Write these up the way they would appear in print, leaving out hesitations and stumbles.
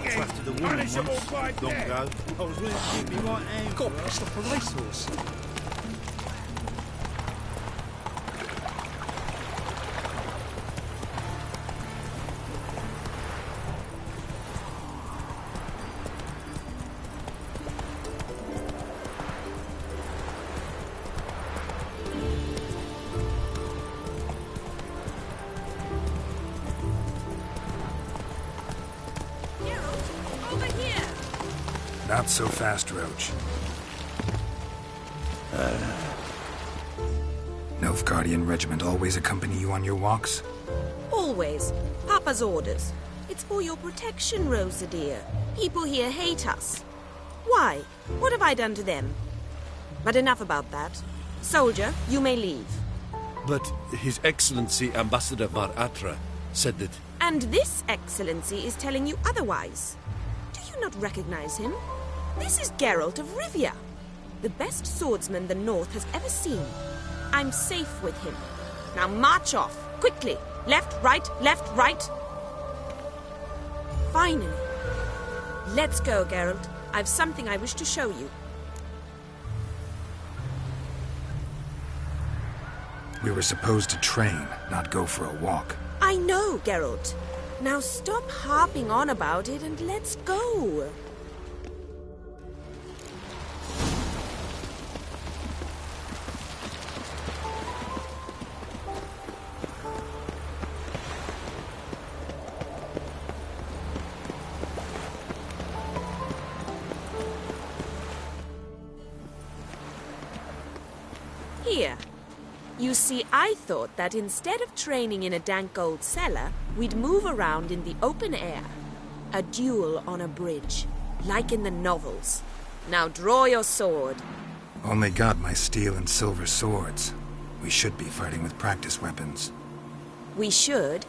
Trusted a woman once, long ago. I was willing to give me right hand. Got pissed off a racehorse. Not so fast, Roach. Nilfgaardian regiment always accompany you on your walks? Always. Papa's orders. It's for your protection, Rosa dear. People here hate us. Why? What have I done to them? But enough about that. Soldier, you may leave. But His Excellency Ambassador Var Atra said that... And this excellency is telling you otherwise. Do you not recognize him? This is Geralt of Rivia, the best swordsman the North has ever seen. I'm safe with him. Now march off, quickly. Left, right, left, right. Finally. Let's go, Geralt. I've something I wish to show you. We were supposed to train, not go for a walk. I know, Geralt. Now stop harping on about it and let's go. Here. You see, I thought that instead of training in a dank old cellar, we'd move around in the open air. A duel on a bridge, like in the novels. Now draw your sword. Only got my steel and silver swords. We should be fighting with practice weapons. We should,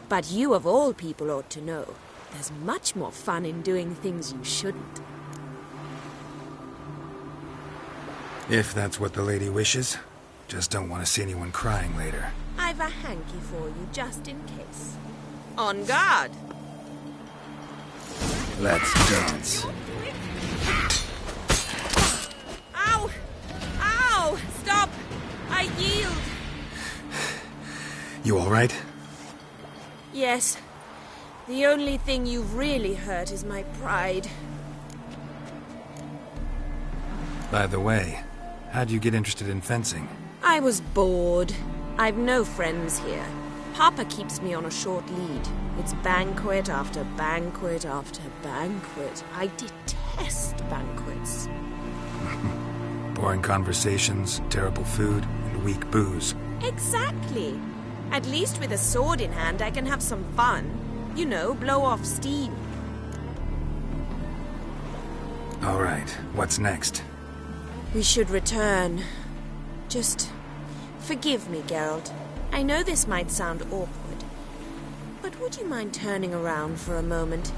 but you of all people ought to know. There's much more fun in doing things you shouldn't. If that's what the lady wishes. Just don't want to see anyone crying later. I've a hanky for you, just in case. On guard! Let's dance. Ow! Ow! Stop! I yield! You all right? Yes. The only thing you've really hurt is my pride. By the way, how'd you get interested in fencing? I was bored. I've no friends here. Papa keeps me on a short lead. It's banquet after banquet after banquet. I detest banquets. Boring conversations, terrible food, and weak booze. Exactly. At least with a sword in hand, I can have some fun. You know, blow off steam. All right, what's next? We should return. Just forgive me, Geralt. I know this might sound awkward, but would you mind turning around for a moment?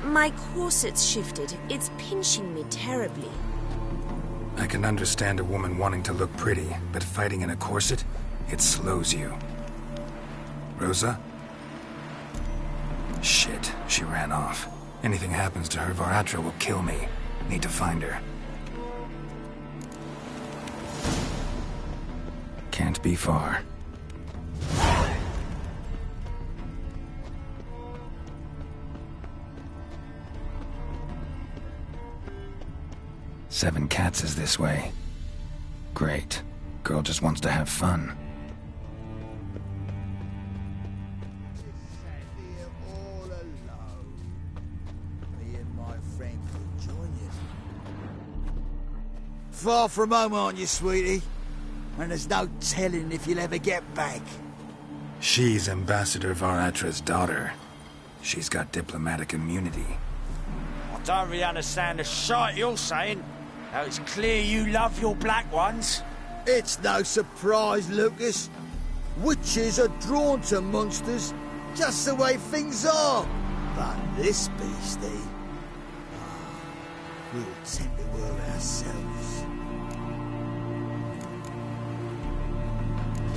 My corset's shifted. It's pinching me terribly. I can understand a woman wanting to look pretty, but fighting in a corset, it slows you. Rosa? Shit, she ran off. Anything happens to her, Var Atra will kill me. Need to find her. Can't be far. Seven Cats is this way. Great. Girl just wants to have fun. Far from home, aren't you, sweetie? And there's no telling if you'll ever get back. She's Ambassador Var Atra's daughter. She's got diplomatic immunity. I don't really understand the shite you're saying. Now it's clear you love your black ones. It's no surprise, Lucas. Witches are drawn to monsters, just the way things are. But this beastie... we'll tend to her ourselves.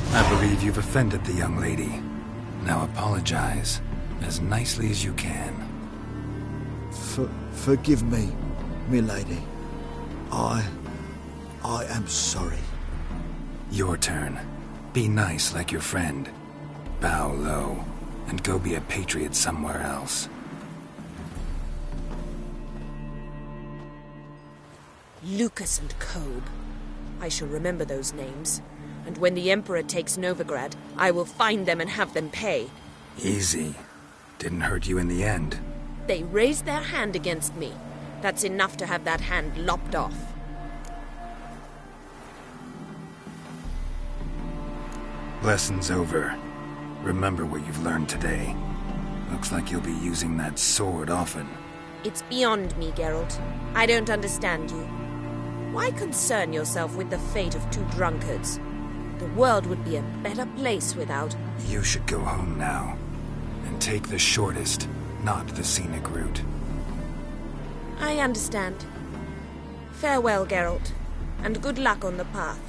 I believe you've offended the young lady. Now apologize as nicely as you can. Forgive me, milady. I am sorry. Your turn. Be nice like your friend. Bow low, and go be a patriot somewhere else. Lucas and Kobe. I shall remember those names. And when the Emperor takes Novigrad, I will find them and have them pay. Easy. Didn't hurt you in the end. They raised their hand against me. That's enough to have that hand lopped off. Lesson's over. Remember what you've learned today. Looks like you'll be using that sword often. It's beyond me, Geralt. I don't understand you. Why concern yourself with the fate of two drunkards? The world would be a better place without... You should go home now. And take the shortest, not the scenic route. I understand. Farewell, Geralt, and good luck on the path.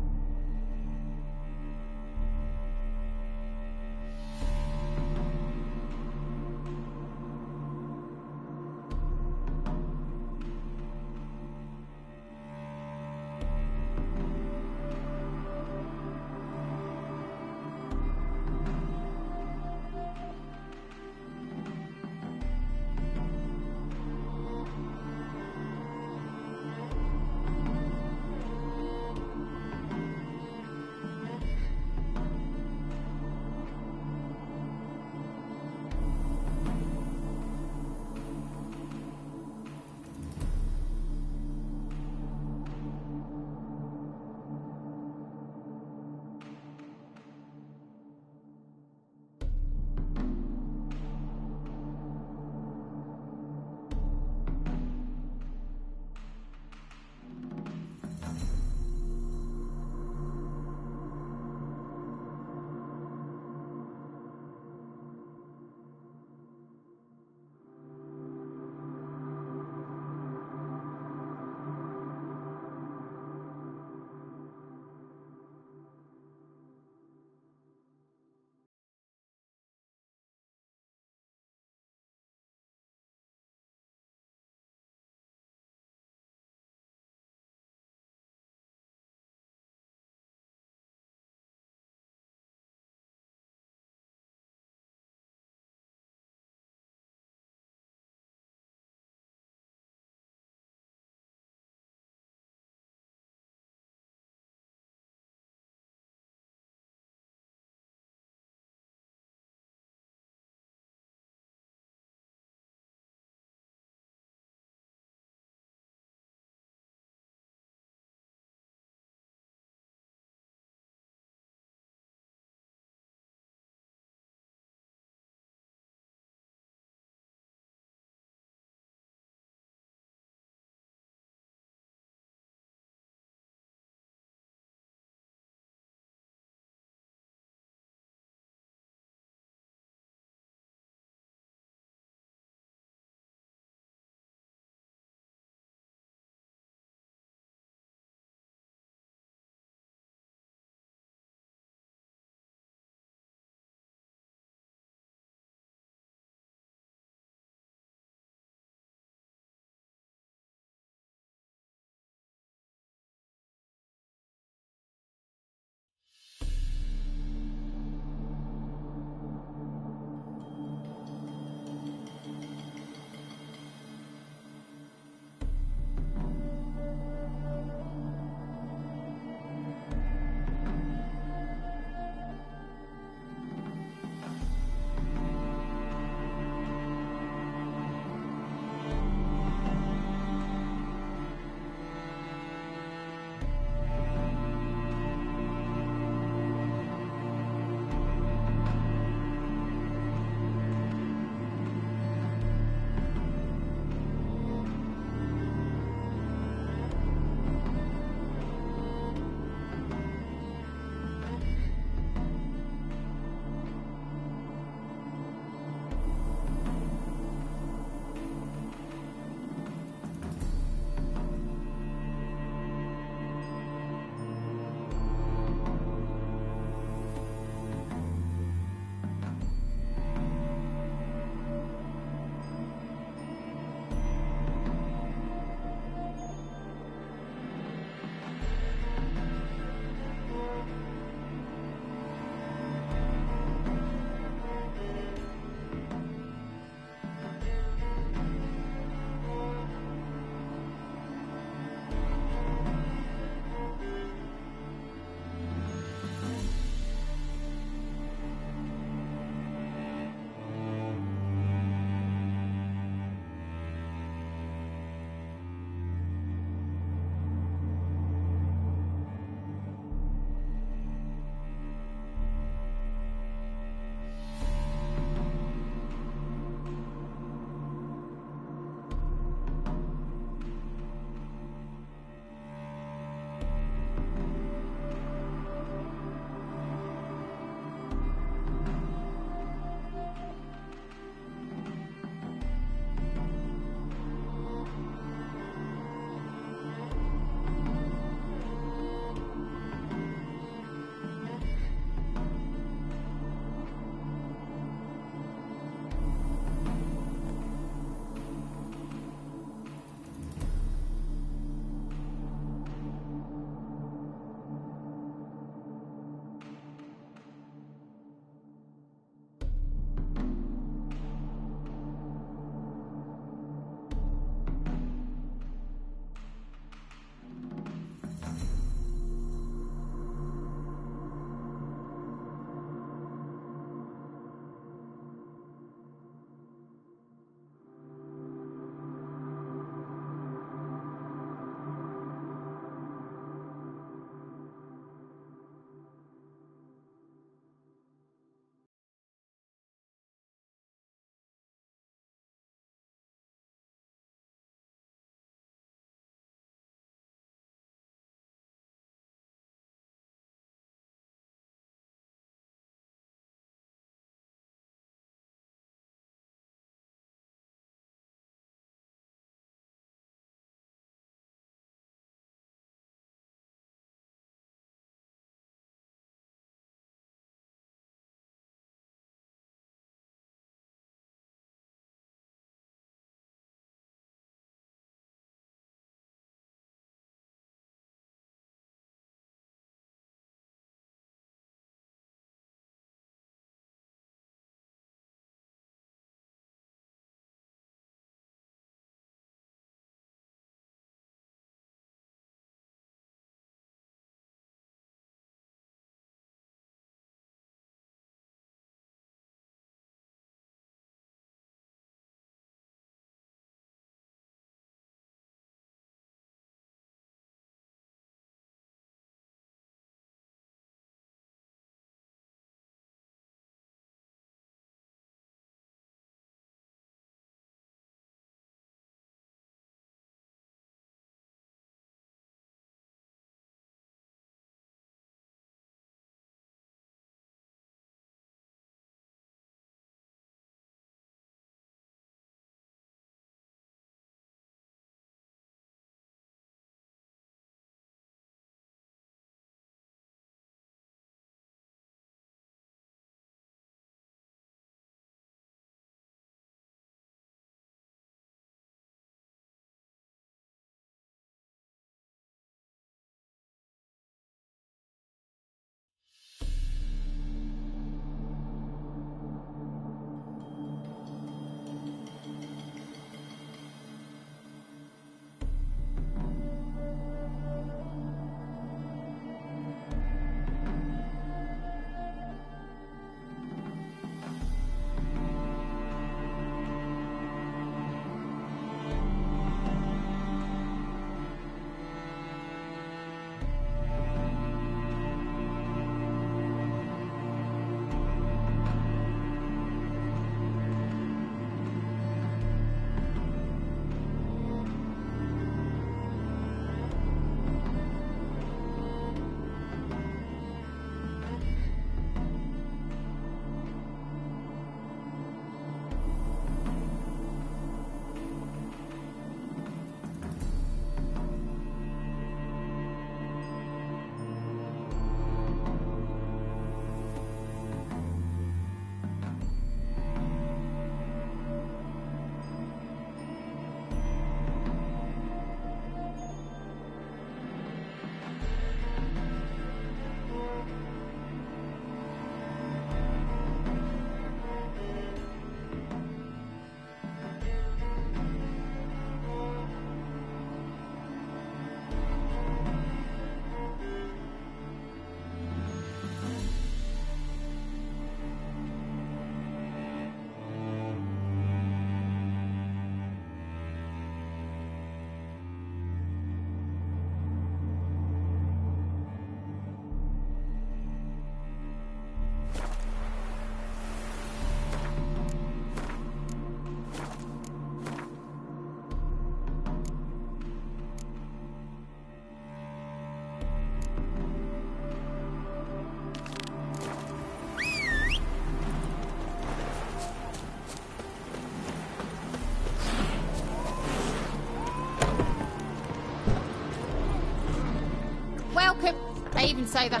say the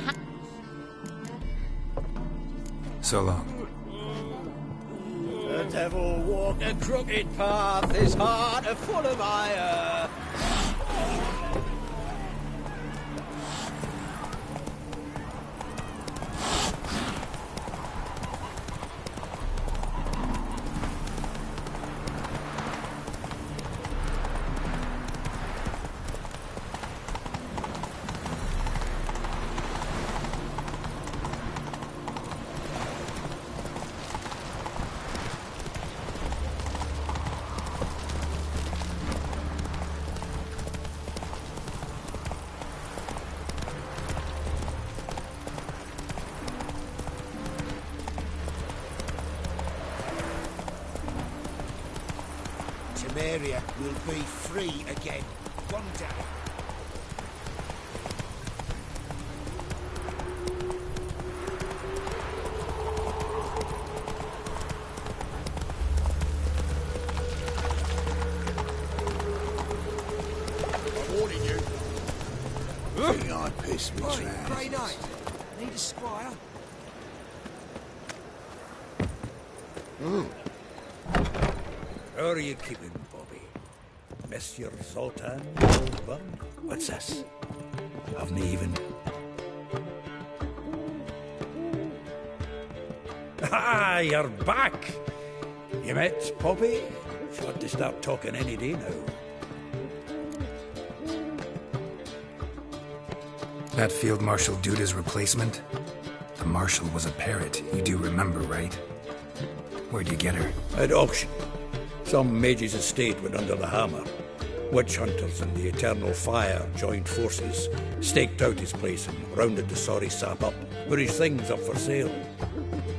So long. The devil walked a crooked path, his heart a full of ire. Temeria will be free again. One day. I'm warning you. Think I pissed me trousers. Grey Knight. Need a squire? How are you keeping, Bobby? Monsieur Zoltan, old bug? What's this? Haven't even... Ah, you're back! You met Poppy? She ought to start talking any day now. That Field Marshal Duda's replacement? The Marshal was a parrot, you do remember, right? Where'd you get her? At auction. Some mage's estate went under the hammer. Witch hunters and the Eternal Fire joined forces, staked out his place and rounded the sorry sap up, put his things up for sale.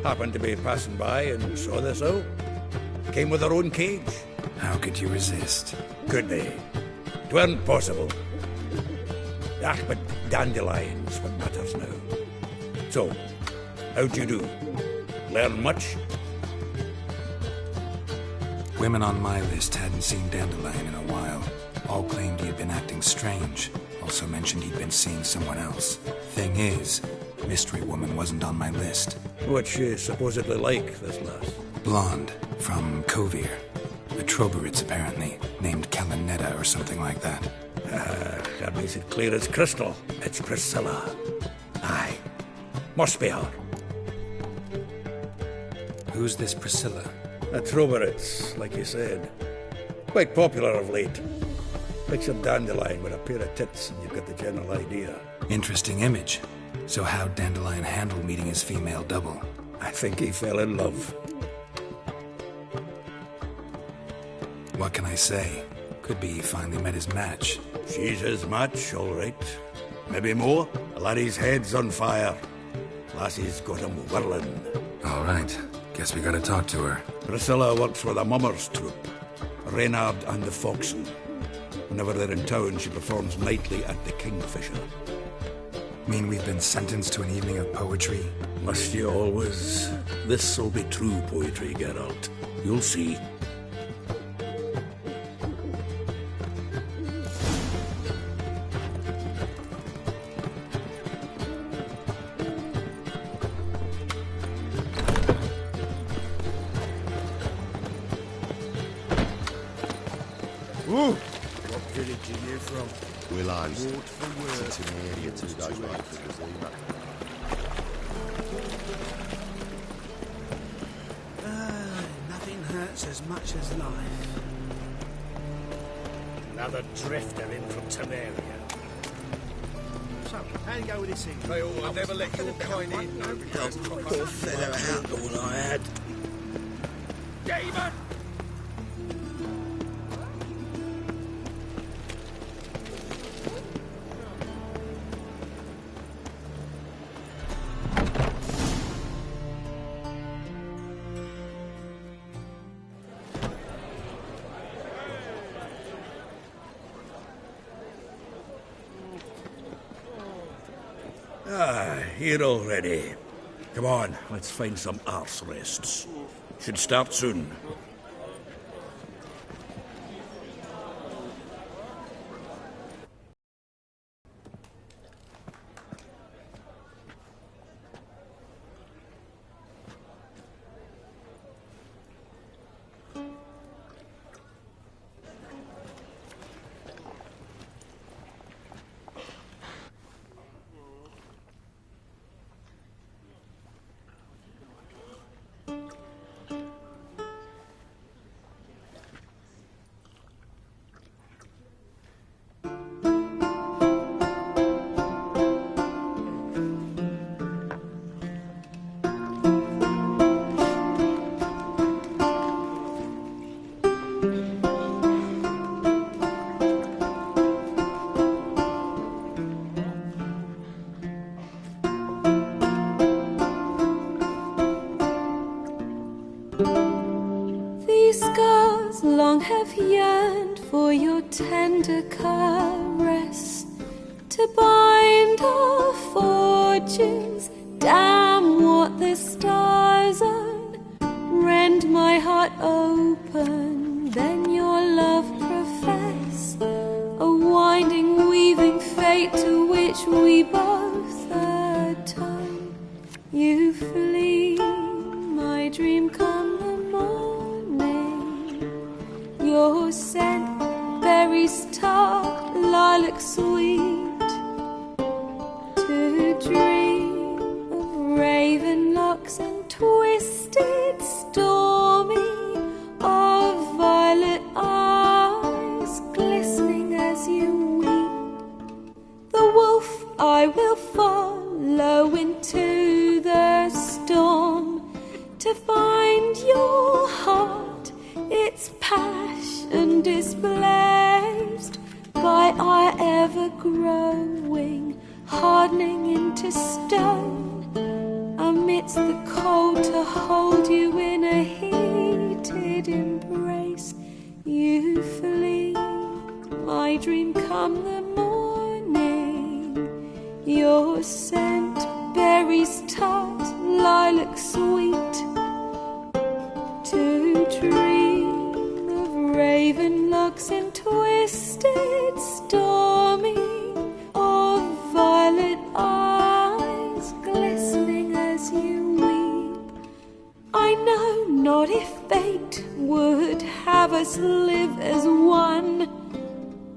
Happened to be passing by and saw this out. Came with her own cage. How could you resist? Could be. 'Tweren't possible. Ah, but dandelions what matters now. So, how'd you do? Learn much? Women on my list hadn't seen Dandelion in a while. All claimed he had been acting strange. Also mentioned he'd been seeing someone else. Thing is, Mystery Woman wasn't on my list. What's she supposedly like, this lass? Blonde, from Kovir. A Troberitz, apparently, named Kalanetta or something like that. That makes it clear as crystal. It's Priscilla. Aye. Must be her. Who's this Priscilla? A Troberitz, like you said. Quite popular of late. Picture Dandelion with a pair of tits and you've got the general idea. Interesting image. So how'd Dandelion handle meeting his female double? I think he fell in love. What can I say? Could be he finally met his match. She's his match, all right. Maybe more. The laddie's head's on fire. Lassie's got him whirling. All right. Guess we gotta talk to her. Priscilla works for the Mummers troupe. Reynard and the Foxen. Whenever they're in town, she performs nightly at the Kingfisher. Mean we've been sentenced to an evening of poetry? Must you always? This'll be true poetry, Geralt. You'll see. What village are you from? Willows. Ward for word. It's in the area 2 days later, Zima. Nothing hurts as much as life. Another drifter in from Temeria. So, how you go with this thing? I'll never let your kind in. Poor fellow had all I had. Demon! Here already. Come on, let's find some arse rests. Should start soon. scars long have yearned for your tender caress, to bind our fortunes. Damn what the stars own. Rend my heart open, then your love profess, a winding, weaving fate to which we both atone. You flee, my dream come the morning. Your scent, berries tart, lilac sweet, to dream of raven locks and twisted stormy, of violet eyes glistening as you weep. The wolf I will follow into the storm, to find your heart, its passion displaced by our ever-growing, hardening into stone. Amidst the cold, to hold you in a heated embrace. You flee, my dream come the morning. Your scent, berries tart, lilac sweet, to dream of raven locks and twisted stormy, of violet eyes glistening as you weep. I know not if fate would have us live as one,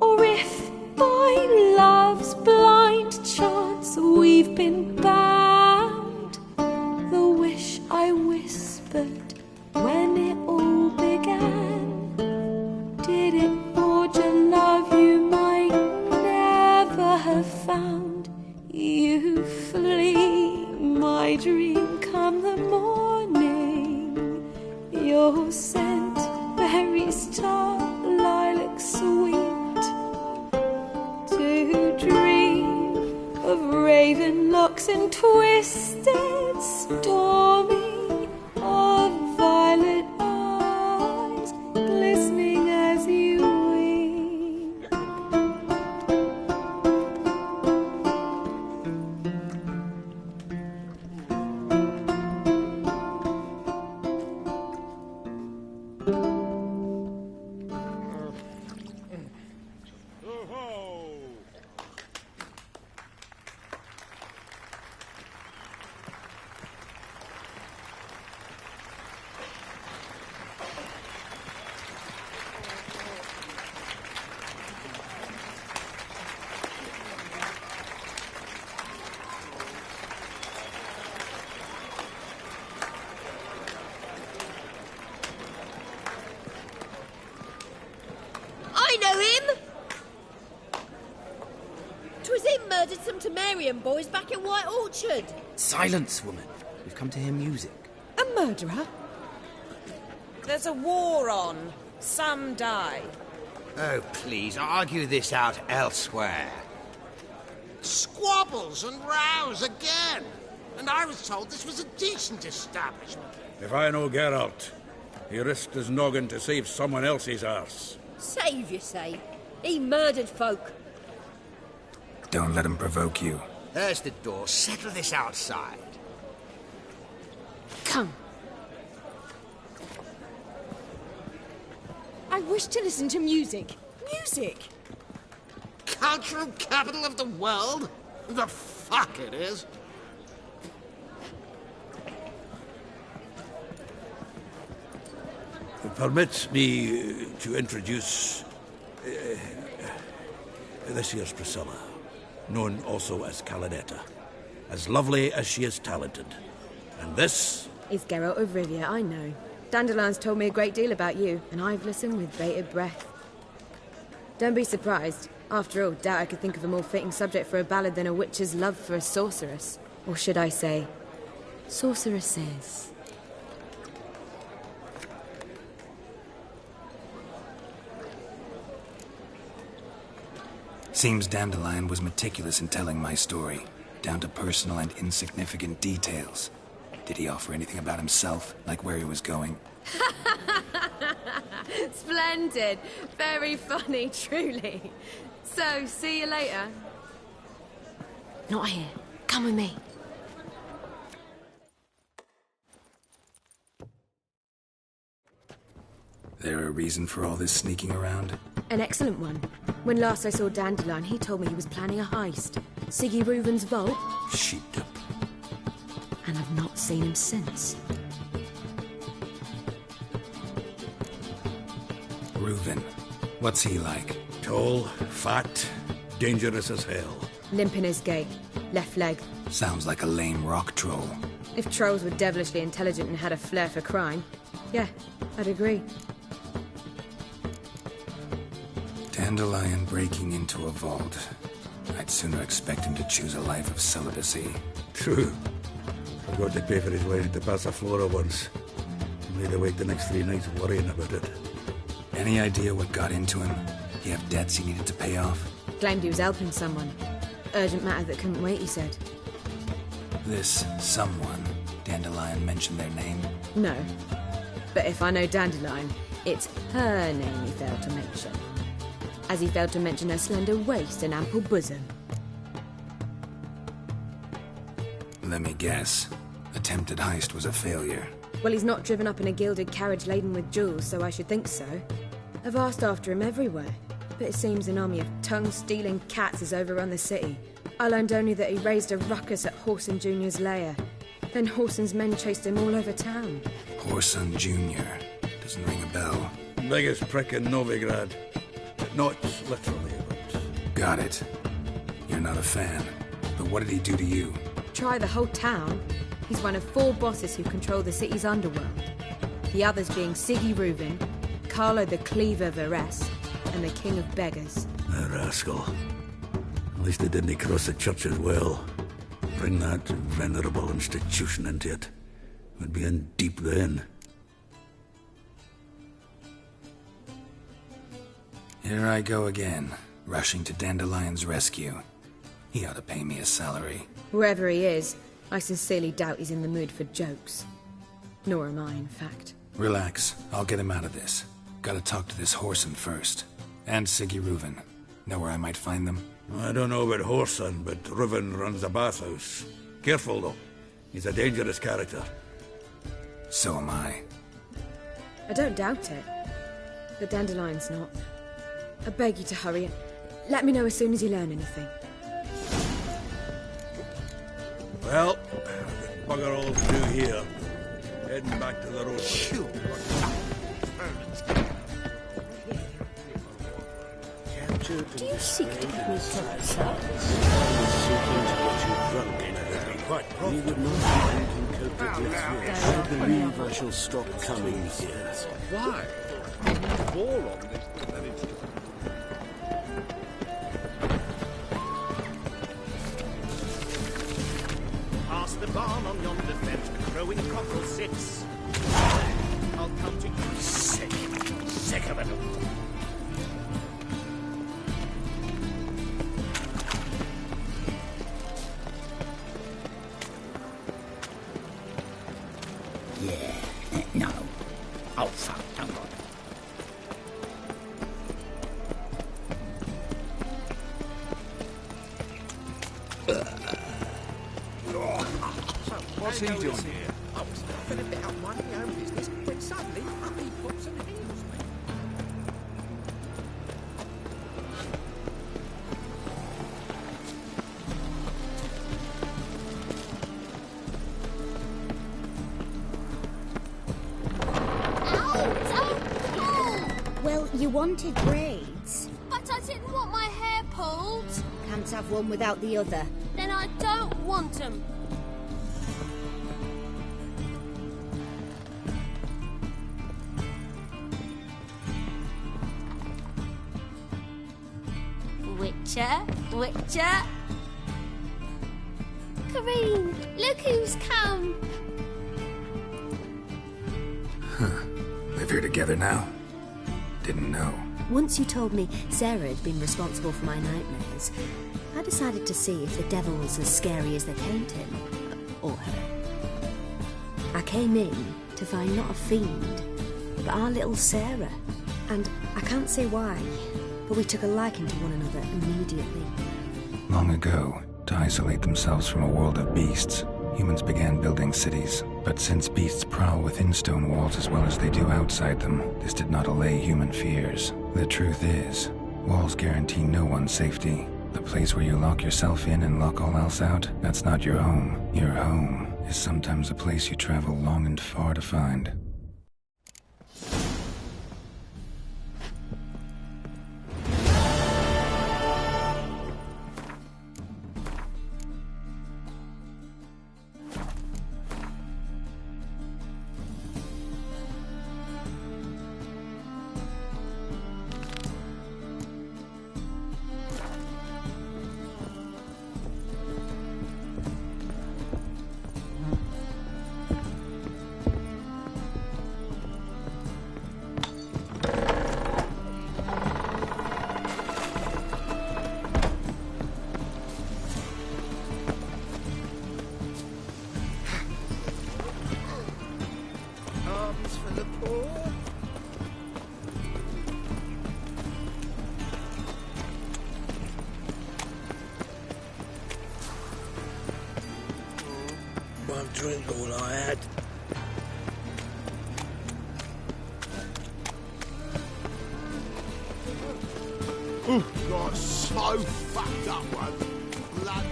or if by love's blind chance we've been bound. The wish I whispered when it all began, did it forge a love you might never have found? You flee, my dream come the morning. Your scent, berries tart, lilac sweet, to dream of raven locks and twisted stormy, of violet eyes glistening as you weep. I know him! 'Twas him murdered some Temerian boys back in White Orchard. Silence, woman. We've come to hear music. A murderer? There's a war on. Some die. Oh, please, argue this out elsewhere. Squabbles and rows again. And I was told this was a decent establishment. If I know Geralt, he risked his noggin to save someone else's arse. Save, you say? He murdered folk. Don't let him provoke you. There's the door. Settle this outside. Come. I wish to listen to music. Music! Cultural capital of the world? The fuck it is. Permit me to introduce... this here's Priscilla, known also as Calinetta. As lovely as she is talented. And this... is Geralt of Rivia, I know. Dandelion's told me a great deal about you, and I've listened with bated breath. Don't be surprised. After all, doubt I could think of a more fitting subject for a ballad than a witch's love for a sorceress. Or should I say, sorceresses. Seems Dandelion was meticulous in telling my story, down to personal and insignificant details. Did he offer anything about himself, like where he was going? Splendid. Very funny, truly. So, see you later. Not here. Come with me. There a reason for all this sneaking around? An excellent one. When last I saw Dandelion, he told me he was planning a heist. Siggy Reuven's vault. Sheeped up. And I've not seen him since. Reuven. What's he like? Tall, fat, dangerous as hell. Limp in his gait. Left leg. Sounds like a lame rock troll. If trolls were devilishly intelligent and had a flair for crime, yeah, I'd agree. Dandelion breaking into a vault. I'd sooner expect him to choose a life of celibacy. True. Forgot to pay for his wedding to Passiflora once. Made her wait the next 3 nights worrying about it. Any idea what got into him? He have debts he needed to pay off? Claimed he was helping someone. Urgent matter that couldn't wait, he said. This someone, Dandelion mentioned their name? No. But if I know Dandelion, it's her name he failed to mention. As he failed to mention her slender waist and ample bosom. Let me guess. Attempted heist was a failure. Well, he's not driven up in a gilded carriage laden with jewels, so I should think so. I've asked after him everywhere, but it seems an army of tongue-stealing cats has overrun the city. I learned only that he raised a ruckus at Horson Jr.'s lair. Then Horson's men chased him all over town. Horson Jr. Doesn't ring a bell. Biggest prick in Novigrad. Not literally, but... Got it. You're not a fan. But what did he do to you? Try the whole town. He's one of 4 bosses who control the city's underworld. The others being Siggy Reuven, Carlo the Cleaver Varese, and the King of Beggars. A rascal. At least they didn't cross the church as well. Bring that venerable institution into it. We'd be in deep then. Here I go again, rushing to Dandelion's rescue. He ought to pay me a salary. Whoever he is, I sincerely doubt he's in the mood for jokes. Nor am I, in fact. Relax. I'll get him out of this. Gotta talk to this Horson first. And Siggy Reuven. Know where I might find them? I don't know about Horson, but Reuven runs the bathhouse. Careful, though. He's a dangerous character. So am I. I don't doubt it. But Dandelion's not. I beg you to hurry. Let me know as soon as you learn anything. Well, bugger all to do here. Heading back to the road. Shoot! Do you seek to give me trouble, sir? We would not be drinking Coke with I believe I shall stop coming here. Why? More on this than it's... Past the barn on yonder fence, the crowing cockerel sits. I'll come to you sick. Sick of it all. No. Oh, fuck, don't bother. What's he doing here? I was laughing a bit out minding my own business when suddenly up he pops and heals me. Well, you wanted braids. But I didn't want my hair pulled. Can't have one without the other. Then I don't want them. Witcher. Kareen, look who's come. Live here together now? Didn't know. Once you told me Sarah had been responsible for my nightmares, I decided to see if the devil was as scary as they paint him. Or her. I came in to find not a fiend, but our little Sarah. And I can't say why, but we took a liking to one another immediately. Long ago, to isolate themselves from a world of beasts, humans began building cities. But since beasts prowl within stone walls as well as they do outside them, this did not allay human fears. The truth is, walls guarantee no one's safety. The place where you lock yourself in and lock all else out, that's not your home. Your home is sometimes a place you travel long and far to find. Drink all I had. Ooh, got so fucked up one. Blood.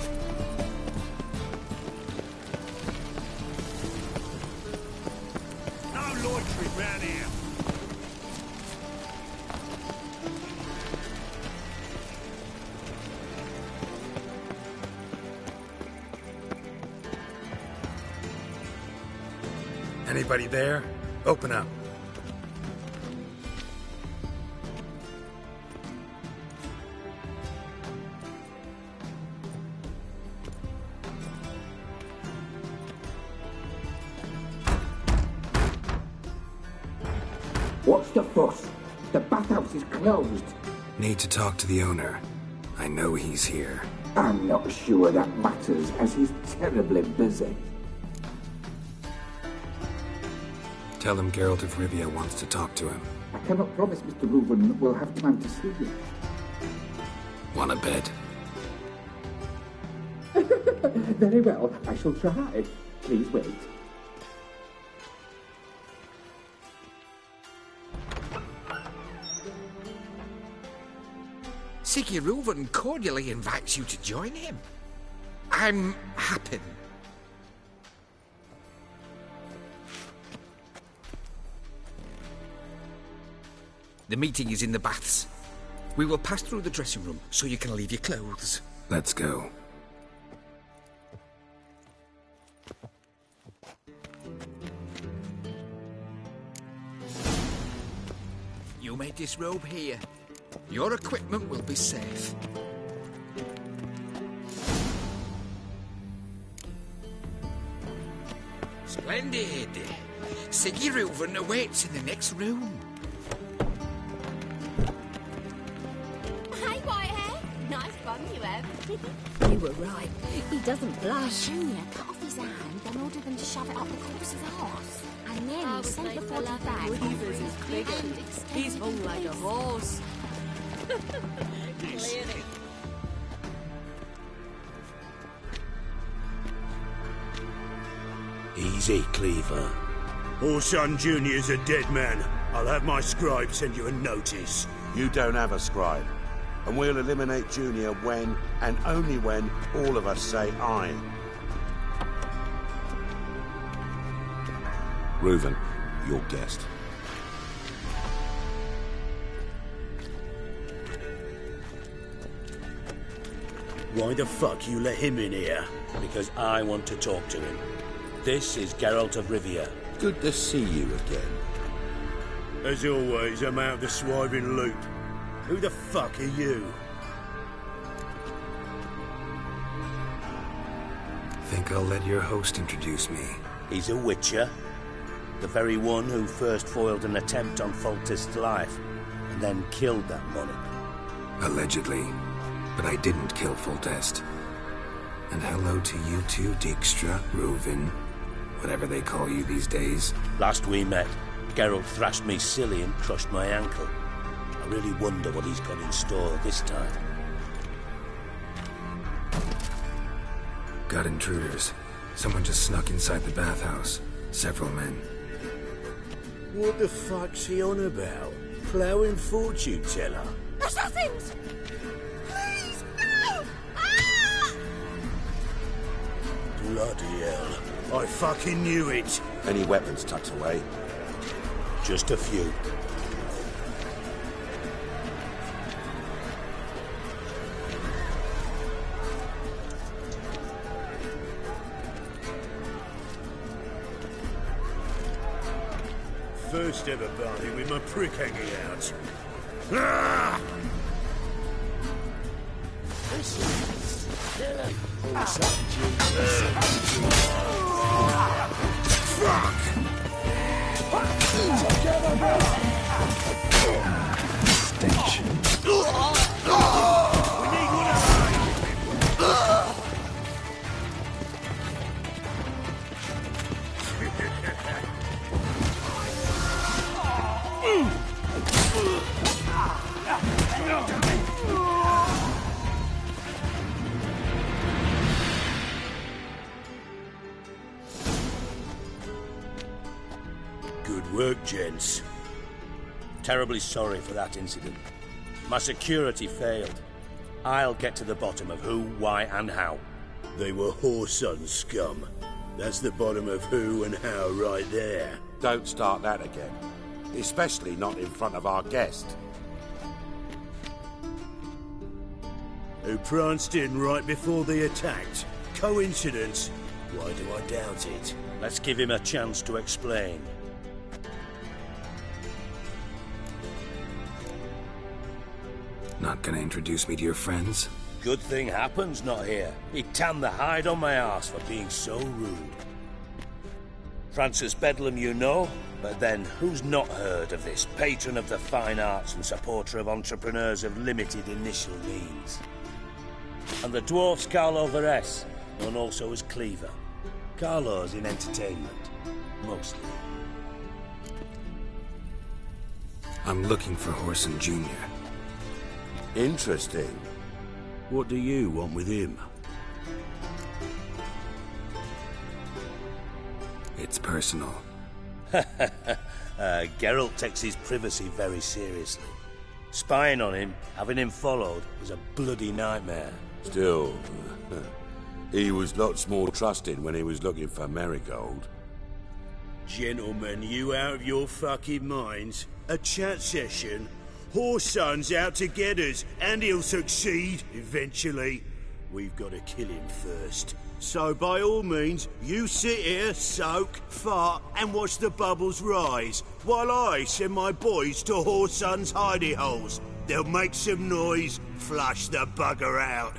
No loitering round here. Anybody there? Open up. What's the fuss? The bathhouse is closed. Need to talk to the owner. I know he's here. I'm not sure that matters, as he's terribly busy. Tell him Geralt of Rivia wants to talk to him. I cannot promise Mr. Reuven will have time to see you. Want a bed? Very well, I shall try. Please wait. Siggy Reuven cordially invites you to join him. I'm happy. The meeting is in the baths. We will pass through the dressing room so you can leave your clothes. Let's go. You may disrobe here. Your equipment will be safe. Splendid. Siggy Reuven awaits in the next room. Hey, Whitehair. Nice bum you have. You were right. He doesn't blush. Junior cut off his hand, then ordered them to shove it up the corpse's arse. And then he sent the body back. Weavers is big. He's hung like a horse. Clearly. Easy, Cleaver. Orson Jr.'s a dead man. I'll have my scribe send you a notice. You don't have a scribe. And we'll eliminate Junior when, and only when, all of us say aye. Reuven, your guest. Why the fuck you let him in here? Because I want to talk to him. This is Geralt of Rivia. Good to see you again. As always, I'm out of the swiving loop. Who the fuck are you? Think I'll let your host introduce me. He's a witcher. The very one who first foiled an attempt on Foltest's life, and then killed that monarch. Allegedly. But I didn't kill Foltest. And hello to you too, Dijkstra, Reuven, whatever they call you these days. Last we met, Geralt thrashed me silly and crushed my ankle. I really wonder what he's got in store this time. Got intruders. Someone just snuck inside the bathhouse. Several men. What the fuck's he on about? Ploughing fortune teller? Assassins! Please, no! Ah! Bloody hell. I fucking knew it. Any weapons tucked away? Just a few. First ever party with my prick hanging out. Ah! Stench. Good work, gents. Terribly sorry for that incident. My security failed. I'll get to the bottom of who, why, and how. They were Whoreson scum. That's the bottom of who and how right there. Don't start that again. Especially not in front of our guest. Who pranced in right before they attacked. Coincidence? Why do I doubt it? Let's give him a chance to explain. Not gonna introduce me to your friends? Good thing Happen's not here. He tanned the hide on my arse for being so rude. Francis Bedlam you know, but then who's not heard of this patron of the fine arts and supporter of entrepreneurs of limited initial means? And the dwarf's Carlo Veres, known also as Cleaver. Carlo's in entertainment, mostly. I'm looking for Whoreson Jr. Interesting. What do you want with him? It's personal. Geralt takes his privacy very seriously. Spying on him, having him followed, was a bloody nightmare. Still, he was lots more trusted when he was looking for Marigold. Gentlemen, you out of your fucking minds? A chat session? Whoreson's out to get us, and he'll succeed, eventually. We've got to kill him first. So by all means, you sit here, soak, fart, and watch the bubbles rise, while I send my boys to Whoreson's hidey holes. They'll make some noise, flush the bugger out.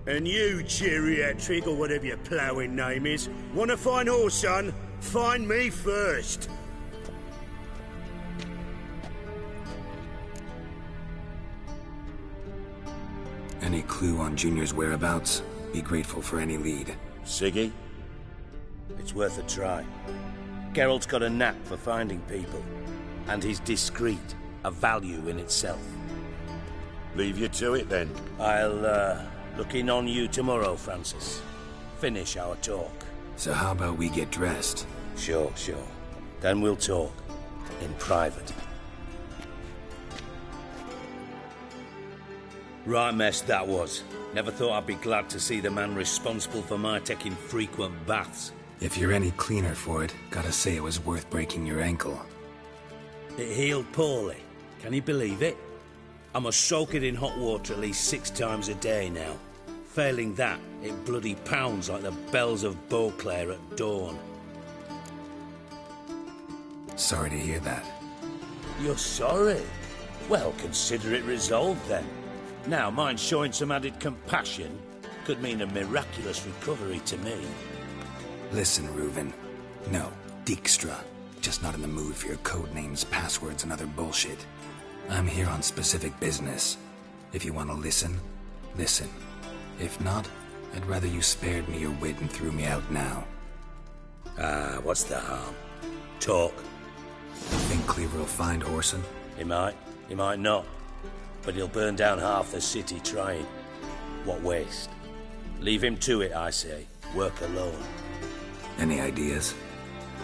And you, geriatric, or whatever your ploughing name is, want to find Whoreson? Find me first. Any clue on Junior's whereabouts? Be grateful for any lead. Siggy? It's worth a try. Geralt's got a knack for finding people. And he's discreet, a value in itself. Leave you to it, then. I'll, look in on you tomorrow, Francis. Finish our talk. So how about we get dressed? Sure. Then we'll talk. In private. Right mess that was. Never thought I'd be glad to see the man responsible for my taking frequent baths. If you're any cleaner for it, gotta say it was worth breaking your ankle. It healed poorly. Can you believe it? I must soak it in hot water at least 6 times a day now. Failing that, it bloody pounds like the bells of Beauclair at dawn. Sorry to hear that. You're sorry? Well, consider it resolved then. Now, mine showing some added compassion could mean a miraculous recovery to me. Listen, Reuven. No, Dijkstra. Just not in the mood for your code names, passwords, and other bullshit. I'm here on specific business. If you want to listen, listen. If not, I'd rather you spared me your wit and threw me out now. What's the harm? Talk. Think Cleaver will find Whoreson? He might not. But he'll burn down half the city trying. What waste? Leave him to it, I say. Work alone. Any ideas?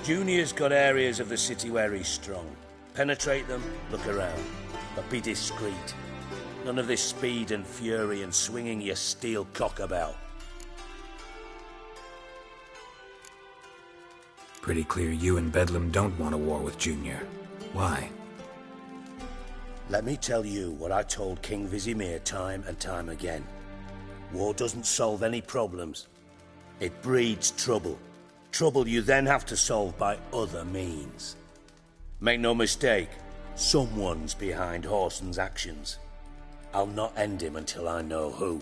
Junior's got areas of the city where he's strong. Penetrate them, look around. But be discreet. None of this speed and fury and swinging your steel cock about. Pretty clear you and Bedlam don't want a war with Junior. Why? Let me tell you what I told King Vizimir time and time again. War doesn't solve any problems. It breeds trouble. Trouble you then have to solve by other means. Make no mistake, someone's behind Whoreson's actions. I'll not end him until I know who.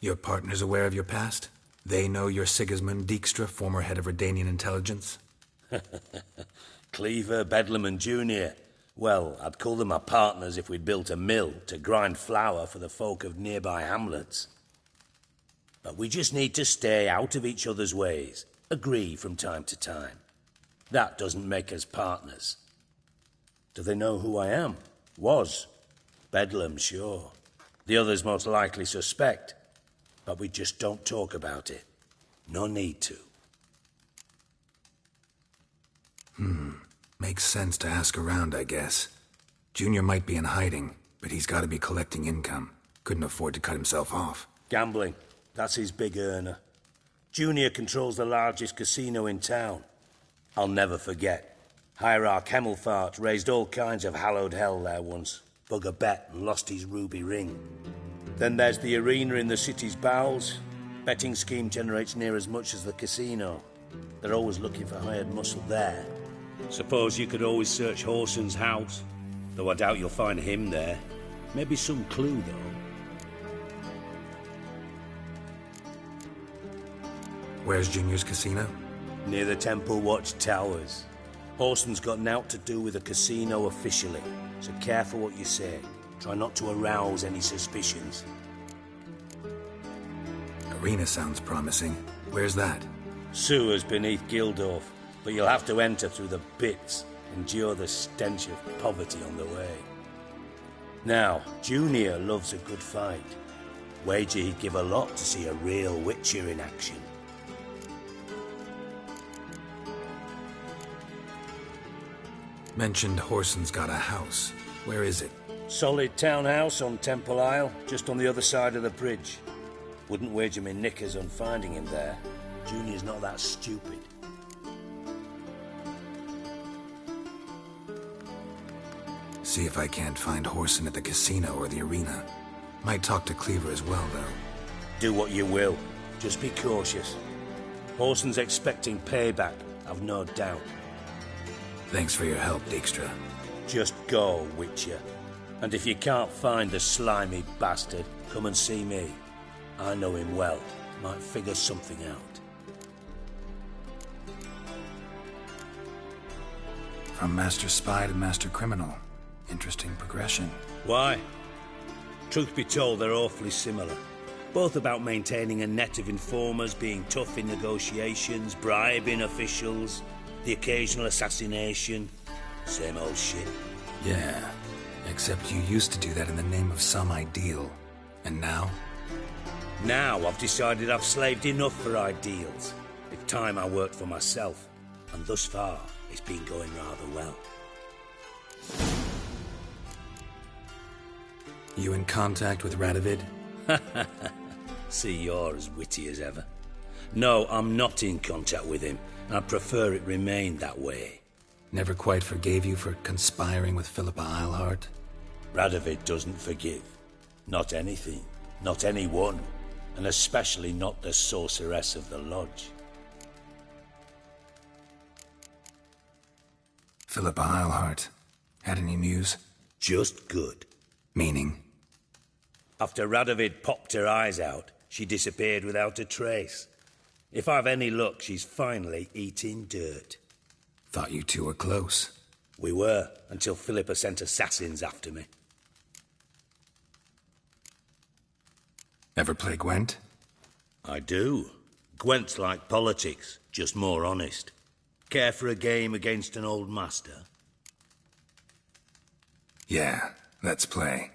Your partner's aware of your past? They know you're Sigismund Dijkstra, former head of Redanian intelligence? Cleaver, Bedlam and Junior. Well, I'd call them my partners if we'd built a mill to grind flour for the folk of nearby hamlets. But we just need to stay out of each other's ways, agree from time to time. That doesn't make us partners. Do they know who I am? Was. Bedlam, sure. The others most likely suspect. But we just don't talk about it. No need to. Makes sense to ask around, I guess. Junior might be in hiding, but he's got to be collecting income. Couldn't afford to cut himself off. Gambling. That's his big earner. Junior controls the largest casino in town. I'll never forget. Hierarch Hemmelfart raised all kinds of hallowed hell there once. Bug a bet and lost his ruby ring. Then there's the arena in the city's bowels. Betting scheme generates near as much as the casino. They're always looking for hired muscle there. Suppose you could always search Whoreson's house. Though I doubt you'll find him there. Maybe some clue, though. Where's Junior's casino? Near the Temple Watch Towers. Whoreson's got naught to do with the casino officially, so careful what you say. Try not to arouse any suspicions. Arena sounds promising. Where's that? Sewers beneath Gildorf, but you'll have to enter through the pits, endure the stench of poverty on the way. Now, Junior loves a good fight. Wager he'd give a lot to see a real Witcher in action. Mentioned Whoreson's got a house. Where is it? Solid townhouse on Temple Isle, just on the other side of the bridge. Wouldn't wager me knickers on finding him there. Junior's not that stupid. See if I can't find Whoreson at the casino or the arena. Might talk to Cleaver as well, though. Do what you will. Just be cautious. Whoreson's expecting payback, I've no doubt. Thanks for your help, Dijkstra. Just go, Witcher. And if you can't find the slimy bastard, come and see me. I know him well. Might figure something out. From Master Spy to Master Criminal. Interesting progression. Why? Truth be told, they're awfully similar. Both about maintaining a net of informers, being tough in negotiations, bribing officials, the occasional assassination. Same old shit. Yeah, except you used to do that in the name of some ideal. And now? Now I've decided I've slaved enough for ideals. It's time I worked for myself. And thus far, it's been going rather well. You in contact with Radovid? See, you're as witty as ever. No, I'm not in contact with him. I'd prefer it remained that way. Never quite forgave you for conspiring with Philippa Eilhart? Radovid doesn't forgive. Not anything. Not anyone. And especially not the sorceress of the Lodge. Philippa Eilhart. Had any news? Just good. Meaning? After Radovid popped her eyes out, she disappeared without a trace. If I've any luck, she's finally eating dirt. Thought you two were close. We were, until Philippa sent assassins after me. Ever play Gwent? I do. Gwent's like politics, just more honest. Care for a game against an old master? Yeah, let's play.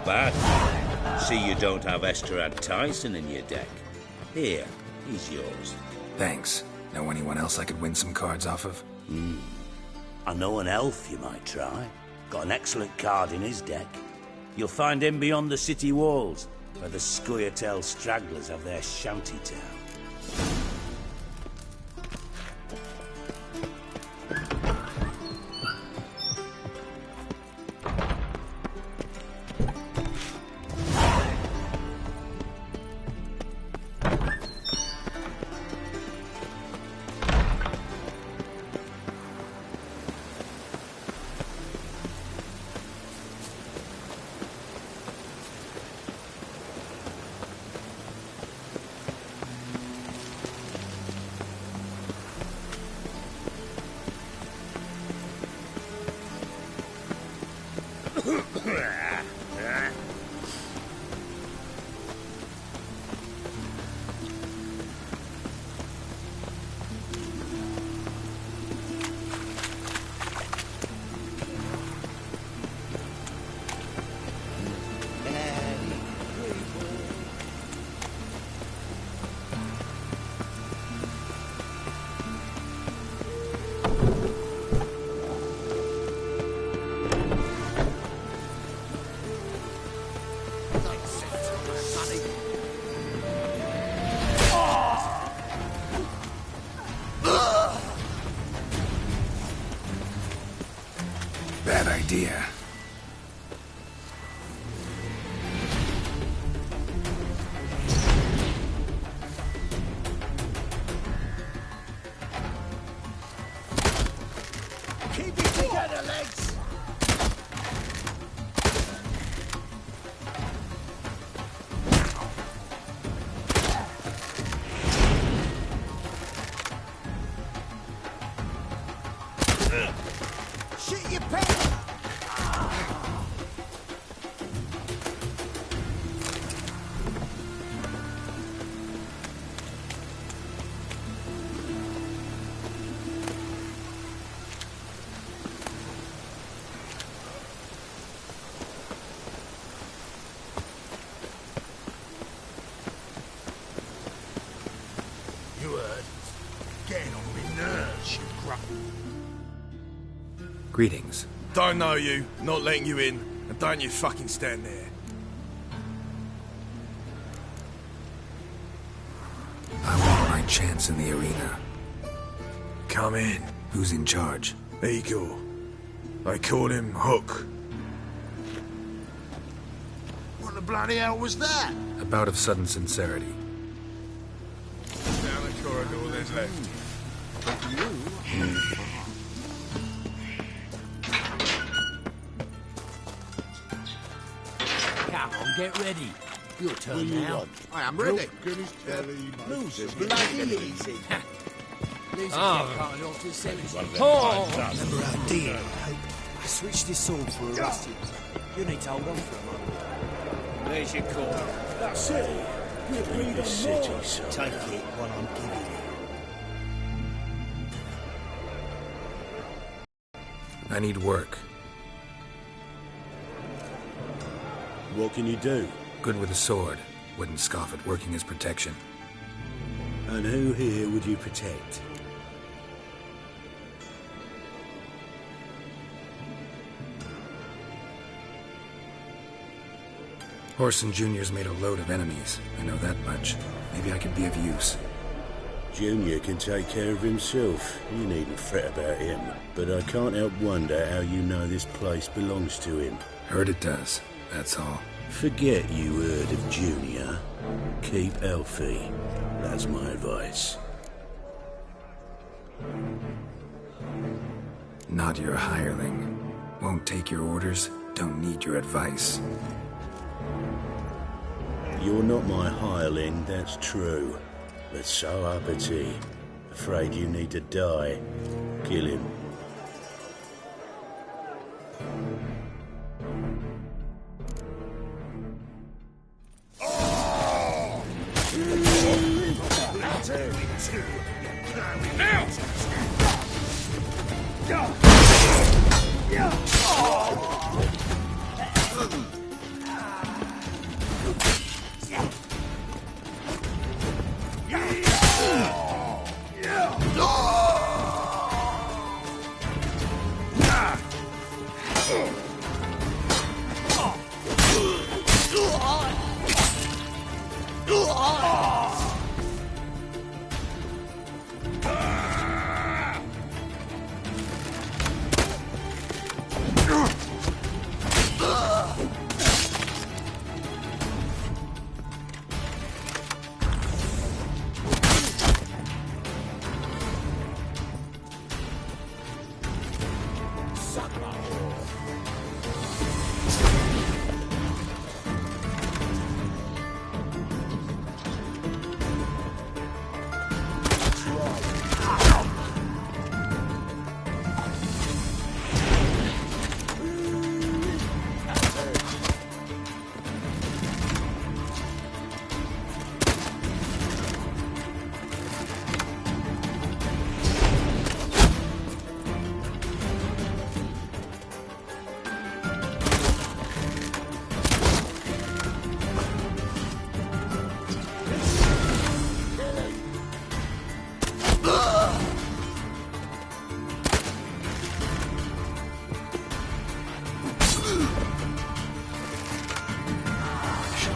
Bad. See you don't have Esterad Tyson in your deck. Here, he's yours. Thanks. Know anyone else I could win some cards off of? I know an elf you might try. Got an excellent card in his deck. You'll find him beyond the city walls, where the Scoia'tael stragglers have their shanty town. Bad idea. Keep it together, legs! Greetings. Don't know you, not letting you in, and don't you fucking stand there. I want my chance in the arena. Come in. Who's in charge? Igor. They call him Hook. What the bloody hell was that? A bout of sudden sincerity. Down the corridor, there's left. Come on, get ready. Your turn now. I am ready. Lose bloody easy. Losing Oh. can't off to semi. Remember our deal, I hope. I switched this sword for a rusty. You need to hold on for a moment. There's your call. That's it. You'll be the city, so take it what I'm giving you. I need work. What can you do? Good with a sword. Wouldn't scoff at working as protection. And who here would you protect? Horson Jr.'s made a load of enemies. I know that much. Maybe I could be of use. Junior can take care of himself. You needn't fret about him. But I can't help wonder how you know this place belongs to him. Heard it does. That's all. Forget you heard of Junior. Keep healthy. That's my advice. Not your hireling. Won't take your orders. Don't need your advice. You're not my hireling, that's true. But so uppity. Afraid you need to die. Kill him.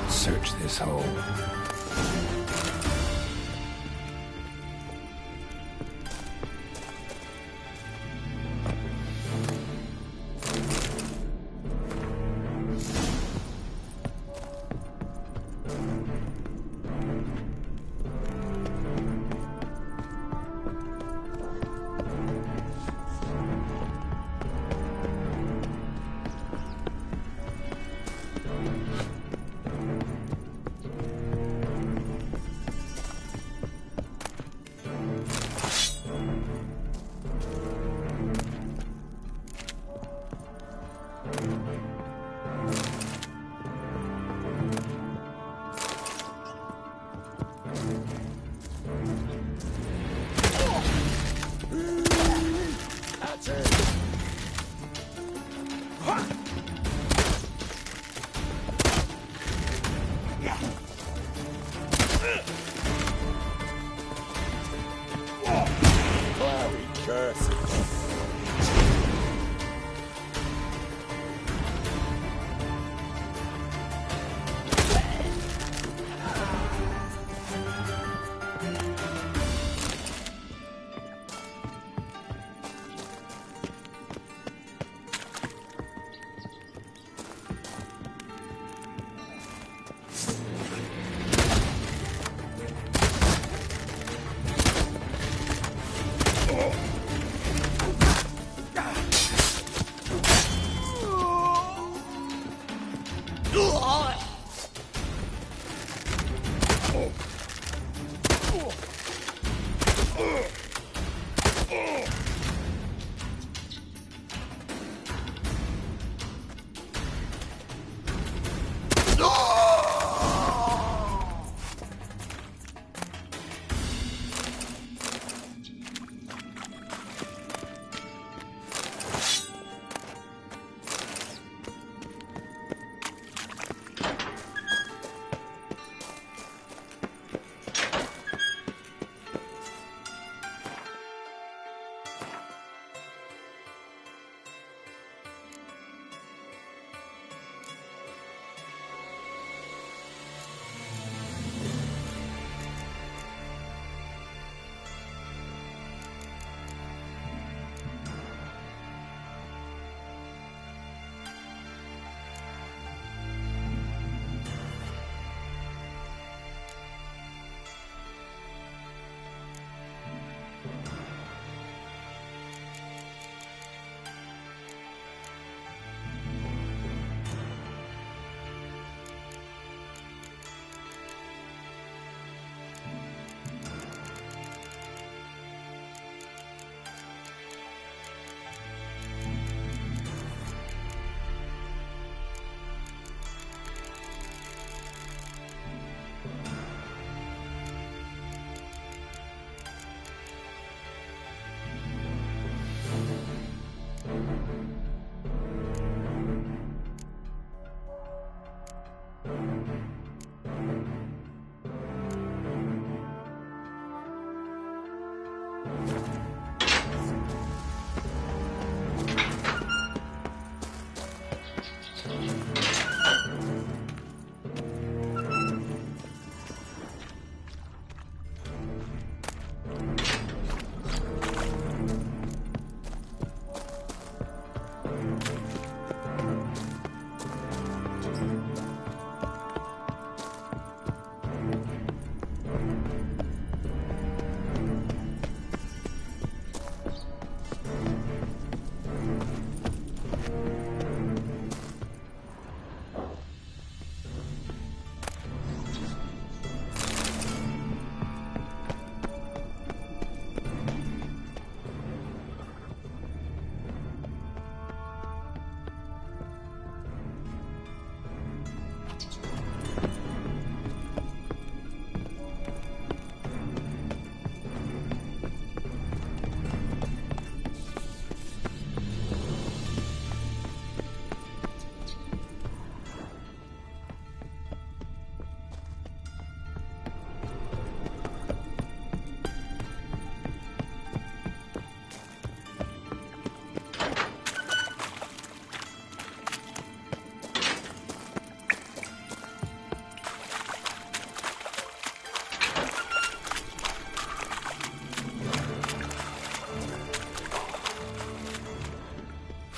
Search this hole.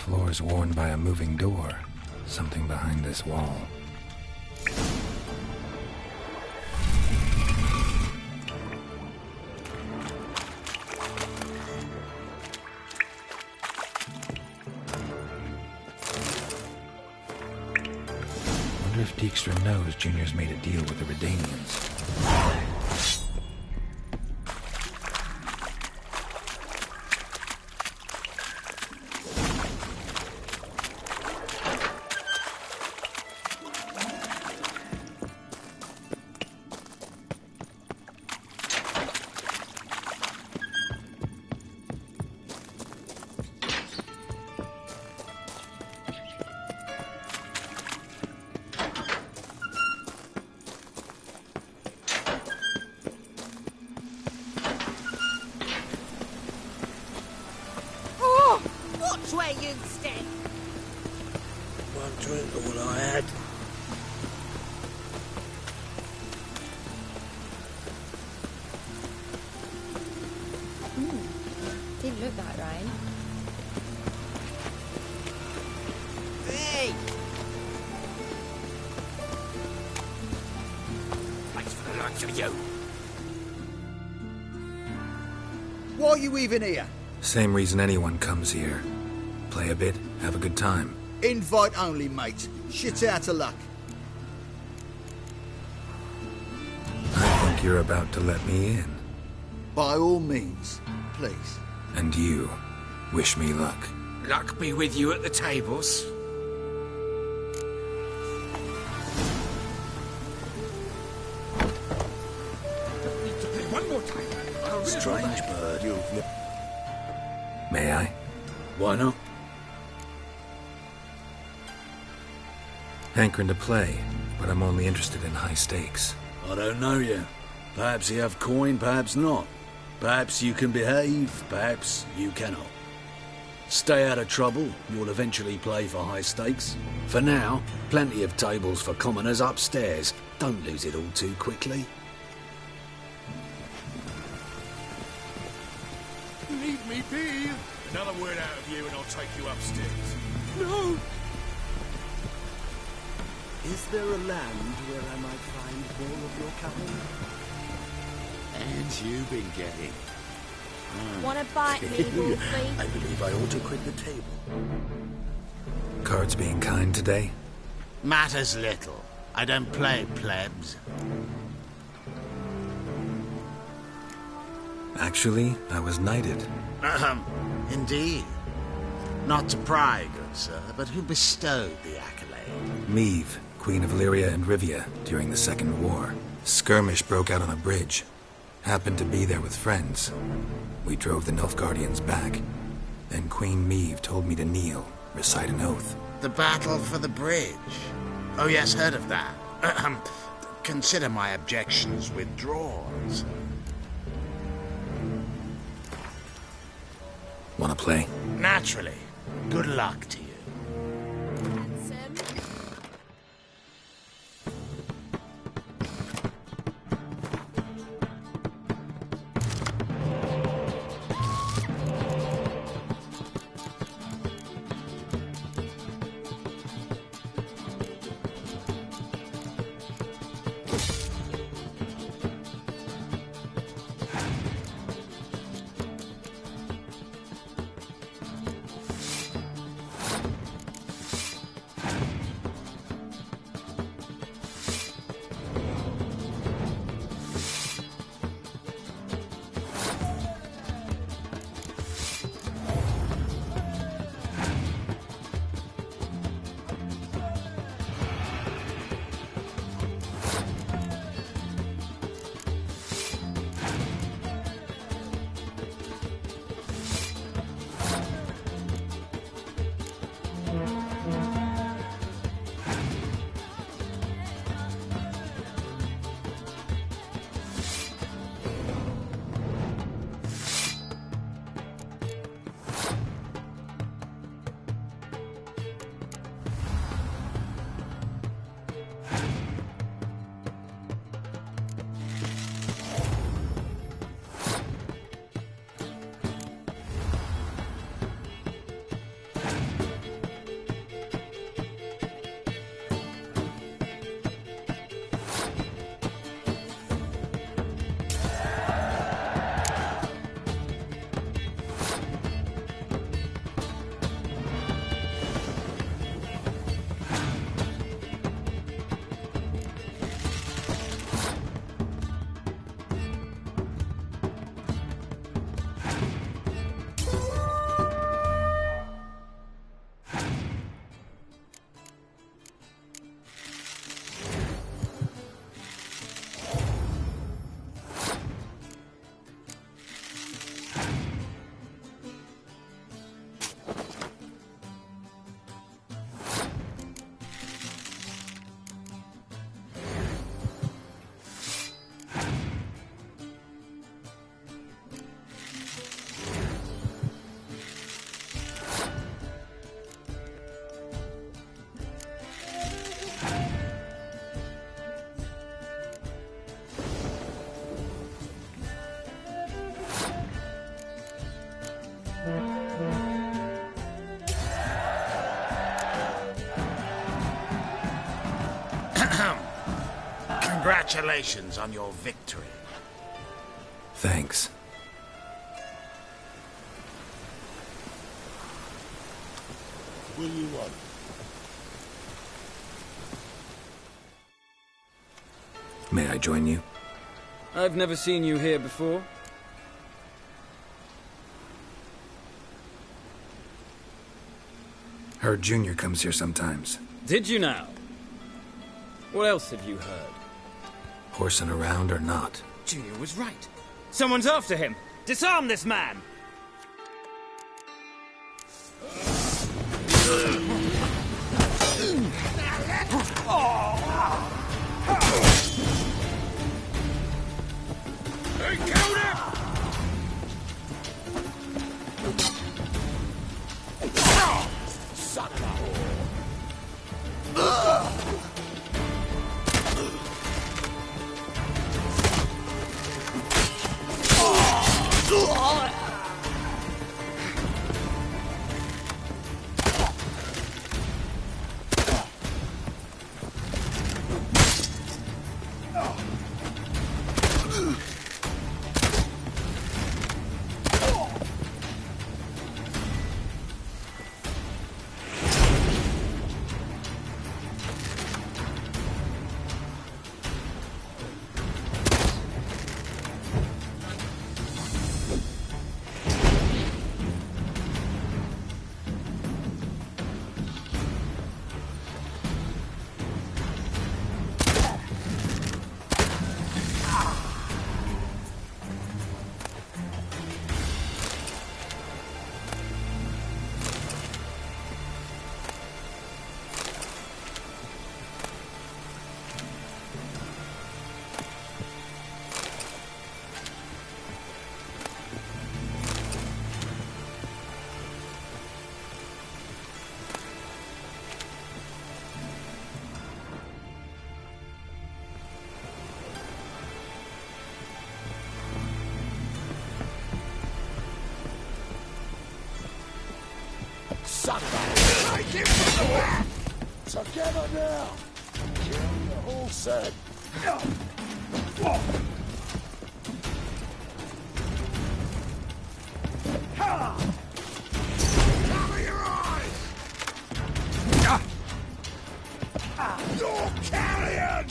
Floors worn by a moving door. Something behind this wall. Wonder if Dijkstra knows Junior's made a deal with the Redanians. Where you stand. One drink all I had. Didn't look that right. Hey! Thanks for the lunch of you. Why are you even here? Same reason anyone comes here. Play a bit, have a good time. Invite only, mate. Shit out of luck. you're about to let me in. By all means, please. And you, wish me luck. Luck be with you at the tables. Need to play one more time. Strange bird, you've... May I? Why not? Hankering to play, but I'm only interested in high stakes. I don't know yet. Perhaps you have coin, perhaps not. Perhaps you can behave, perhaps you cannot. Stay out of trouble, you'll eventually play for high stakes. For now, plenty of tables for commoners upstairs. Don't lose it all too quickly. Leave me be! Another word out of you and I'll take you upstairs. No! Is there a land where I might find more of your kind? And you've been getting. Wanna bite me, Wolfie? I believe I ought to quit the table. Cards being kind today? Matters little. I don't play plebs. Actually, I was knighted. Indeed. Not to pry, good sir, but who bestowed the accolade? Meve, Queen of Illyria and Rivia, during the Second War. Skirmish broke out on a bridge. Happened to be there with friends. We drove the Nilfgaardians back. Then Queen Meve told me to kneel, recite an oath. The battle for the bridge. Oh yes, heard of that. Consider my objections withdrawn. Wanna play? Naturally. Good luck to you. Congratulations on your victory. Thanks. Will you want? May I join you? I've never seen you here before. Heard Junior comes here sometimes. Did you now? What else have you heard? Horsing around or not. Junior was right. Someone's after him. Disarm this man! They killed him! Son of a whore! Son of a... Take him from the back! Together now! Kill the whole set! Cover your eyes! You're carrion!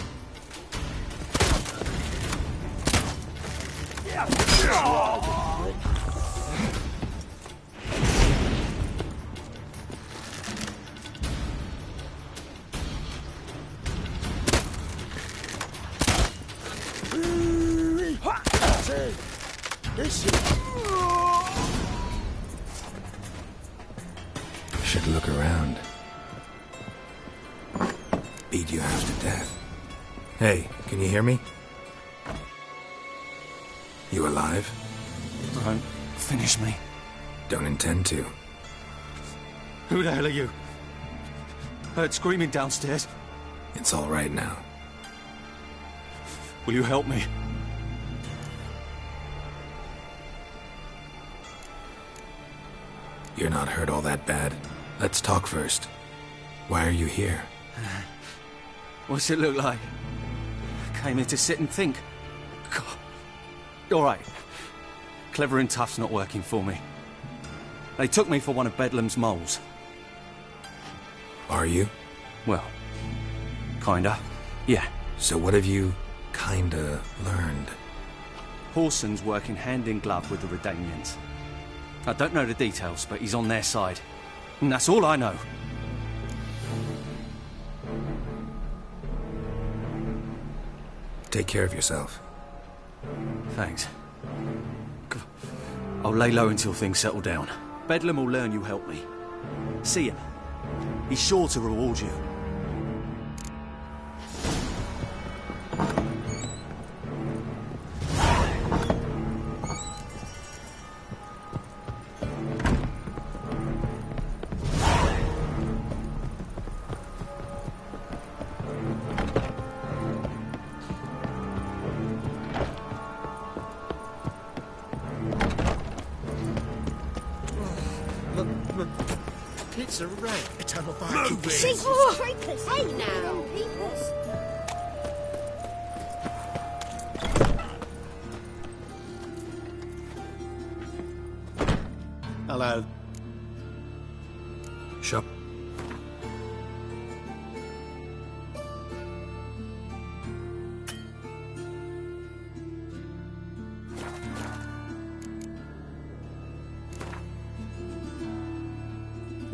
Should look around. Beat you half to death. Hey, can you hear me? You alive? Don't finish me. Don't intend to. Who the hell are you? Heard screaming downstairs. It's all right now. Will you help me? You're not hurt all that bad. Let's talk first. Why are you here? What's it look like? Came here to sit and think. God. All right. Clever and tough's not working for me. They took me for one of Bedlam's moles. Are you? Well, kinda. Yeah. So what have you kinda learned? Horson's working hand in glove with the Redanians. I don't know the details, but he's on their side. And that's all I know. Take care of yourself. Thanks. I'll lay low until things settle down. Bedlam will learn you helped me. See ya. He's sure to reward you. It's a rat. Eternal Viking. See? Oh, creepers. Hey now. Creepers. Hello. Shop.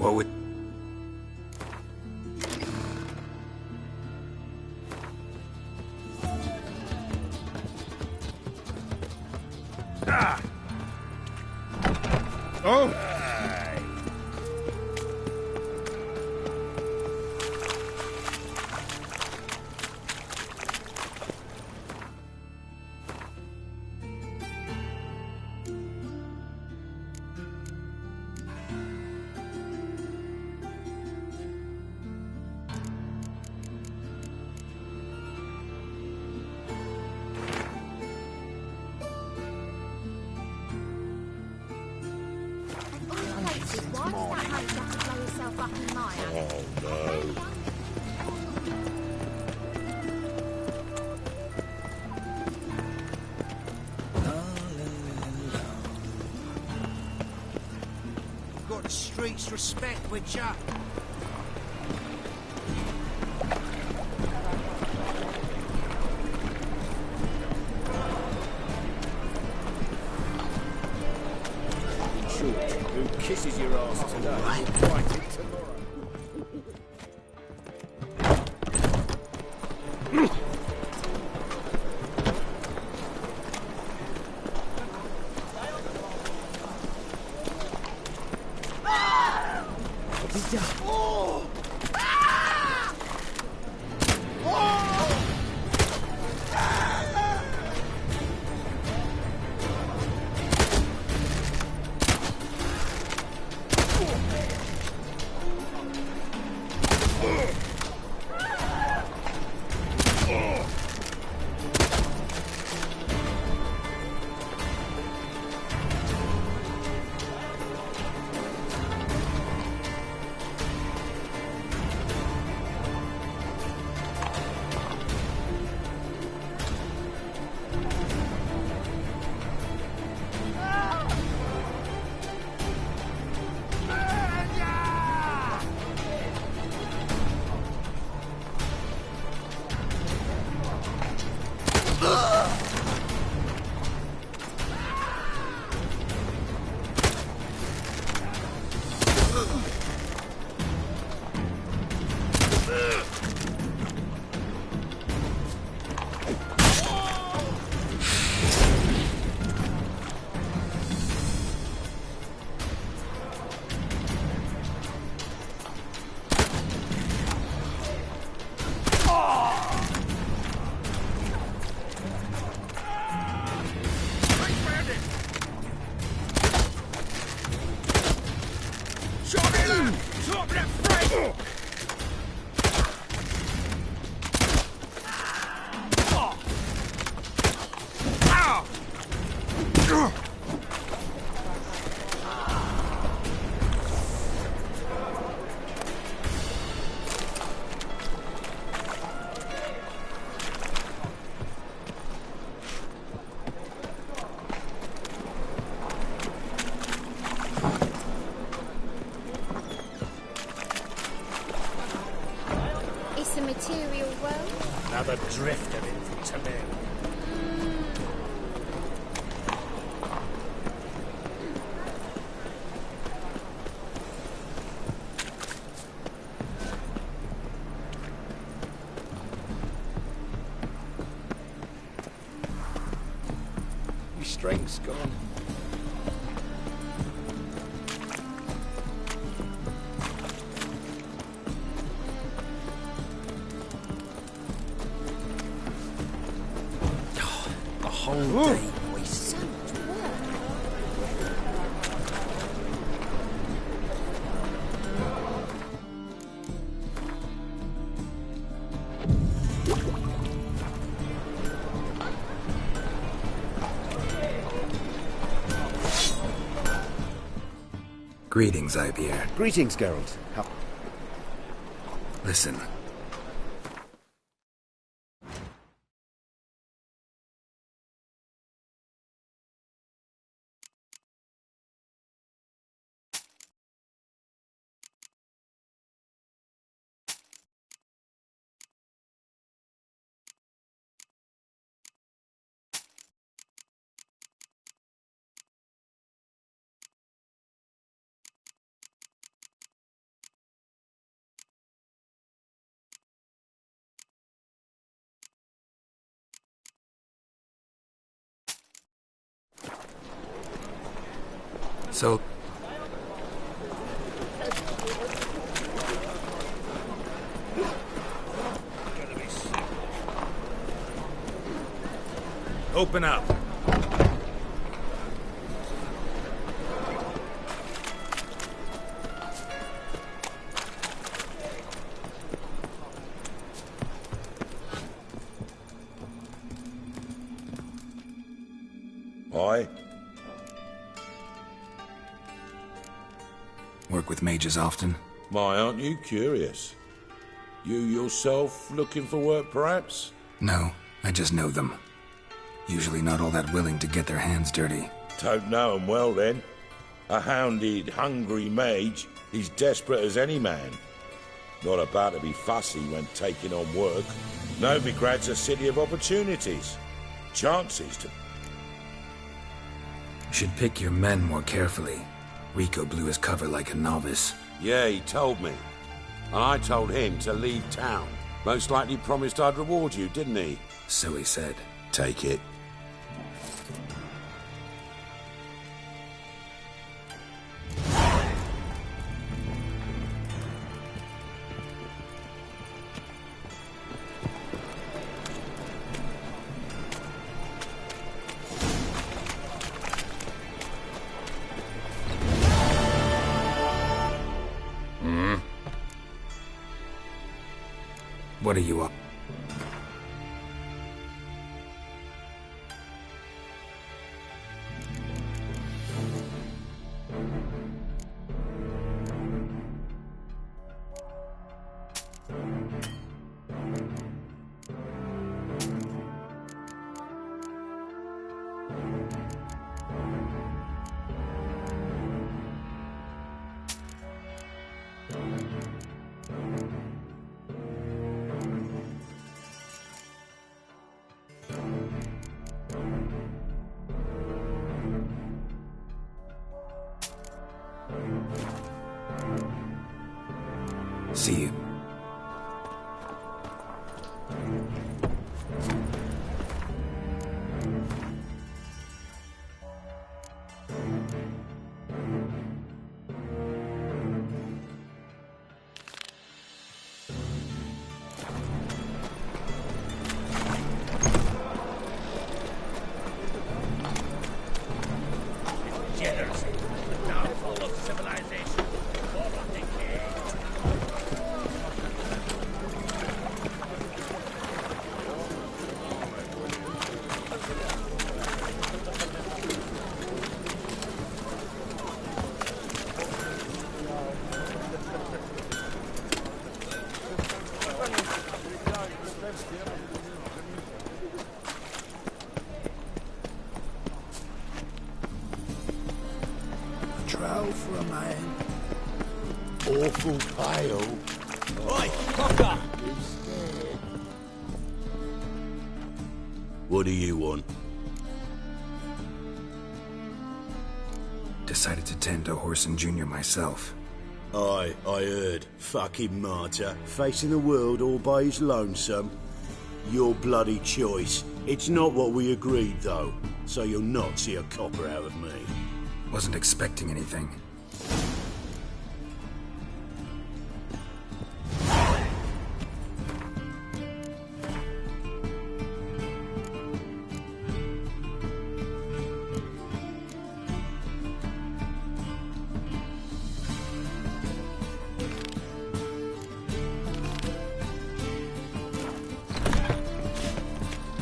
What would... Ah! Oh! Got the streets respect, would ya? Who kisses your ass today? Fight it tomorrow. Material world? Another drift of it from Temeria. Your strength's gone. Whole day. So much work. Greetings, Ivier. Greetings, Geralt. Listen, So... Open up. Aye? Work with mages often? My, aren't you curious? You yourself looking for work, perhaps? No, I just know them. Usually not all that willing to get their hands dirty. Don't know 'em well, then. A hounded, hungry mage, he's desperate as any man. Not about to be fussy when taking on work. Novigrad's a city of opportunities. Chances to... You should pick your men more carefully. Rico blew his cover like a novice. Yeah, he told me. And I told him to leave town. Most likely promised I'd reward you, didn't he? So he said. Take it. What are you up? See you. Generous. Downfall of civilization. Fall of decay. Trow for a man. Awful pale. Oi, Cocker! What do you want? Decided to tend to Whoreson Jr. myself. Aye, I heard. Fucking martyr. Facing the world all by his lonesome. Your bloody choice. It's not what we agreed, though. So you'll not see a copper out of me. Wasn't expecting anything.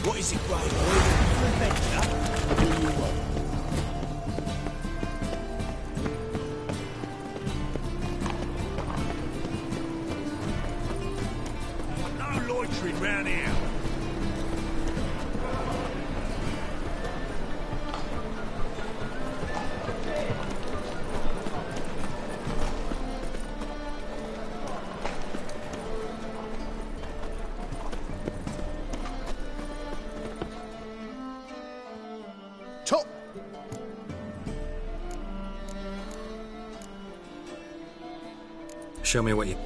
What is it, Grey? Adventure? What do you want? No loitering round here. Top. Show me what you...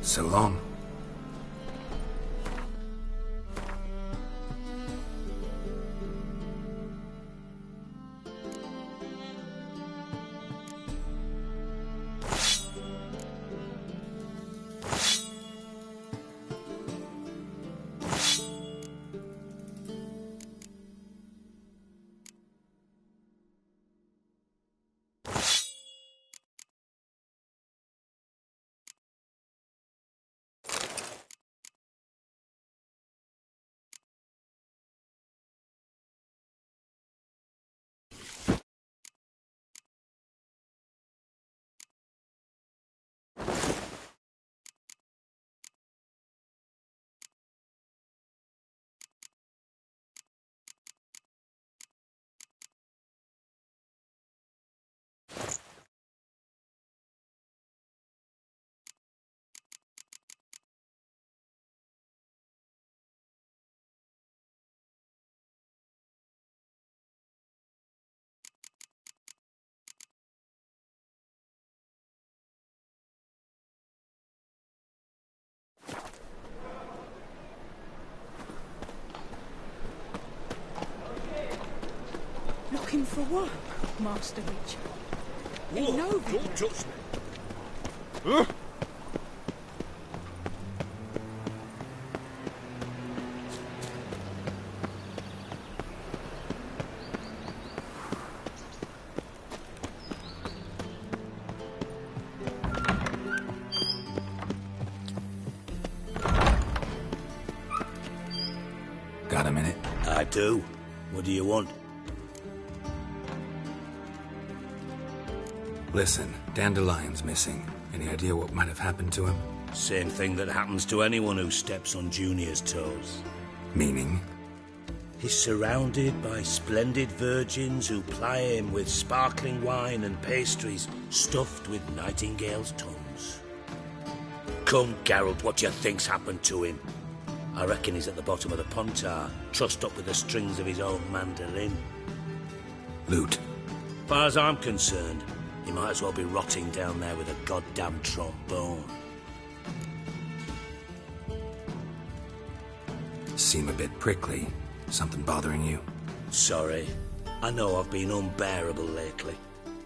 So long. Looking for what, Master Richard? Don't touch me. Got a minute? I do. What do you want? Listen, Dandelion's missing. Any idea what might have happened to him? Same thing that happens to anyone who steps on Junior's toes. Meaning? He's surrounded by splendid virgins who ply him with sparkling wine and pastries stuffed with nightingales' tongues. Come, Geralt, what do you think's happened to him? I reckon he's at the bottom of the Pontar, trussed up with the strings of his own mandolin. Loot. Far as I'm concerned, he might as well be rotting down there with a goddamn trombone. Seem a bit prickly. Something bothering you? Sorry. I know I've been unbearable lately.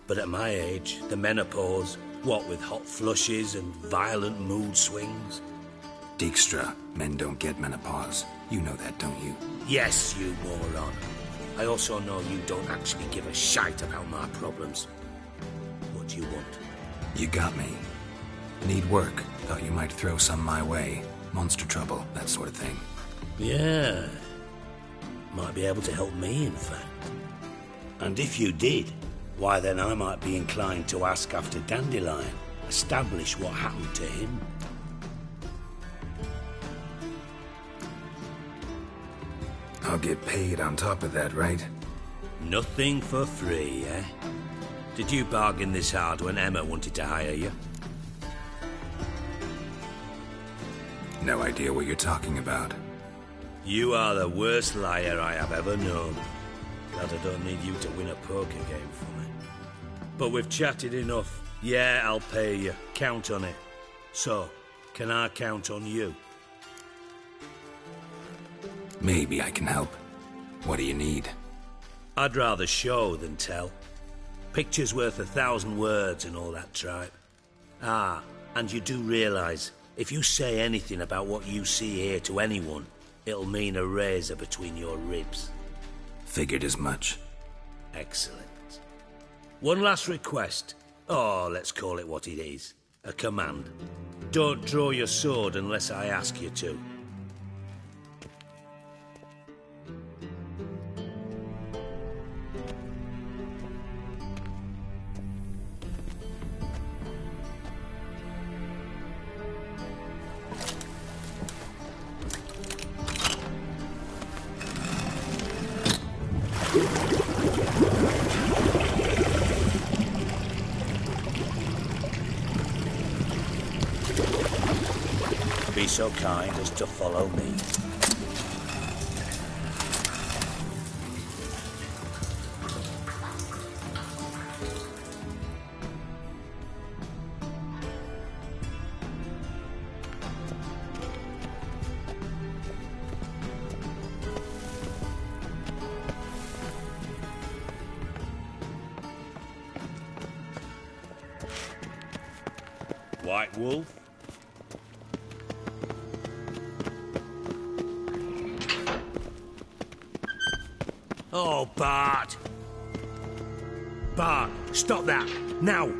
But at my age, the menopause, what with hot flushes and violent mood swings? Dijkstra, men don't get menopause. You know that, don't you? Yes, you moron. I also know you don't actually give a shite about my problems. What do you want? You got me. Need work. Thought you might throw some my way. Monster trouble, that sort of thing. Yeah. Might be able to help me, in fact. And if you did, why then I might be inclined to ask after Dandelion. Establish what happened to him. I'll get paid on top of that, right? Nothing for free, eh? Did you bargain this hard when Emma wanted to hire you? No idea what you're talking about. You are the worst liar I have ever known. Glad I don't need you to win a poker game for me. But we've chatted enough. Yeah, I'll pay you. Count on it. So, can I count on you? Maybe I can help. What do you need? I'd rather show than tell. Picture's worth 1,000 words and all that tripe. Ah, and you do realise, if you say anything about what you see here to anyone, it'll mean a razor between your ribs. Figured as much. Excellent. One last request. Oh, let's call it what it is. A command. Don't draw your sword unless I ask you to. Be so kind as to follow me. White Wolf. Oh, Bart! Bart, stop that! Now!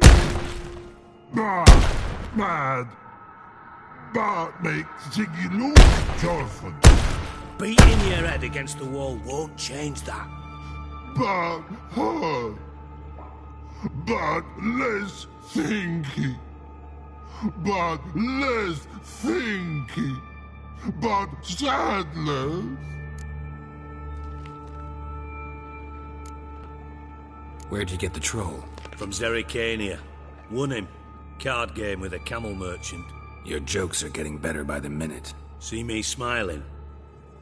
Bart! Mad! Bart makes Ziggy lose, Jorfin. Beating your head against the wall won't change that. Bart hard. Bart less thinky. Bart less thinky. Bart sadness. Where'd you get the troll? From Zerrikania. Won him. Card game with a camel merchant. Your jokes are getting better by the minute. See me smiling?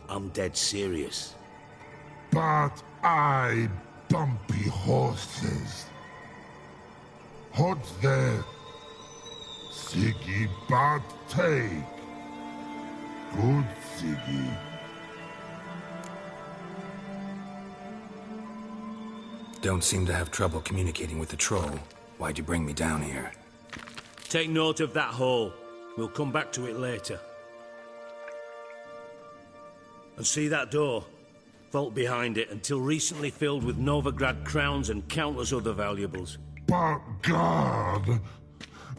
I'm dead serious. But I bumpy horses. Hot there. Ziggy Bart take. Good Ziggy. Don't seem to have trouble communicating with the troll. Why'd you bring me down here? Take note of that hole. We'll come back to it later. And see that door? Vault behind it, until recently filled with Novigrad crowns and countless other valuables. But God!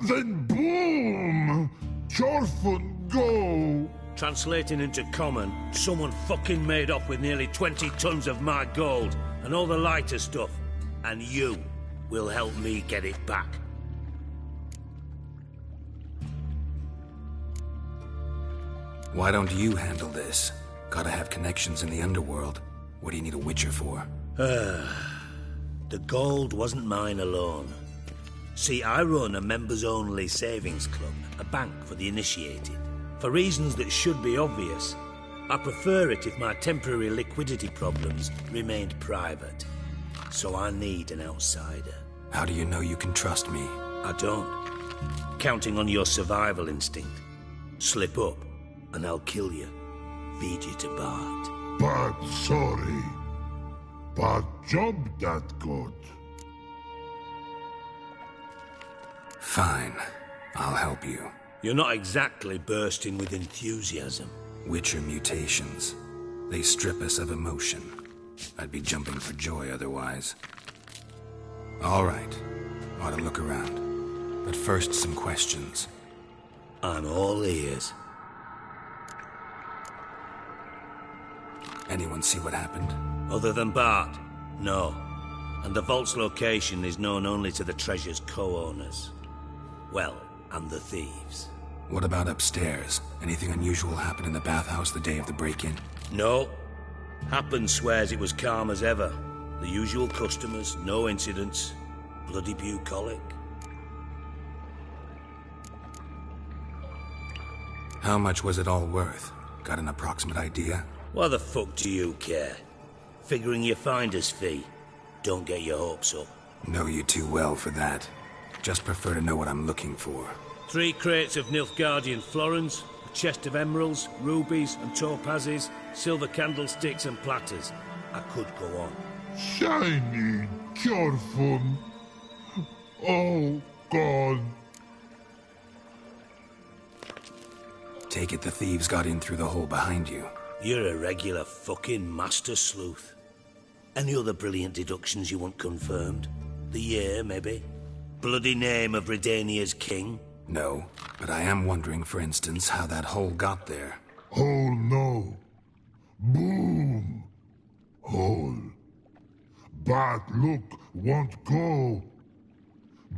Then boom! Jorfin go! Translating into common, someone fucking made off with nearly 20 tons of my gold, and all the lighter stuff. And you will help me get it back. Why don't you handle this? Gotta have connections in the underworld. What do you need a Witcher for? The gold wasn't mine alone. See, I run a members-only savings club, a bank for the initiated. For reasons that should be obvious, I prefer it if my temporary liquidity problems remained private. So I need an outsider. How do you know you can trust me? I don't. Counting on your survival instinct. Slip up, and I'll kill you. Feed you to Bart. But sorry. But job that good. Fine. I'll help you. You're not exactly bursting with enthusiasm. Witcher mutations. They strip us of emotion. I'd be jumping for joy otherwise. All right. Ought to look around. But first, some questions. I'm all ears. Anyone see what happened? Other than Bart? No. And the vault's location is known only to the treasure's co-owners. Well, and the thieves. What about upstairs? Anything unusual happen in the bathhouse the day of the break-in? No. Happen swears it was calm as ever. The usual customers, no incidents. Bloody bucolic. How much was it all worth? Got an approximate idea? Why the fuck do you care? Figuring your finder's fee. Don't get your hopes up. Know you too well for that. Just prefer to know what I'm looking for. 3 crates of Nilfgaardian florins, a chest of emeralds, rubies and topazes, silver candlesticks and platters. I could go on. Shiny Jorfin. Oh, God. Take it the thieves got in through the hole behind you. You're a regular fucking master sleuth. Any other brilliant deductions you want confirmed? The year, maybe? Bloody name of Redania's king? No, but I am wondering, for instance, how that hole got there. Hole no. Boom. Hole. But look won't go.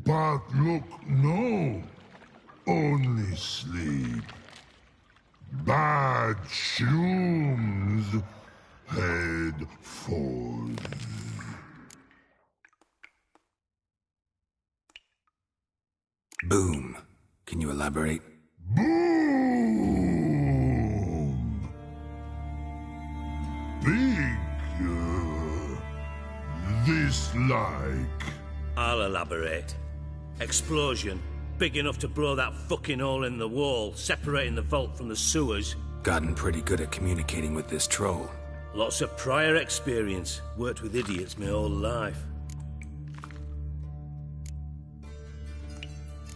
But look no. Only sleep. Bad shrooms. Head for Boom. Can you elaborate? Boom! Big, this like. I'll elaborate. Explosion. Big enough to blow that fucking hole in the wall, separating the vault from the sewers. Gotten pretty good at communicating with this troll. Lots of prior experience. Worked with idiots my whole life.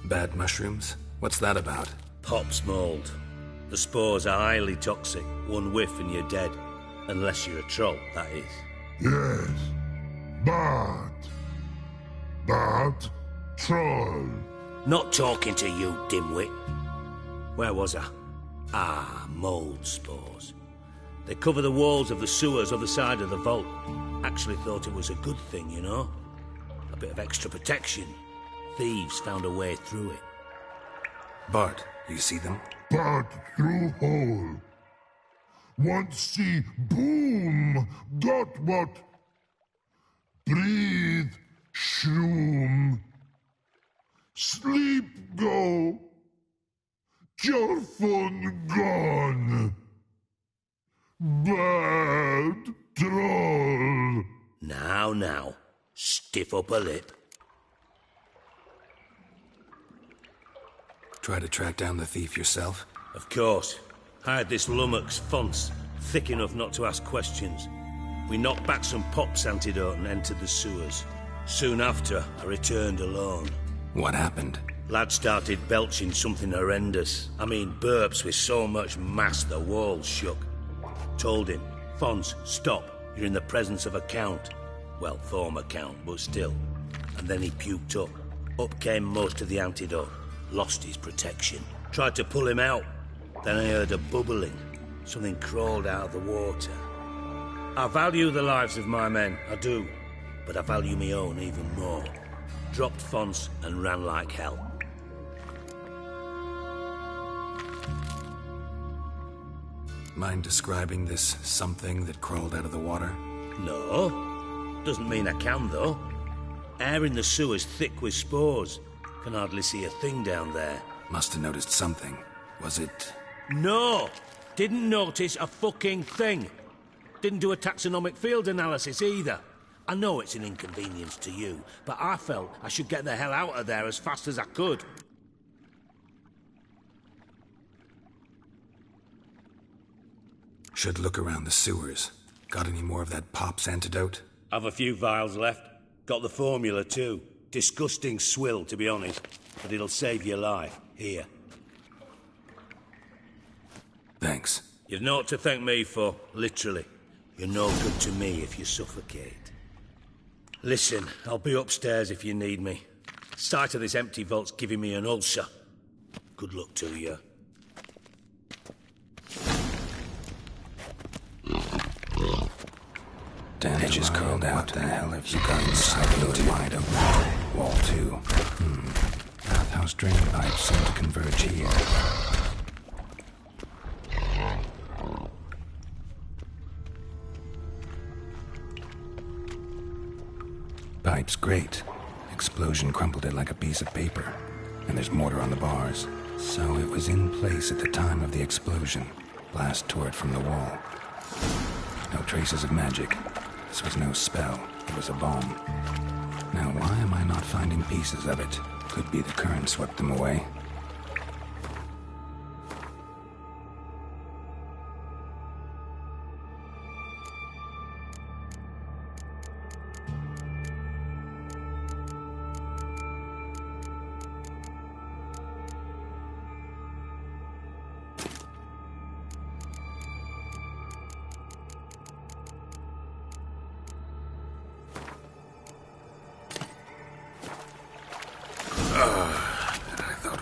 Bad mushrooms? What's that about? Pops mold. The spores are highly toxic. One whiff and you're dead. Unless you're a troll, that is. Yes. But troll. Not talking to you, dimwit. Where was I? Ah, mold spores. They cover the walls of the sewers other side of the vault. Actually thought it was a good thing, you know? A bit of extra protection. Thieves found a way through it. Bart, you see them? Part through hole. Want see boom. Got what? Breathe. Shroom. Sleep go. Your fun gone. Bad troll. Now. Stiff up a lip. Try to track down the thief yourself? Of course. I had this lummox, Fonce, thick enough not to ask questions. We knocked back some Pop's antidote and entered the sewers. Soon after, I returned alone. What happened? Lad started belching something horrendous. I mean, burps with so much mass the walls shook. Told him, Fonce, stop. You're in the presence of a count. Well, former count, but still. And then he puked up. Up came most of the antidote. Lost his protection. Tried to pull him out. Then I heard a bubbling. Something crawled out of the water. I value the lives of my men, I do. But I value my own even more. Dropped Fonce and ran like hell. Mind describing this something that crawled out of the water? No. Doesn't mean I can, though. Air in the sewer's thick with spores. Can hardly see a thing down there. Must have noticed something. Was it... No! Didn't notice a fucking thing. Didn't do a taxonomic field analysis either. I know it's an inconvenience to you, but I felt I should get the hell out of there as fast as I could. Should look around the sewers. Got any more of that Pop's antidote? I've a few vials left. Got the formula too. Disgusting swill, to be honest. But it'll save your life. Here. Thanks. You've naught to thank me for, literally. You're no good to me if you suffocate. Listen, I'll be upstairs if you need me. Sight of this empty vault's giving me an ulcer. Good luck to you. Edges curled out. What the hell have you got inside the wide open? Wall 2. Bathhouse drain pipes seem to converge here. Pipe's great. Explosion crumpled it like a piece of paper. And there's mortar on the bars. So it was in place at the time of the explosion. Blast tore it from the wall. No traces of magic. This was no spell. It was a bomb. Now, why am I not finding pieces of it? Could be the current swept them away.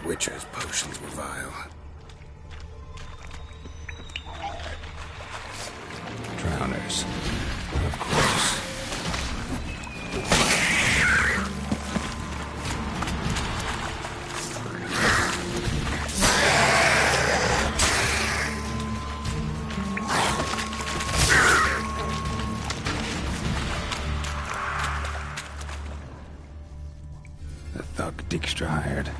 Witcher's potions were vile. Drowners, of course. The thug Dijkstra hired.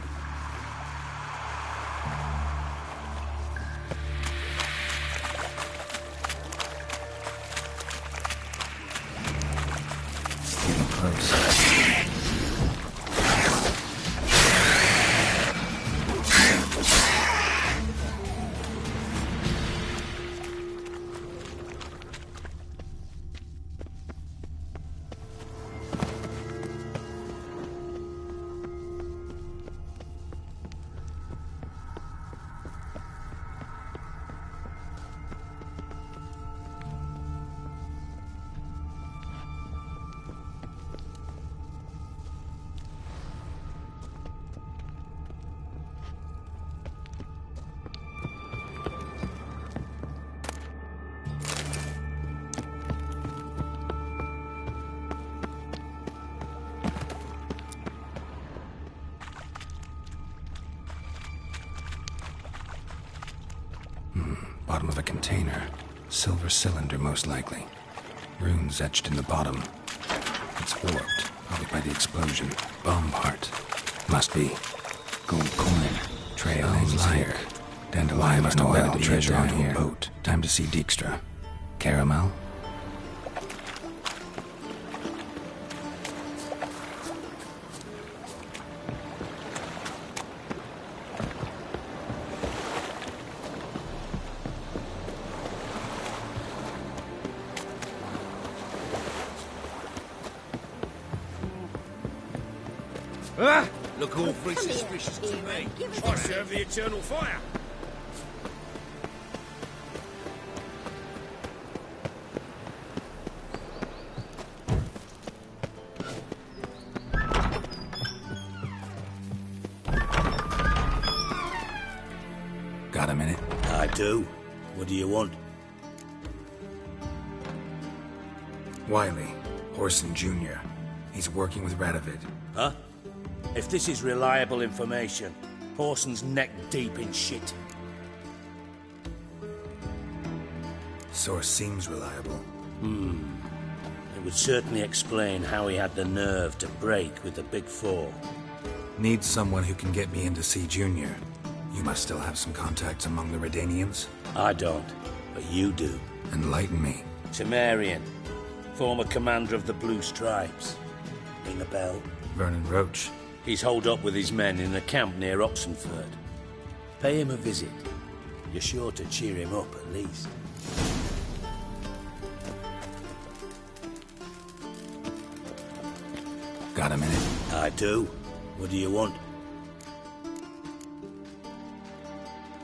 Bottom of a container. Silver cylinder, most likely. Runes etched in the bottom. It's warped, probably by the explosion. Bomb part. Must be. Gold coin. Trail hangs here. Dandelion must have bedded the treasure onto a boat. Time to see Dijkstra. Caramel? Ah! Look awfully suspicious to me. I serve the eternal fire. Got a minute? I do. What do you want? Wiley, Orson Jr. He's working with Radovid. Huh? If this is reliable information, Orson's neck deep in shit. Source seems reliable. It would certainly explain how he had the nerve to break with the Big Four. Need someone who can get me in to see Junior. You must still have some contacts among the Redanians? I don't, but you do. Enlighten me. Temerian, former commander of the Blue Stripes. Ring a bell? Vernon Roach. He's holed up with his men in a camp near Oxenford. Pay him a visit. You're sure to cheer him up, at least. Got a minute? I do. What do you want?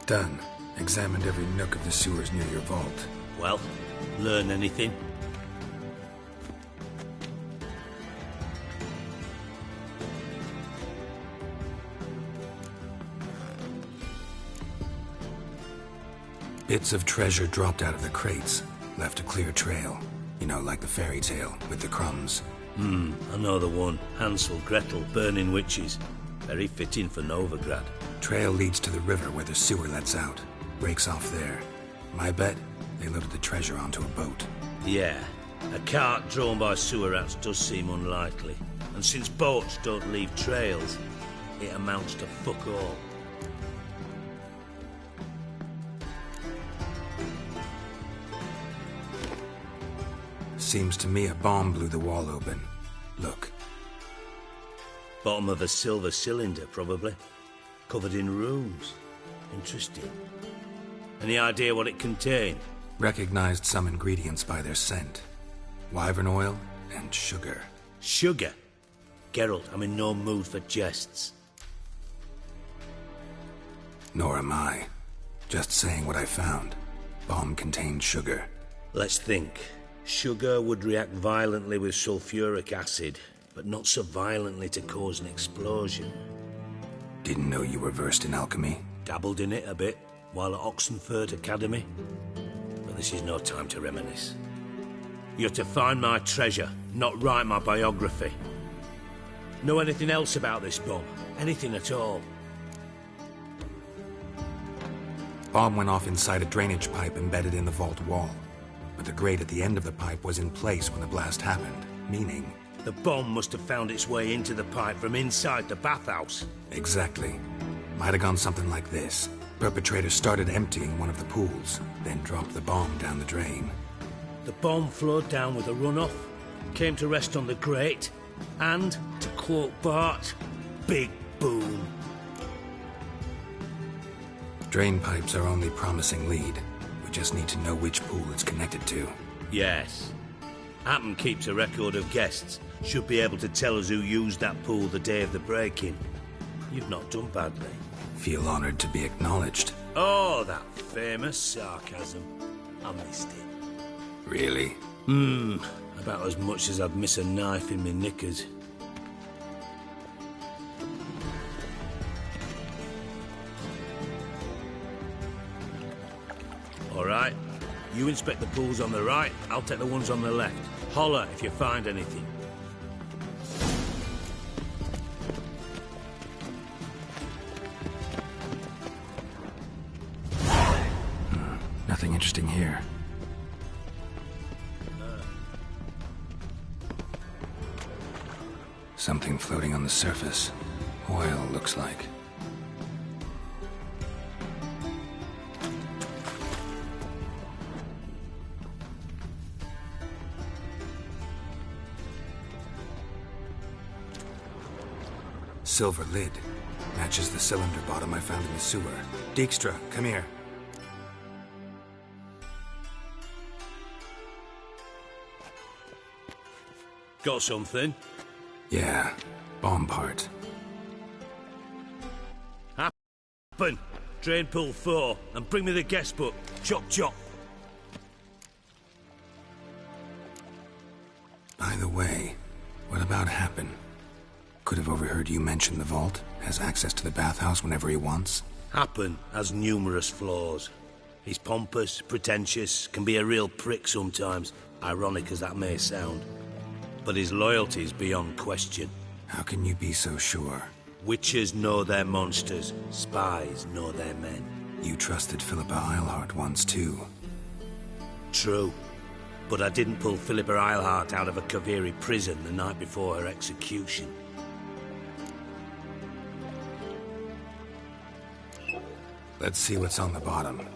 Done. Examined every nook of the sewers near your vault. Well, learn anything? Bits of treasure dropped out of the crates. Left a clear trail. You know, like the fairy tale, with the crumbs. I know the one. Hansel, Gretel, burning witches. Very fitting for Novigrad. Trail leads to the river where the sewer lets out. Breaks off there. My bet, they loaded the treasure onto a boat. Yeah. A cart drawn by sewer rats does seem unlikely. And since boats don't leave trails, it amounts to fuck all. Seems to me a bomb blew the wall open. Look. Bottom of a silver cylinder, probably. Covered in runes. Interesting. Any idea what it contained? Recognized some ingredients by their scent. Wyvern oil and sugar. Sugar? Geralt, I'm in no mood for jests. Nor am I. Just saying what I found. Bomb contained sugar. Let's think. Sugar would react violently with sulfuric acid, but not so violently to cause an explosion. Didn't know you were versed in alchemy. Dabbled in it a bit, while at Oxenford Academy. But this is no time to reminisce. You're to find my treasure, not write my biography. Know anything else about this bomb? Anything at all? Bomb went off inside a drainage pipe embedded in the vault wall. But the grate at the end of the pipe was in place when the blast happened, meaning... The bomb must have found its way into the pipe from inside the bathhouse. Exactly. Might have gone something like this. Perpetrator started emptying one of the pools, then dropped the bomb down the drain. The bomb flowed down with a runoff, came to rest on the grate, and, to quote Bart, big boom. Drain pipes are only promising lead. We just need to know which pool it's connected to. Yes. Appen keeps a record of guests. Should be able to tell us who used that pool the day of the break-in. You've not done badly. Feel honored to be acknowledged. Oh, that famous sarcasm. I missed it. Really? About as much as I'd miss a knife in my knickers. All right. You inspect the pools on the right, I'll take the ones on the left. Holler if you find anything. interesting here. Something floating on the surface. Oil, looks like. Silver lid. Matches the cylinder bottom I found in the sewer. Dijkstra, come here. Got something? Yeah, bomb part. Happen. Drain pool 4, and bring me the guest book. Chop chop. By the way, what about Happen? Could have overheard you mention the vault. Has access to the bathhouse whenever he wants. Happen has numerous flaws. He's pompous, pretentious, can be a real prick sometimes, ironic as that may sound. But his loyalty's beyond question. How can you be so sure? Witches know their monsters, spies know their men. You trusted Philippa Eilhart once too. True. But I didn't pull Philippa Eilhart out of a Kaviri prison the night before her execution. Let's see what's on the bottom.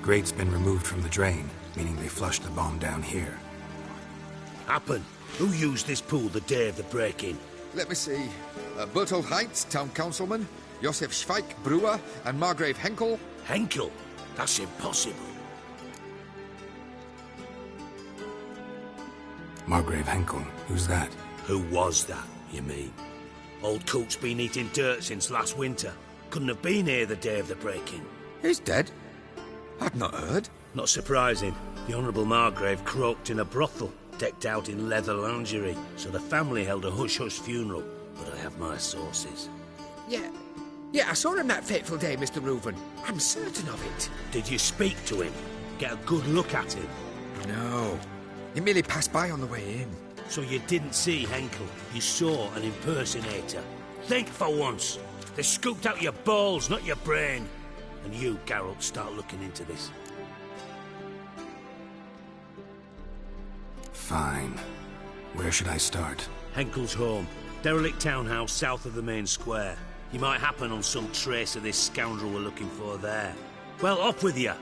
Grate's been removed from the drain, meaning they flushed the bomb down here. Happen. Who used this pool the day of the break-in? Let me see. Bertold Heitz, town councilman, Josef Schweik, brewer, and Margrave Henkel. Henkel? That's impossible. Margrave Henkel? Who's that? Who was that, you mean? Old Coot's been eating dirt since last winter. Couldn't have been here the day of the break-in. He's dead? I've not heard. Not surprising. The Honourable Margrave croaked in a brothel, decked out in leather lingerie, so the family held a hush-hush funeral, but I have my sources. Yeah, I saw him that fateful day, Mr. Reuven. I'm certain of it. Did you speak to him? Get a good look at him? No. He merely passed by on the way in. So you didn't see Henkel, you saw an impersonator. Think for once. They scooped out your balls, not your brain. And you, Geralt, start looking into this. Fine. Where should I start? Henkel's home. Derelict townhouse south of the main square. You might happen on some trace of this scoundrel we're looking for there. Well, up with you.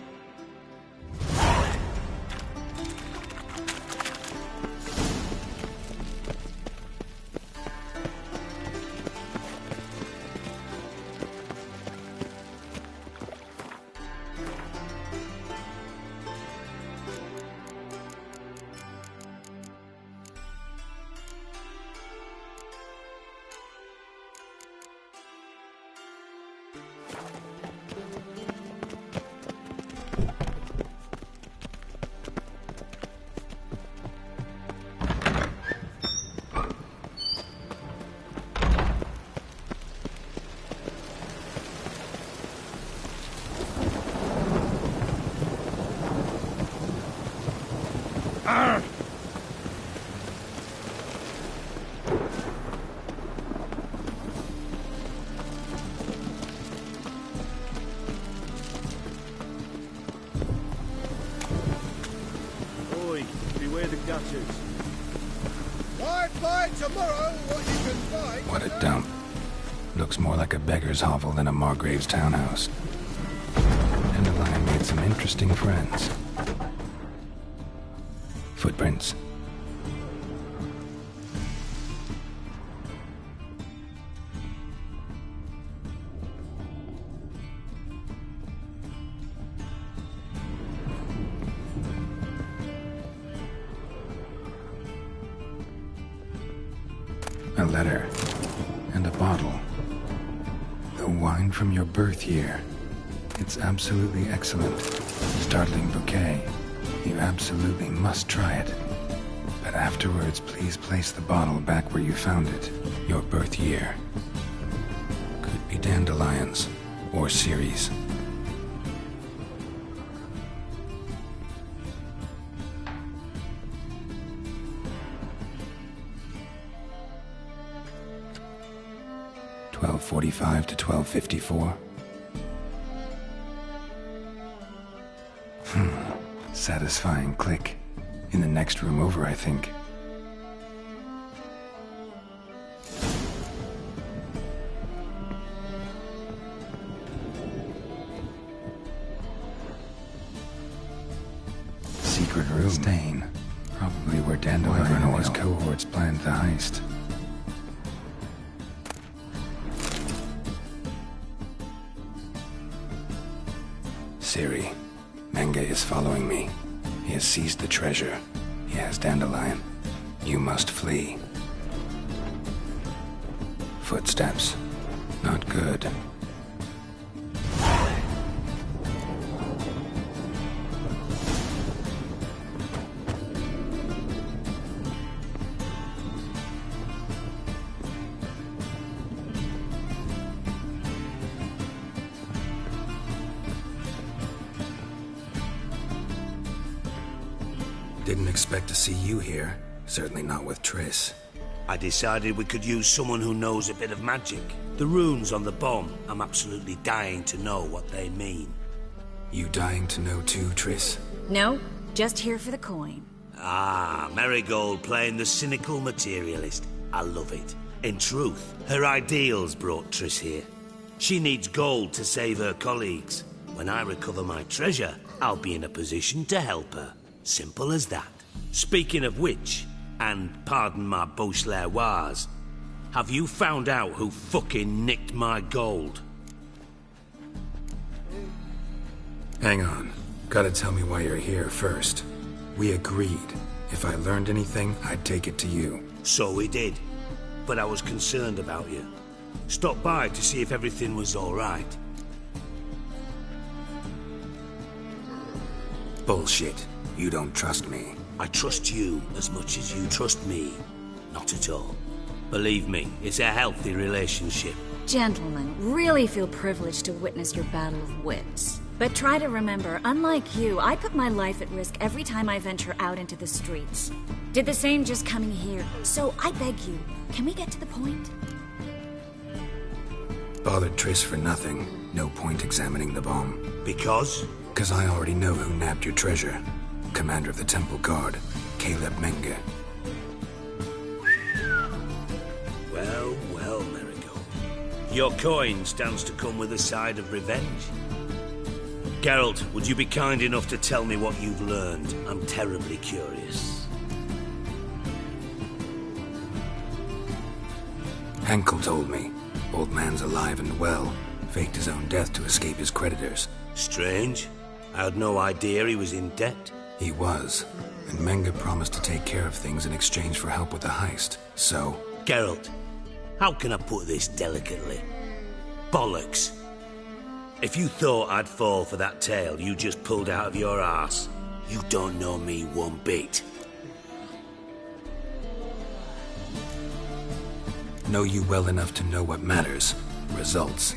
What a dump. Looks more like a beggar's hovel than a Margrave's townhouse. Dandelion made some interesting friends. Footprints. A letter. And a bottle. The wine from your birth year. It's absolutely excellent. Startling bouquet. You absolutely must try it. But afterwards, please place the bottle back where you found it. Your birth year. Could be dandelions. Or Ceres. 12:45 to 12:54. Satisfying click. In the next room over, I think. Secret room. Stain. Probably where Dandelion and his cohorts planned the heist. Ciri, Menge is following me. He has seized the treasure. He has Dandelion. You must flee. Footsteps. Not good. Didn't expect to see you here. Certainly not with Triss. I decided we could use someone who knows a bit of magic. The runes on the bomb, I'm absolutely dying to know what they mean. You dying to know too, Triss? No, just here for the coin. Ah, Marigold playing the cynical materialist. I love it. In truth, her ideals brought Triss here. She needs gold to save her colleagues. When I recover my treasure, I'll be in a position to help her. Simple as that. Speaking of which, and pardon my Beauclervois, have you found out who fucking nicked my gold? Hang on. Gotta tell me why you're here first. We agreed. If I learned anything, I'd take it to you. So we did. But I was concerned about you. Stopped by to see if everything was all right. Bullshit. You don't trust me. I trust you as much as you trust me. Not at all. Believe me, it's a healthy relationship. Gentlemen, really feel privileged to witness your battle of wits. But try to remember, unlike you, I put my life at risk every time I venture out into the streets. Did the same just coming here. So I beg you, can we get to the point? Bothered Triss for nothing. No point examining the bomb. Because? Because I already know who nabbed your treasure. Commander of the Temple Guard, Caleb Menge. Well, well, Marigold. Your coin stands to come with a side of revenge. Geralt, would you be kind enough to tell me what you've learned? I'm terribly curious. Henkel told me. Old man's alive and well. Faked his own death to escape his creditors. Strange. I had no idea he was in debt. He was, and Menge promised to take care of things in exchange for help with the heist, so... Geralt, how can I put this delicately? Bollocks. If you thought I'd fall for that tale you just pulled out of your arse, you don't know me one bit. Know you well enough to know what matters. Results.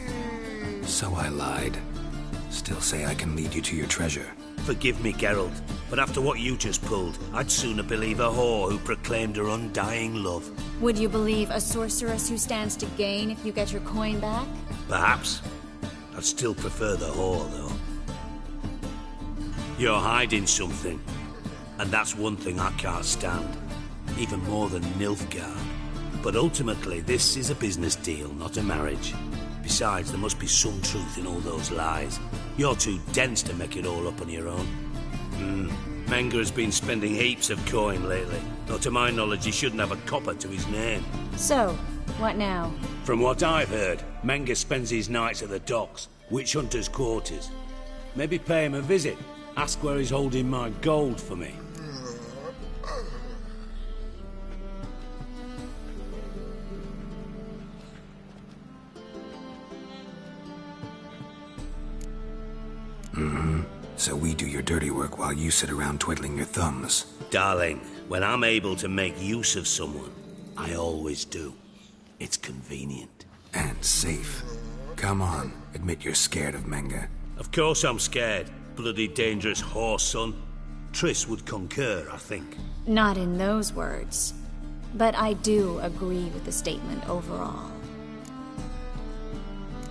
So I lied. Still say I can lead you to your treasure. Forgive me, Geralt, but after what you just pulled, I'd sooner believe a whore who proclaimed her undying love. Would you believe a sorceress who stands to gain if you get your coin back? Perhaps. I'd still prefer the whore, though. You're hiding something, and that's one thing I can't stand. Even more than Nilfgaard. But ultimately, this is a business deal, not a marriage. Besides, there must be some truth in all those lies. You're too dense to make it all up on your own. Menge has been spending heaps of coin lately, though to my knowledge he shouldn't have a copper to his name. So, what now? From what I've heard, Menge spends his nights at the docks, witch hunters' quarters. Maybe pay him a visit, ask where he's holding my gold for me. So we do your dirty work while you sit around twiddling your thumbs. Darling, when I'm able to make use of someone, I always do. It's convenient. And safe. Come on, admit you're scared of Menge. Of course I'm scared. Bloody dangerous whore, son. Triss would concur, I think. Not in those words. But I do agree with the statement overall.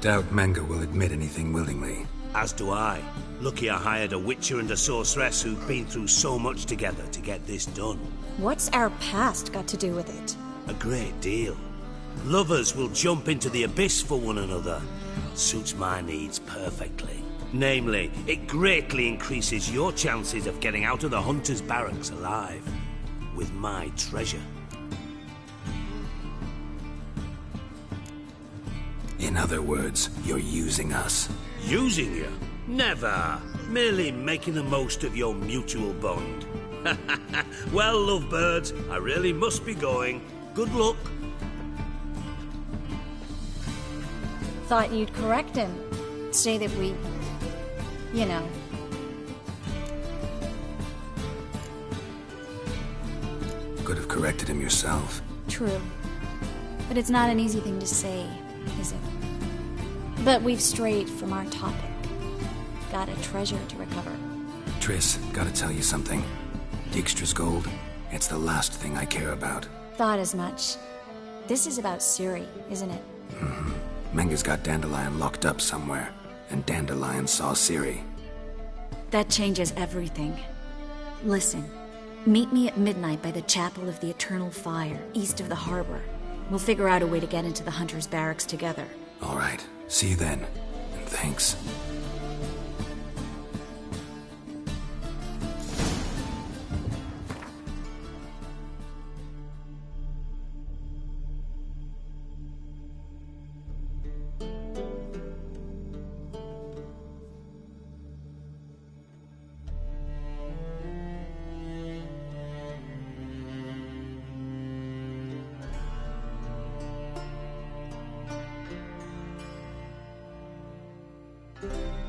Doubt Menge will admit anything willingly. As do I. Lucky I hired a witcher and a sorceress who've been through so much together to get this done. What's our past got to do with it? A great deal. Lovers will jump into the abyss for one another. Suits my needs perfectly. Namely, it greatly increases your chances of getting out of the Hunter's barracks alive. With my treasure. In other words, you're using us. Using you? Never. Merely making the most of your mutual bond. Well, lovebirds, I really must be going. Good luck. Thought you'd correct him. Say that we... you know. Could have corrected him yourself. True. But it's not an easy thing to say, is it? But we've strayed from our topic. Got a treasure to recover. Triss, gotta tell you something. Dijkstra's gold, it's the last thing I care about. Thought as much. This is about Ciri, isn't it? Menge's got Dandelion locked up somewhere, and Dandelion saw Ciri. That changes everything. Listen, meet me at midnight by the Chapel of the Eternal Fire, east of the harbor. We'll figure out a way to get into the Hunter's barracks together. All right, see you then, and thanks. you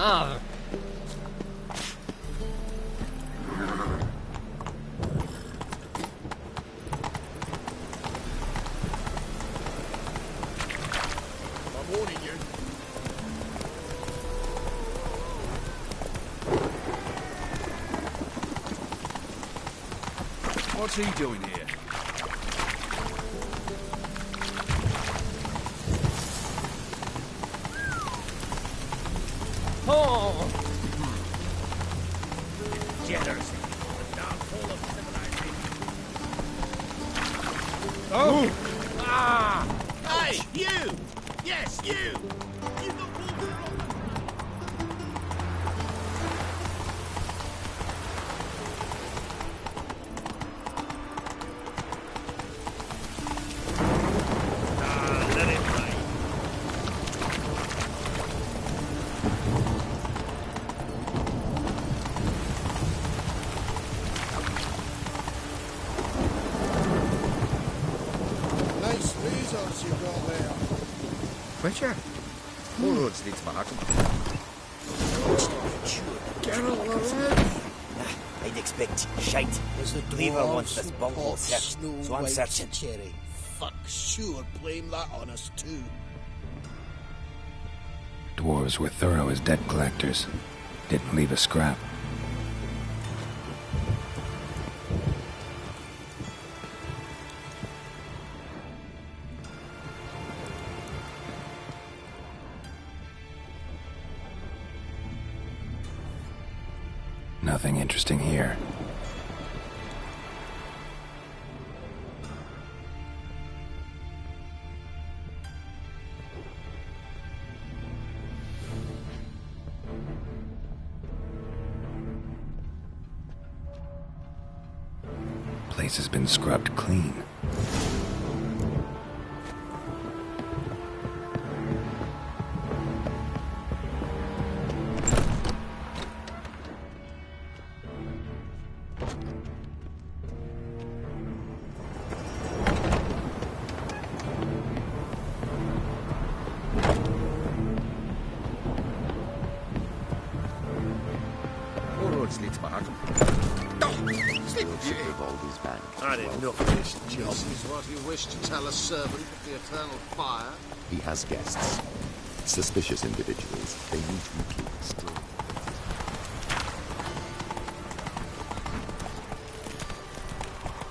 Ah. I'm warning you. What's he doing here? Oh! Degeneracy, the downfall of civilization. Oh! Ah! Hey, you! Yes, you! You got pulled to the wrong... let it rain. Nice reasons you got there. Witcher? All roads lead to Mahakam. Geralt already? I'd expect shite. Lever wants this bungle searched, so I'm searching. Cherry. Fuck, sure, blame that on us too. Dwarves were thorough as debt collectors. Didn't leave a scrap. Nothing interesting here. Place has been scrubbed clean. All roads lead to Mahakam. Sleep Lordship Vivaldi's band. I didn't know this job. This is what you wish to tell a servant of the eternal fire. He has guests. Suspicious individuals. They need to be kept strong.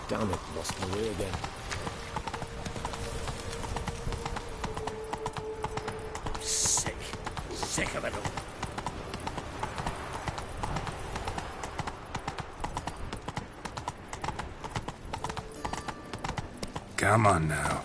Damn it, lost my way again. Sick. Sick of it all. Come on now.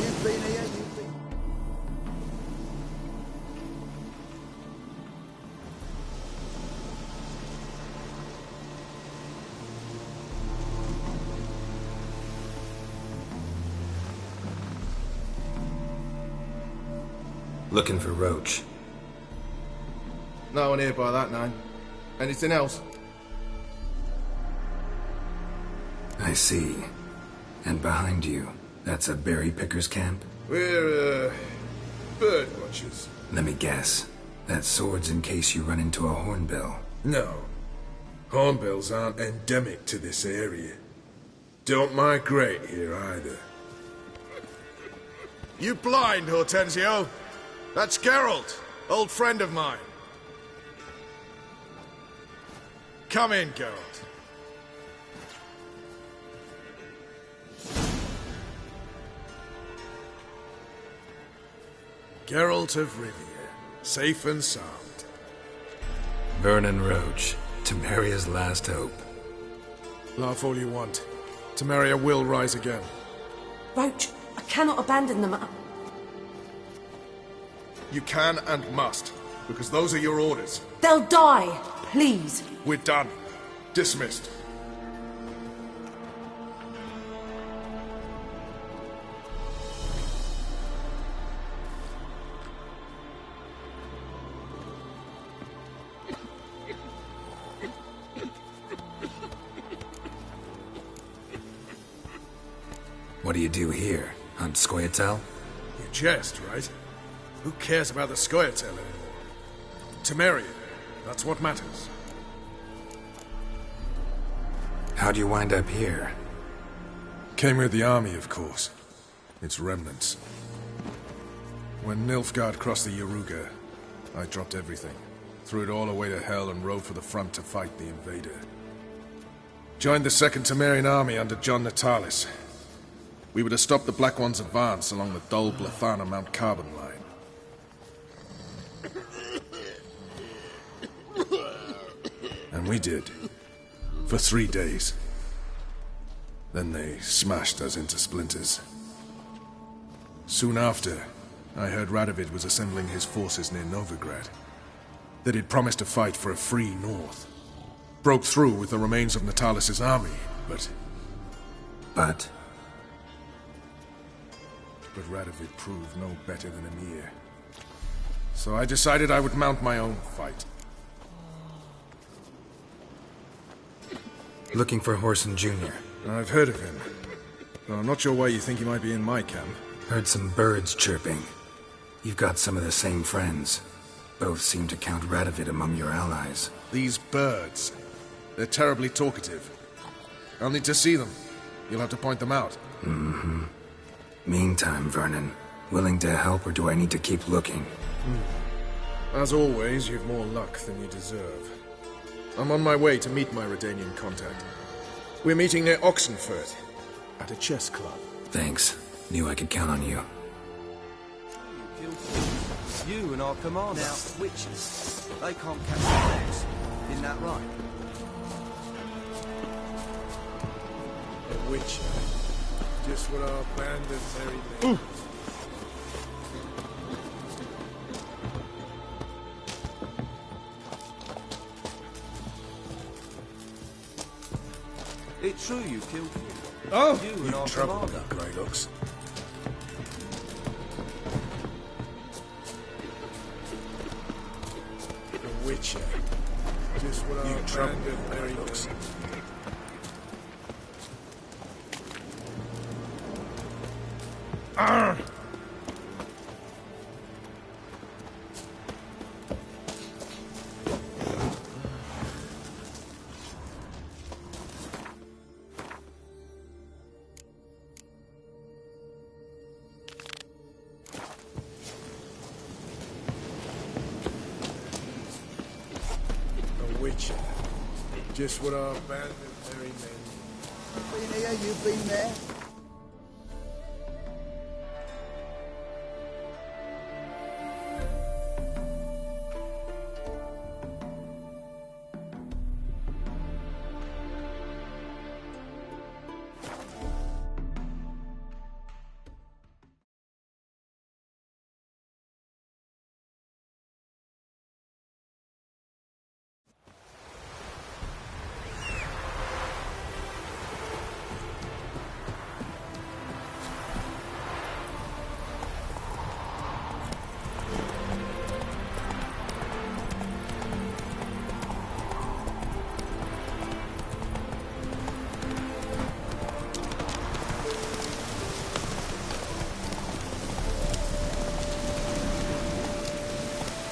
You've been here, you've been... Looking for Roach. No one here by that name. Anything else? I see. And behind you, That's a berry picker's camp? We're, bird watchers. Let me guess. That sword's in case you run into a hornbill. No. Hornbills aren't endemic to this area. Don't migrate here either. You blind, Hortensio? That's Geralt, old friend of mine. Come in, Geralt. Geralt of Rivia, safe and sound. Vernon Roach, Temeria's last hope. Laugh all you want. Temeria will rise again. Roach, I cannot abandon them. You can and must, because those are your orders. They'll die, please. We're done. Dismissed. What do you do here? Hunt Scoia'tael? You jest, right? Who cares about the Scoia'tael anymore? Temeria, that's what matters. How'd you wind up here? Came with the army, of course. Its remnants. When Nilfgaard crossed the Yaruga, I dropped everything. Threw it all away to hell and rode for the front to fight the invader. Joined the Second Temerian army under John Natalis. We were to stop the Black One's advance along the Dol Blathana Mount Carbon line. And we did. For 3 days. Then they smashed us into splinters. Soon after, I heard Radovid was assembling his forces near Novigrad. That he'd promised to fight for a free north. Broke through with the remains of Natalis' army, but... But Radovid proved no better than Emir. So I decided I would mount my own fight. Looking for Whoreson Jr. I've heard of him. Though I'm not sure why you think he might be in my camp. Heard some birds chirping. You've got some of the same friends. Both seem to count Radovid among your allies. These birds. They're terribly talkative. I'll need to see them. You'll have to point them out. Mm-hmm. Meantime, Vernon, willing to help or do I need to keep looking? As always, you've more luck than you deserve. I'm on my way to meet my Redanian contact. We're meeting near Oxenfurt, at a chess club. Thanks. Knew I could count on you. You and our commander. Now, witches, they can't catch dogs. Isn't that right? A witcher. Just what our band of merry men. It's true you killed me. Oh! You and our trouble commander. with Grey Looks. A witcher. Just what our band of merry looks. Arr! A witcher. Just what our band of merry men. Been here, you've been there.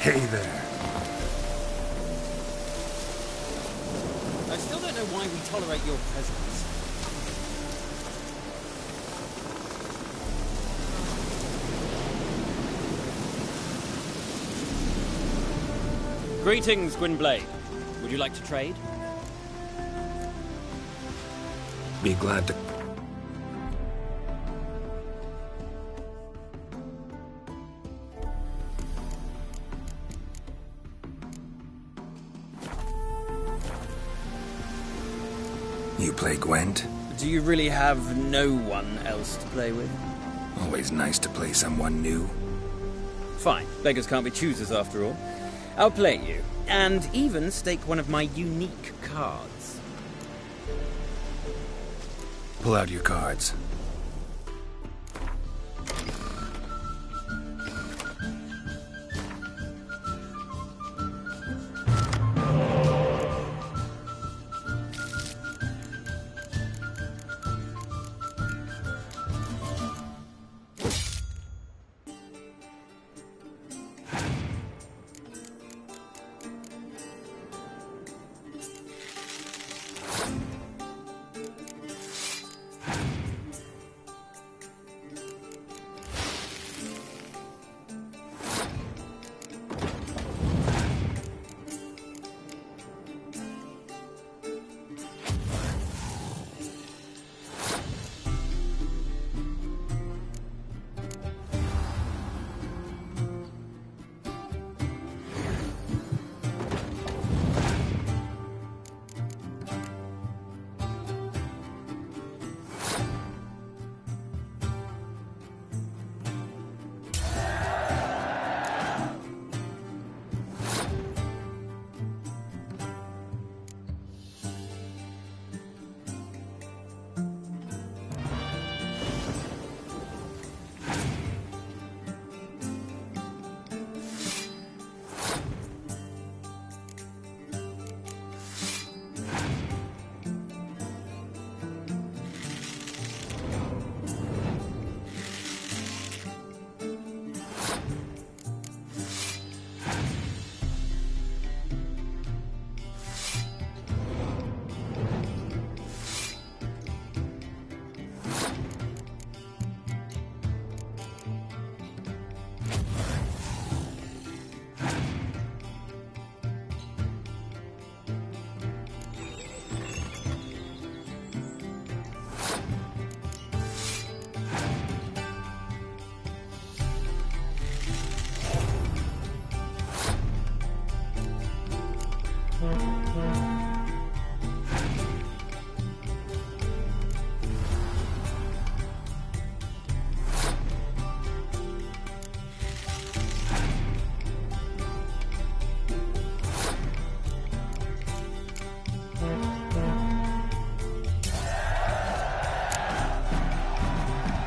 Hey there. I still don't know why we tolerate your presence. Greetings, Gwynblade. Would you like to trade? Be glad to... You play Gwent? Do you really have no one else to play with? Always nice to play someone new. Fine. Beggars can't be choosers after all. I'll play you, and even stake one of my unique cards. Pull out your cards.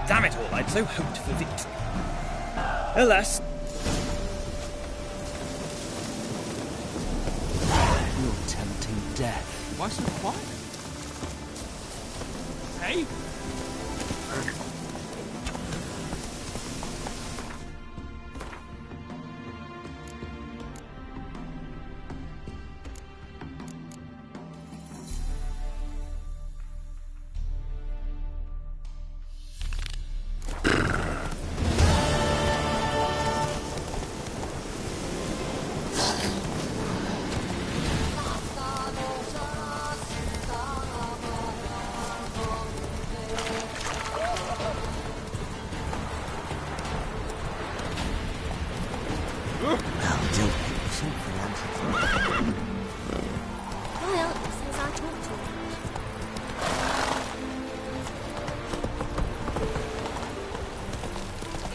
Damn it all, I'd so hoped for victory. Alas. You're tempting death. Why so quiet? Hey?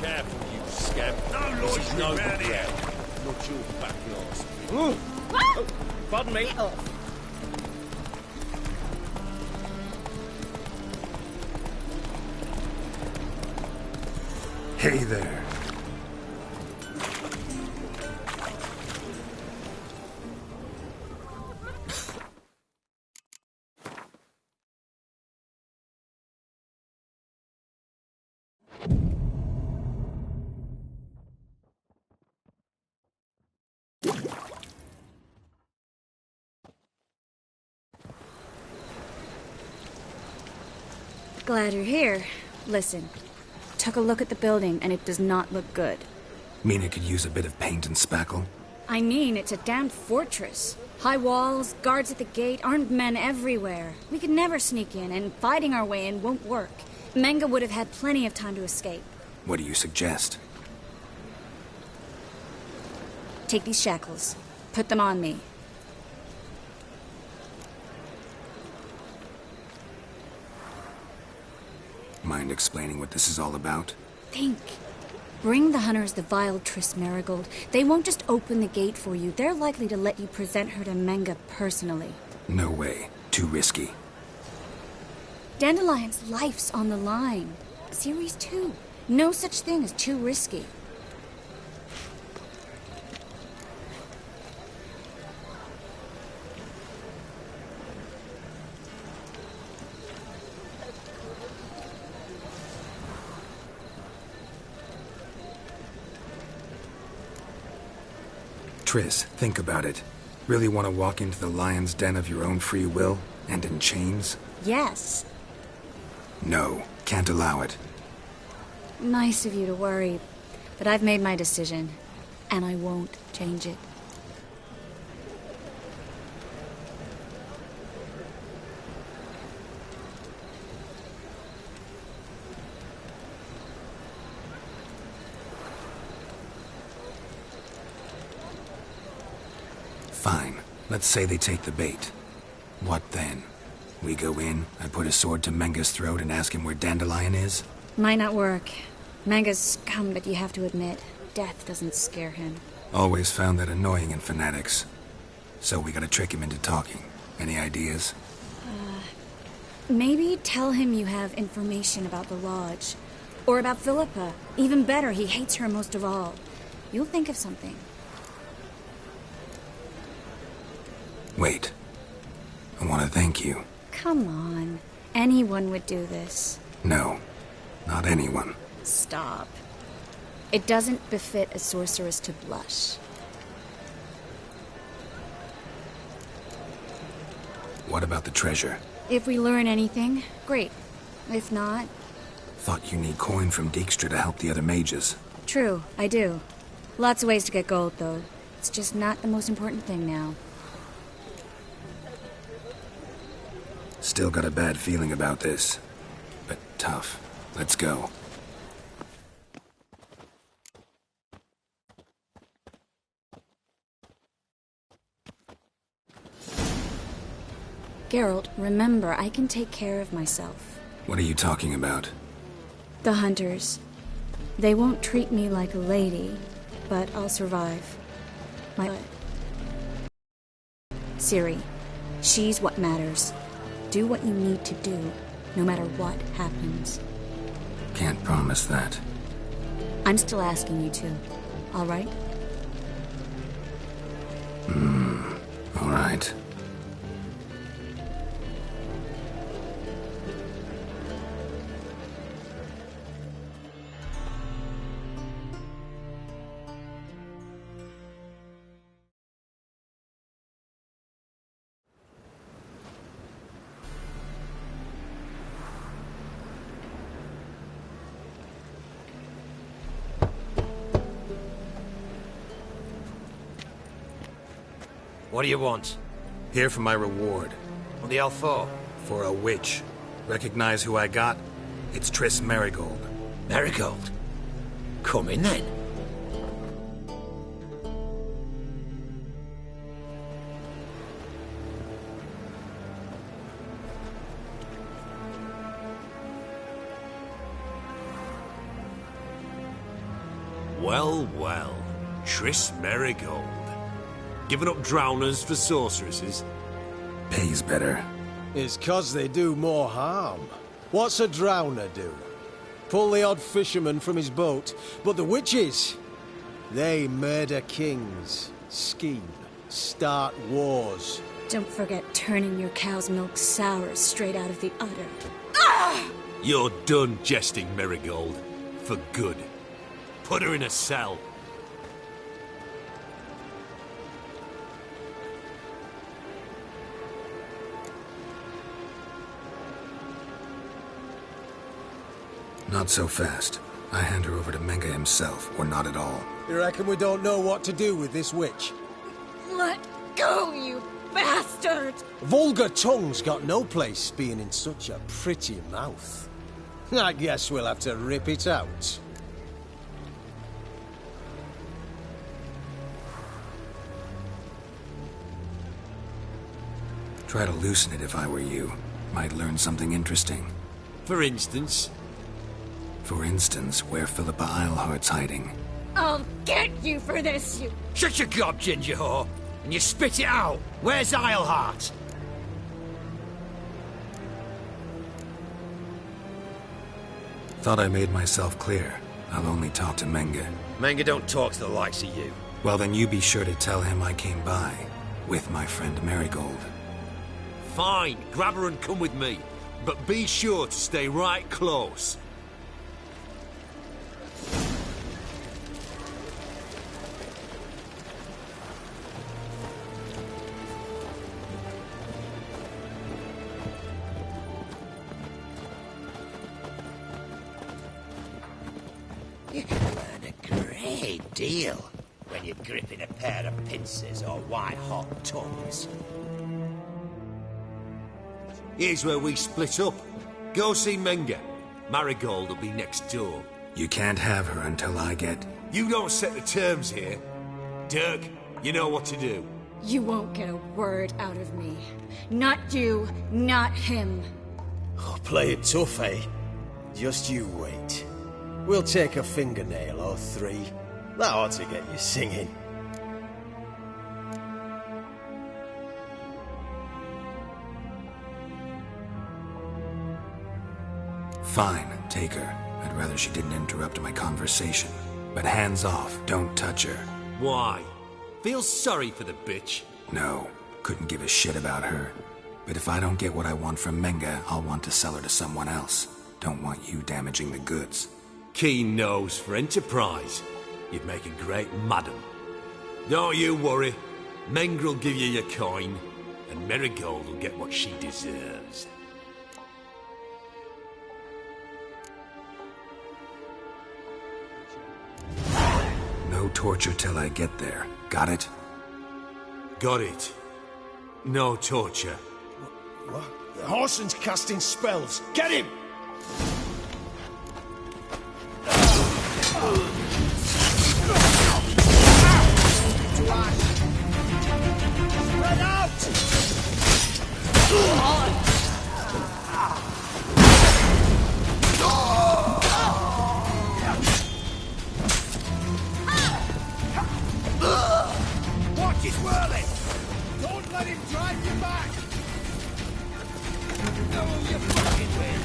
Careful, you scamp. No noise no here. Not your backyard. Oh, pardon me. Hey there. Glad you're here. Listen, took a look at the building and it does not look good. Mean it could use a bit of paint and spackle? I mean, it's a damned fortress. High walls, guards at the gate, armed men everywhere. We could never sneak in, and fighting our way in won't work. Menge would have had plenty of time to escape. What do you suggest? Take these shackles. Put them on me. Mind explaining what this is all about? Think. Bring the hunters the vile Triss Merigold. They won't just open the gate for you. They're likely to let you present her to Menge personally. No way. Too risky. Dandelion's life's on the line. Series 2. No such thing as too risky. Triss, think about it. Really want to walk into the lion's den of your own free will, and in chains? Yes. No, can't allow it. Nice of you to worry, but I've made my decision, and I won't change it. Fine. Let's say they take the bait. What then? We go in, I put a sword to Menge's throat and ask him where Dandelion is? Might not work. Menge's scum, but you have to admit, death doesn't scare him. Always found that annoying in fanatics. So we gotta trick him into talking. Any ideas? Maybe tell him you have information about the Lodge. Or about Philippa. Even better, he hates her most of all. You'll think of something. Wait. I want to thank you. Come on. Anyone would do this. No. Not anyone. Stop. It doesn't befit a sorceress to blush. What about the treasure? If we learn anything, great. If not... Thought you need coin from Dijkstra to help the other mages. True, I do. Lots of ways to get gold, though. It's just not the most important thing now. Still got a bad feeling about this. But tough. Let's go. Geralt, remember, I can take care of myself. What are you talking about? The hunters. They won't treat me like a lady, but I'll survive. Ciri. She's what matters. Do what you need to do, no matter what happens. Can't promise that. I'm still asking you to. All right? All right. What do you want? Here for my reward. What the hell for? For a witch. Recognize who I got? It's Triss Merigold. Merigold? Come in then. Well, well. Triss Merigold. Giving up drowners for sorceresses? Pays better. It's 'cause they do more harm. What's a drowner do? Pull the odd fisherman from his boat. But the witches, they murder kings, scheme, start wars. Don't forget turning your cow's milk sour straight out of the udder. You're done jesting, Merigold. For good. Put her in a cell. Not so fast. I hand her over to Menge himself, or not at all. You reckon we don't know what to do with this witch? Let go, you bastard! Vulgar tongue's got no place being in such a pretty mouth. I guess we'll have to rip it out. Try to loosen it if I were you. Might learn something interesting. For instance? For instance, where Philippa Eilhart's hiding. I'll get you for this, you... Shut your gob, ginger whore, and you spit it out. Where's Eilhart? Thought I made myself clear. I'll only talk to Menge. Menge don't talk to the likes of you. Well, then you be sure to tell him I came by. With my friend Marigold. Fine, grab her and come with me. But be sure to stay right close. You can learn a great deal when you're gripping a pair of pincers or white-hot tongues. Here's where we split up. Go see Menge. Marigold will be next door. You can't have her until I get... You don't set the terms here. Dirk, you know what to do. You won't get a word out of me. Not you, not him. Oh, play it tough, eh? Just you wait. We'll take a fingernail or three. That ought to get you singing. Fine, take her. I'd rather she didn't interrupt my conversation. But hands off, don't touch her. Why? Feel sorry for the bitch? No, couldn't give a shit about her. But if I don't get what I want from Menge, I'll want to sell her to someone else. Don't want you damaging the goods. Keen nose for enterprise. You'd make a great madam. Don't you worry. Menge will give you your coin, and Marigold will get what she deserves. No torture till I get there. Got it? Got it. No torture. What? The Whoresen's casting spells. Get him! Spread out! Watch it whirling! Don't let him drive you back! No, you fucking win!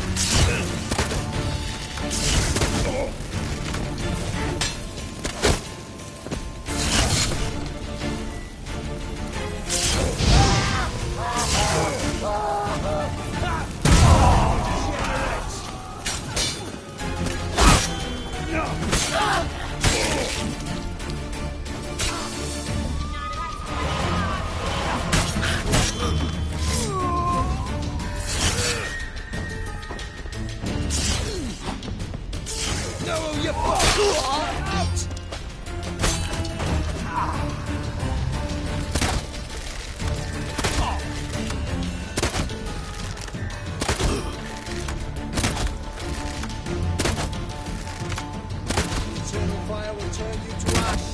Eternal fire will turn you to ash.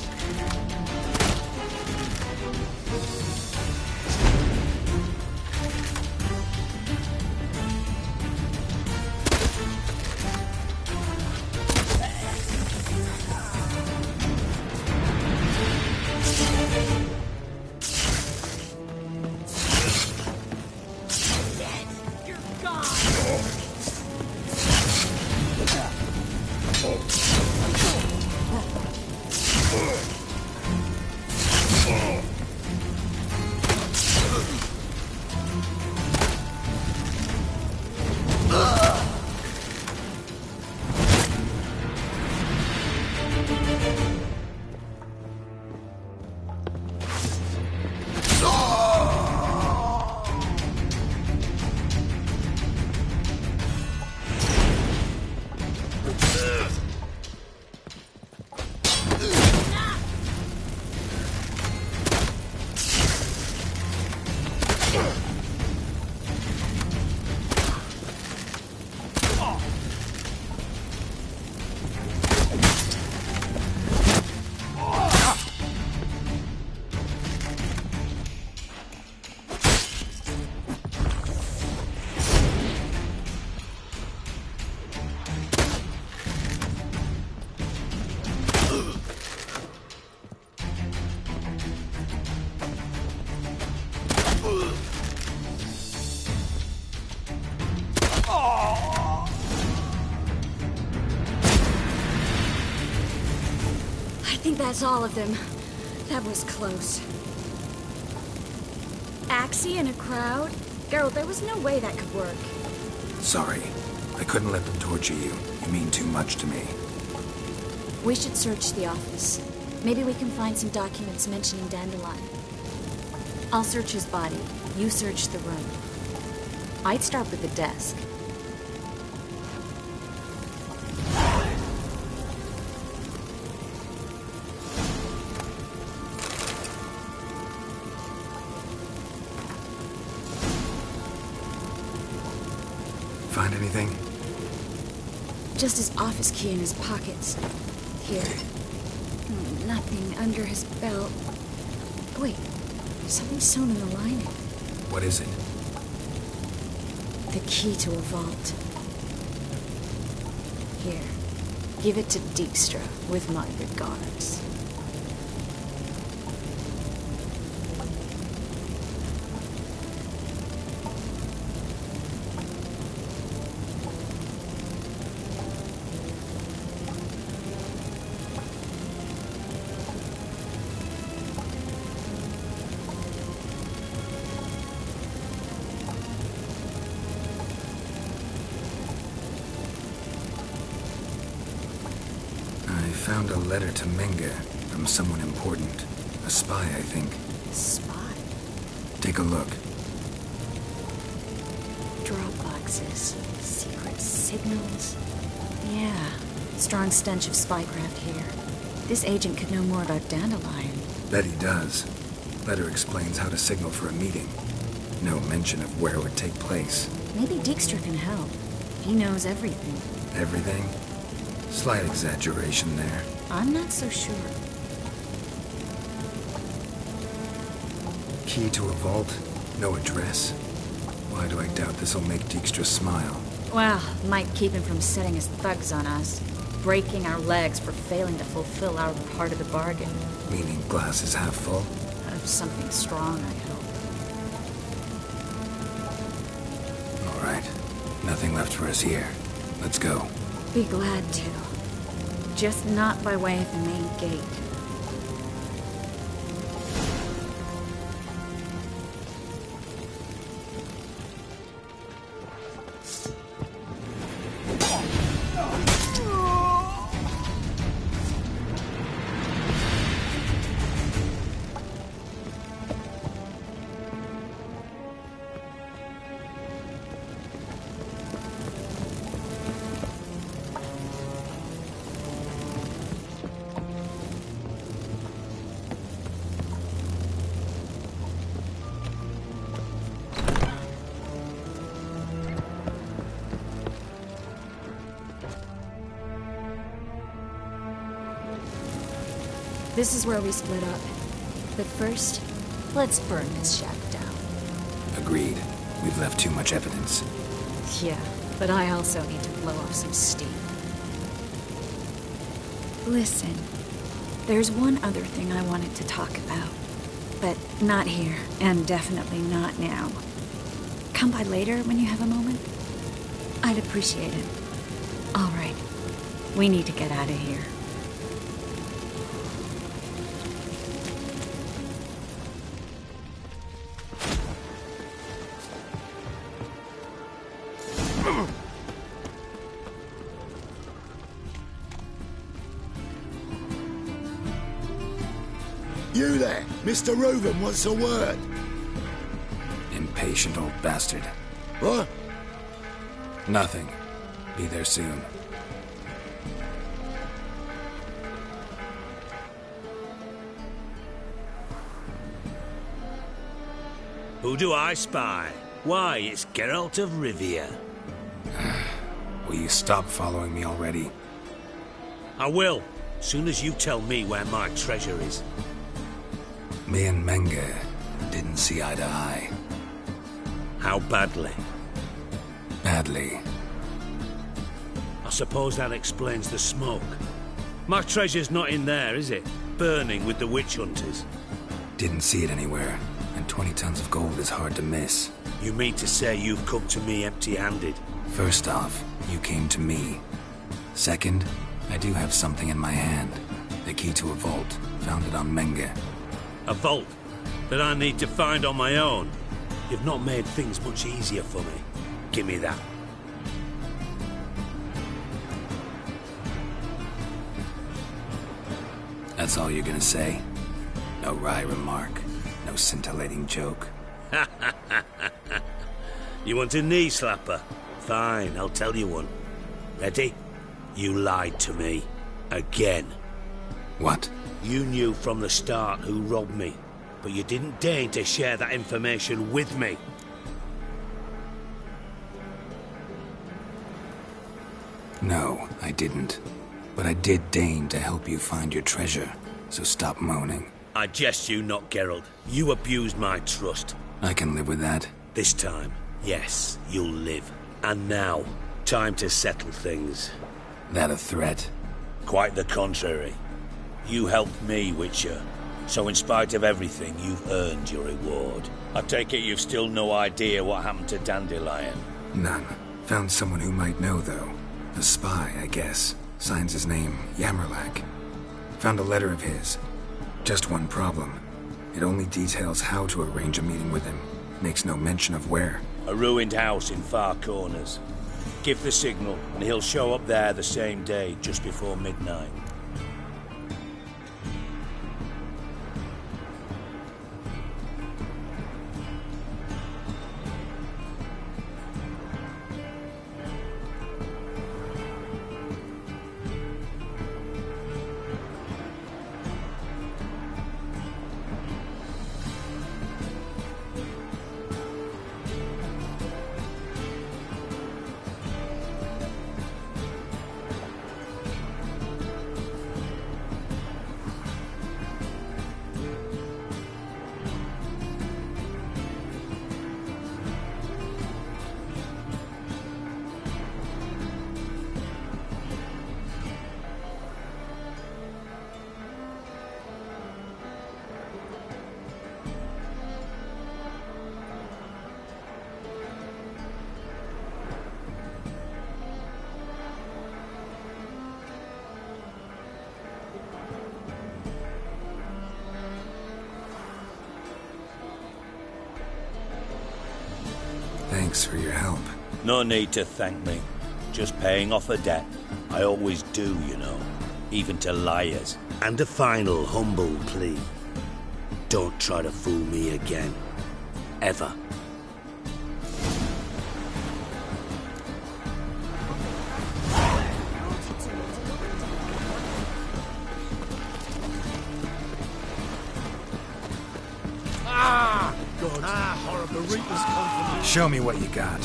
think that's all of them. That was close. Axie in a crowd? Geralt, there was no way that could work. Sorry. I couldn't let them torture you. You mean too much to me. We should search the office. Maybe we can find some documents mentioning Dandelion. I'll search his body. You search the room. I'd start with the desk. Find anything? Just his office key in his pockets. Here. Nothing under his belt. Wait, something sewn in the lining. What is it? The key to a vault. Here. Give it to Dijkstra with my regards. I found a letter to Menge from someone important. A spy, I think. Spy? Take a look. Drop boxes. Secret signals. Yeah. Strong stench of spycraft here. This agent could know more about Dandelion. Bet he does. Letter explains how to signal for a meeting. No mention of where it would take place. Maybe Dijkstra can help. He knows everything. Everything? Slight exaggeration there. I'm not so sure. Key to a vault? No address? Why do I doubt this'll make Dijkstra smile? Well, might keep him from setting his thugs on us. Breaking our legs for failing to fulfill our part of the bargain. Meaning glass is half full? Of something strong, I hope. All right. Nothing left for us here. Let's go. Be glad to. Just not by way of the main gate. This is where we split up. But first, let's burn this shack down. Agreed. We've left too much evidence. Yeah, but I also need to blow off some steam. Listen, there's one other thing I wanted to talk about. But not here, and definitely not now. Come by later when you have a moment? I'd appreciate it. All right. We need to get out of here. You there, Mr. Reuven wants a word. Impatient old bastard. What? Nothing. Be there soon. Who do I spy? Why, it's Geralt of Rivia. Will you stop following me already? I will, soon as you tell me where my treasure is. Me and Menge didn't see eye to eye. How badly? Badly. I suppose that explains the smoke. My treasure's not in there, is it? Burning with the witch hunters. Didn't see it anywhere, and 20 tons of gold is hard to miss. You mean to say you've come to me empty-handed? First off, you came to me. Second, I do have something in my hand. The key to a vault, found it on Menge. A vault that I need to find on my own. You've not made things much easier for me. Give me that. That's all you're gonna say? No wry remark, no scintillating joke. You want a knee slapper? Fine, I'll tell you one. Ready? You lied to me. Again. What? You knew from the start who robbed me, but you didn't deign to share that information with me. No, I didn't. But I did deign to help you find your treasure, so stop moaning. I jest you not, Geralt. You abused my trust. I can live with that. This time, yes, you'll live. And now, time to settle things. That a threat? Quite the contrary. You helped me, Witcher. So in spite of everything, you've earned your reward. I take it you've still no idea what happened to Dandelion? None. Found someone who might know, though. A spy, I guess. Signs his name, Yammerlak. Found a letter of his. Just one problem. It only details how to arrange a meeting with him. Makes no mention of where. A ruined house in Far Corners. Give the signal, and he'll show up there the same day, just before midnight. Thanks for your help. No need to thank me. Just paying off a debt. I always do, you know. Even to liars. And a final humble plea. Don't try to fool me again. Ever. Horrible reapers come from me. Show me what you got.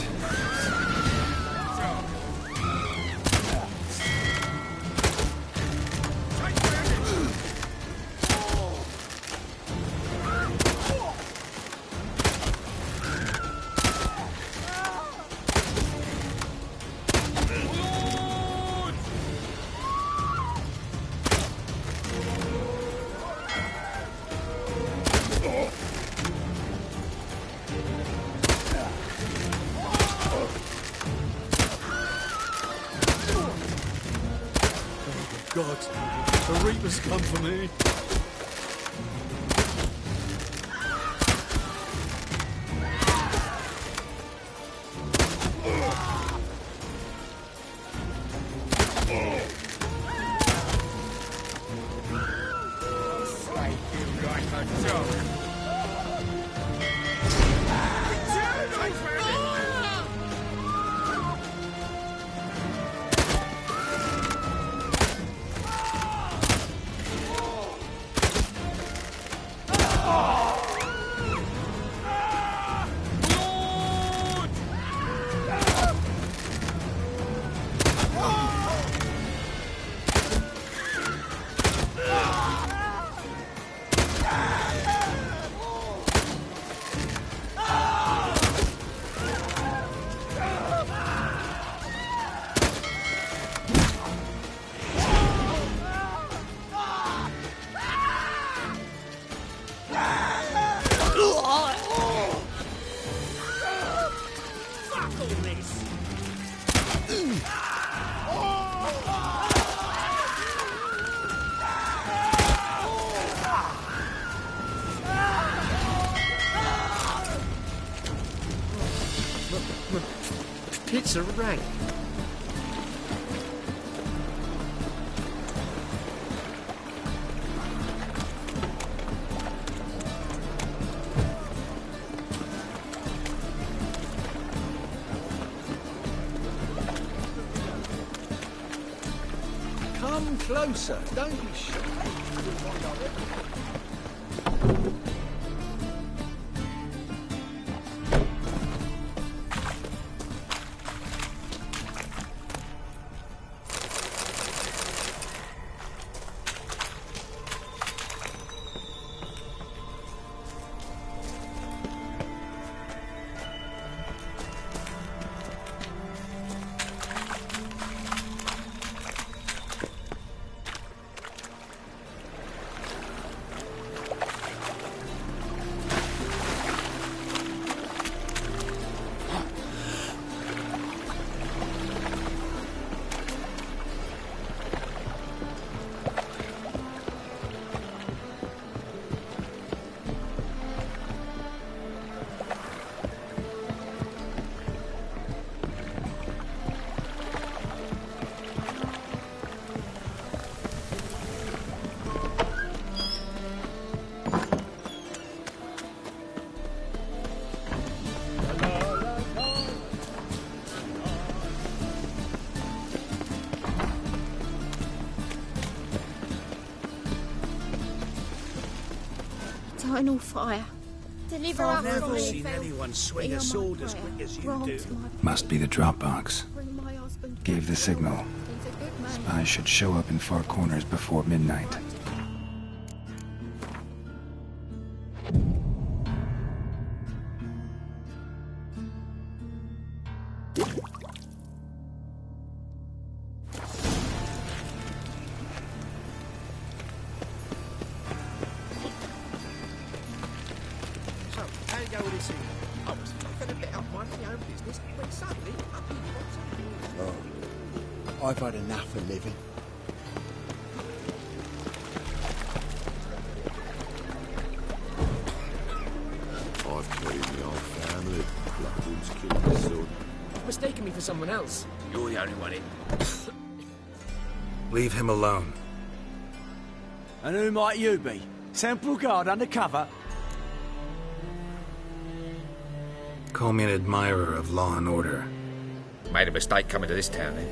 God, the reapers come for me. Pits are rank. Come closer, don't be shy. Eternal fire. Deliver I've us never from seen evil. anyone swing Hear a my sword as prayer. quick as you Grant do. my Must be the drop box. Bring my husband Gave the signal. He's a good man. Spies should show up in far corners before midnight. So, how you go with this evening? I was knocking a bit up minding my own business when suddenly up he pops up. Oh, I've had enough of living. I've carried the whole family. Blackwood's killed his son. You've mistaken me for someone else. You're the only one in. Leave him alone. And who might you be? Temple Guard undercover? Call me an admirer of law and order. Made a mistake coming to this town, eh?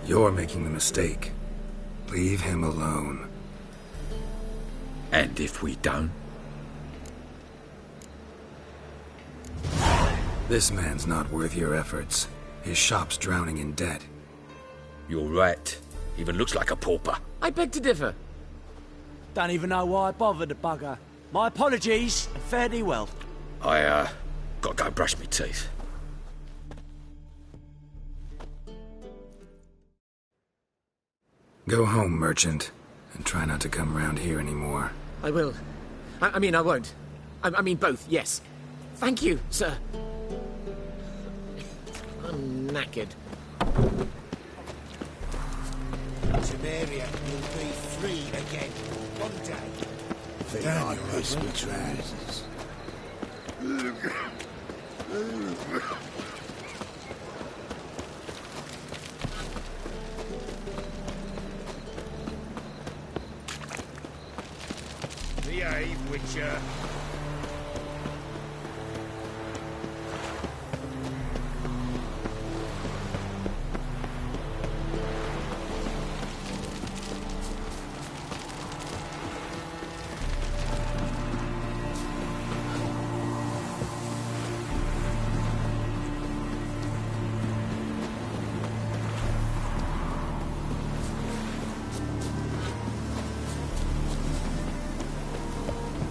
You're making the mistake. Leave him alone. And if we don't? This man's not worth your efforts. His shop's drowning in debt. You're right. Even looks like a pauper. I beg to differ. Don't even know why I bothered the bugger. My apologies, and fare thee well. I, gotta go brush my teeth. Go home, merchant, and try not to come round here anymore. I will. I mean, I won't. I mean, both, yes. Thank you, sir. I'm knackered. Samaria will be free again one day. Think I miss my trousers. Behave, Witcher.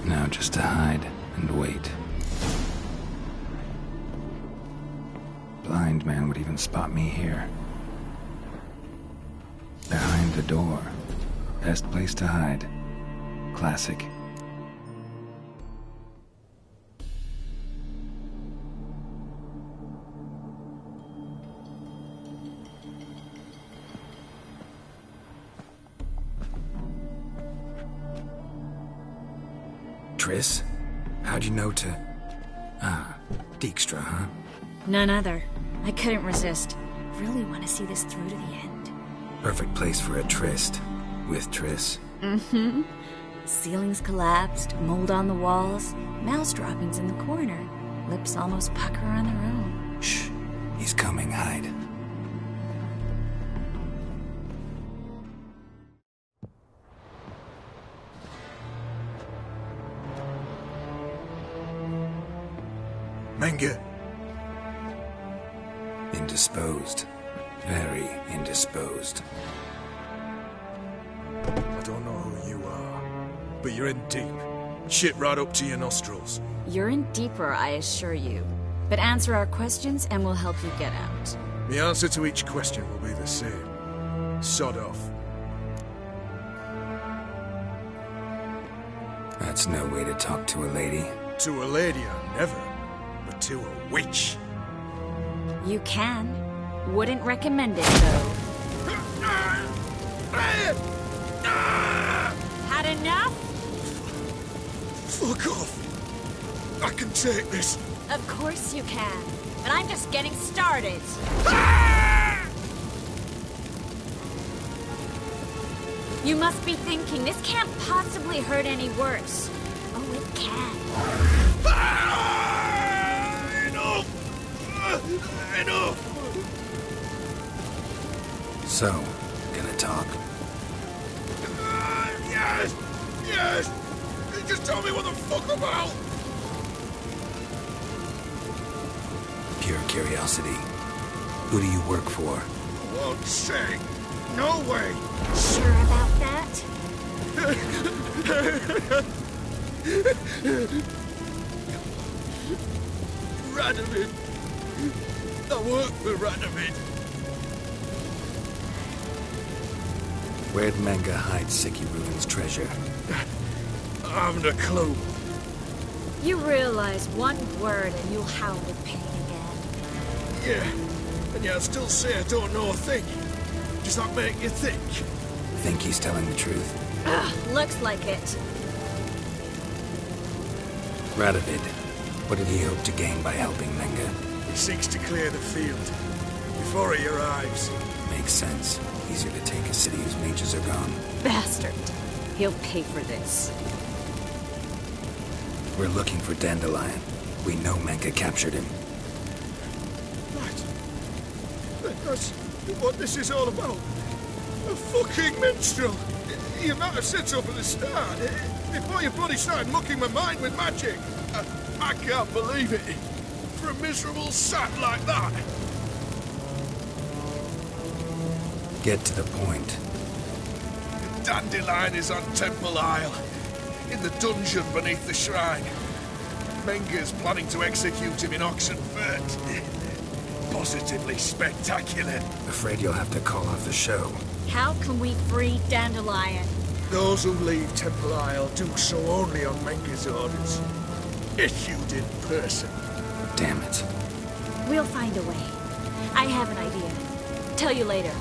Now just to hide and wait. Blind man would even spot me here. Behind the door. Best place to hide. Classic. Triss? How'd you know to... Ah, Dijkstra, huh? None other. I couldn't resist. Really want to see this through to the end. Perfect place for a tryst. With Triss. Mm-hmm. Ceilings collapsed, mold on the walls, mouse droppings in the corner. Lips almost pucker on their own. Shh. He's coming, hide. Menge. Indisposed. Very indisposed. I don't know who you are, but you're in deep. Shit right up to your nostrils. You're in deeper, I assure you. But answer our questions and we'll help you get out. The answer to each question will be the same. Sod off. That's no way to talk to a lady. To a lady, I never. But to a witch. You can. Wouldn't recommend it, though. Had enough? Fuck off. I can take this. Of course you can. But I'm just getting started. You must be thinking, this can't possibly hurt any worse. Oh, it can. Enough! So, gonna talk? Yes! Yes! Just tell me what the fuck about! Pure curiosity. Who do you work for? I won't say. No way! Sure about that? Radovid. I work for Radovid. Where'd Menge hide Siki Reuven's treasure? I haven't a clue. You realize one word and you'll howl with pain again. Yeah, and yet I still say I don't know a thing. Does that make you think? Think he's telling the truth? Ugh, looks like it. Radovid, what did he hope to gain by helping Menge? He seeks to clear the field before he arrives. Makes sense. Easier to take a city whose mages are gone. Bastard. He'll pay for this. We're looking for Dandelion. We know Menge captured him. Right. That's what this is all about. A fucking minstrel. You might have said so from the start. Before you bloody started mucking my mind with magic. I can't believe it. For a miserable sap like that. Get to the point. Dandelion is on Temple Isle, in the dungeon beneath the shrine. Menge's planning to execute him in Oxenfurt. Positively spectacular. Afraid you'll have to call off the show. How can we free Dandelion? Those who leave Temple Isle do so only on Menge's orders. Issued in person. Damn it. We'll find a way. I have an idea. Tell you later.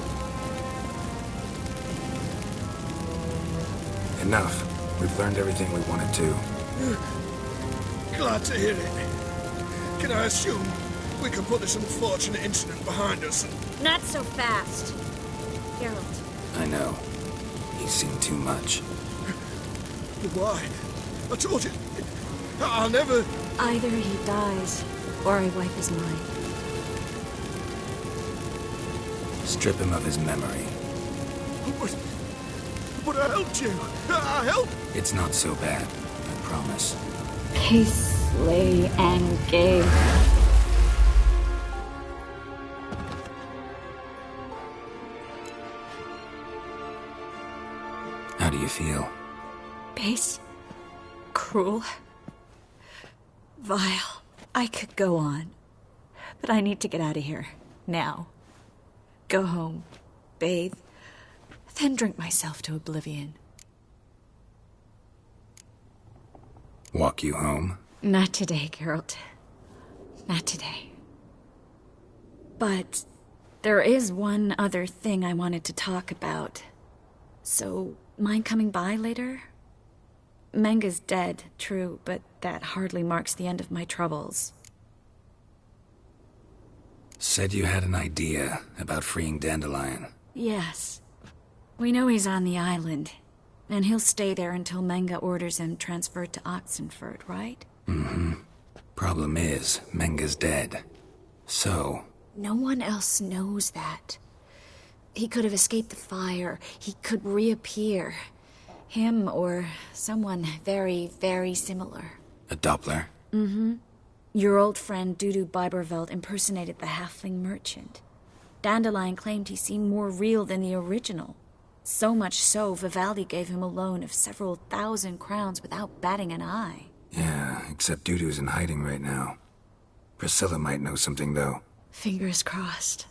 Enough. We've learned everything we wanted to. Glad to hear it. Can I assume we can put this unfortunate incident behind us? Not so fast. Geralt. I know. He's seen too much. Why? I told you. I'll never... Either he dies, or I wipe his mind. Strip him of his memory. But I helped you. I helped. It's not so bad. I promise. Peace, slay, and gay. How do you feel? Base. Cruel. Vile. I could go on. But I need to get out of here. Now. Go home. Bathe. Then drink myself to oblivion. Walk you home? Not today, Geralt. Not today. But there is one other thing I wanted to talk about. So, mind coming by later? Menge's dead, true, but that hardly marks the end of my troubles. Said you had an idea about freeing Dandelion. Yes. We know he's on the island, and he'll stay there until Menga orders him transferred to Oxenford, right? Mm-hmm. Problem is, Menga's dead. So... No one else knows that. He could have escaped the fire. He could reappear. Him or someone very, very similar. A Doppler? Mm-hmm. Your old friend Dudu Biberveld impersonated the halfling merchant. Dandelion claimed he seemed more real than the original. So much so, Vivaldi gave him a loan of several thousand crowns without batting an eye. Yeah, except Dudu's in hiding right now. Priscilla might know something, though. Fingers crossed.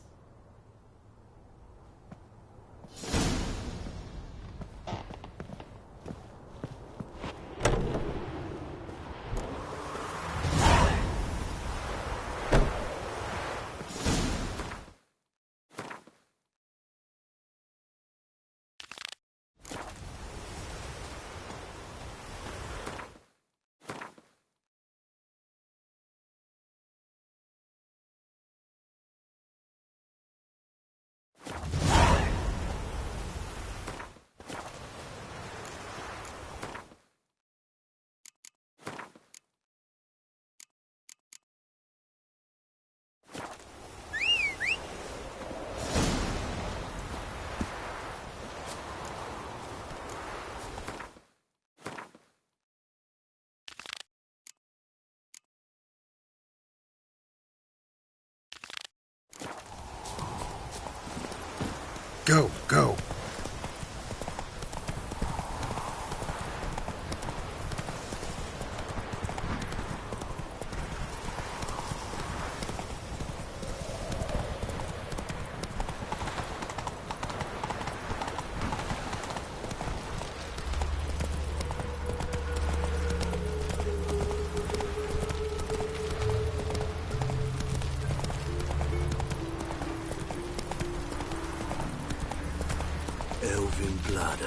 Go, go. Elven blood, eh?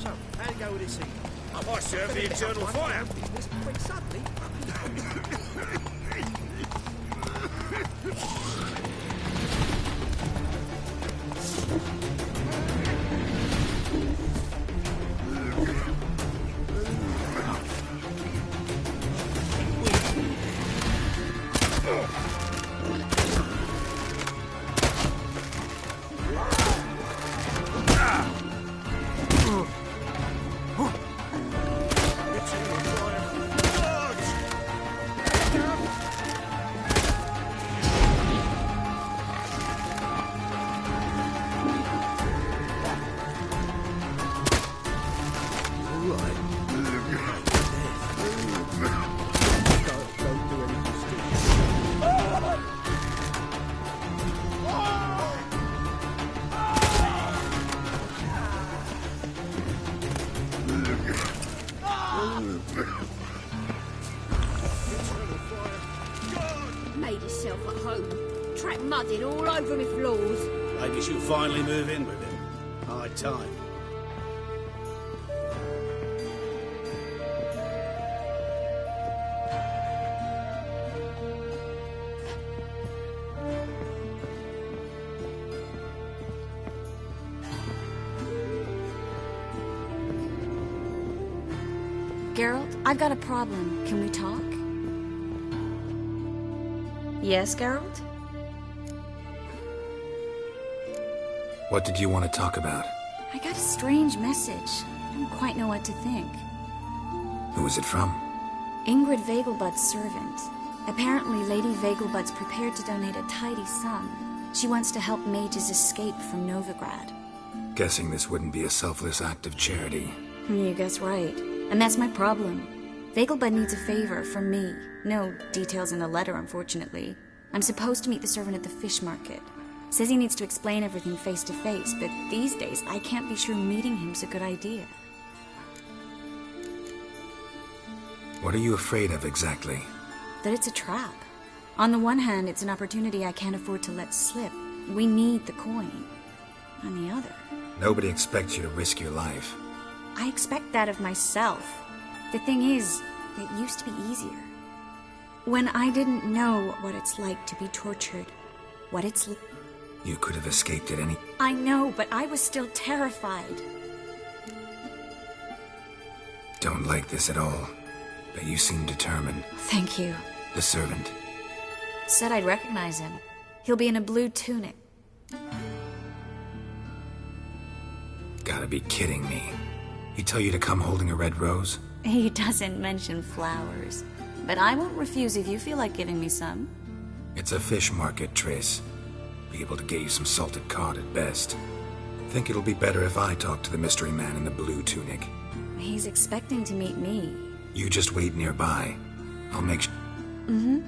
So, how do you go with this evening? I might serve the eternal fire. Business quick suddenly. Made himself at home. Track mudding all over me floors. Maybe she'll finally move in with him. High time. Geralt, I've got a problem. Can we talk? Yes, Geralt? What did you want to talk about? I got a strange message. I don't quite know what to think. Who was it from? Ingrid Vegelbud's servant. Apparently, Lady Vegelbud's prepared to donate a tidy sum. She wants to help mages escape from Novigrad. Guessing this wouldn't be a selfless act of charity. You guess right. And that's my problem. Vegelbud needs a favor from me. No details in the letter, unfortunately. I'm supposed to meet the servant at the fish market. Says he needs to explain everything face to face, but these days I can't be sure meeting him's a good idea. What are you afraid of exactly? That it's a trap. On the one hand, it's an opportunity I can't afford to let slip. We need the coin. On the other... Nobody expects you to risk your life. I expect that of myself. The thing is, it used to be easier. When I didn't know what it's like to be tortured, what it's... You could have escaped at any... I know, but I was still terrified. Don't like this at all, but you seem determined. Thank you. The servant. Said I'd recognize him. He'll be in a blue tunic. Gotta be kidding me. He tell you to come holding a red rose? He doesn't mention flowers. But I won't refuse if you feel like giving me some. It's a fish market, Triss. Be able to get you some salted cod at best. Think it'll be better if I talk to the mystery man in the blue tunic. He's expecting to meet me. You just wait nearby. I'll make Mm-hmm.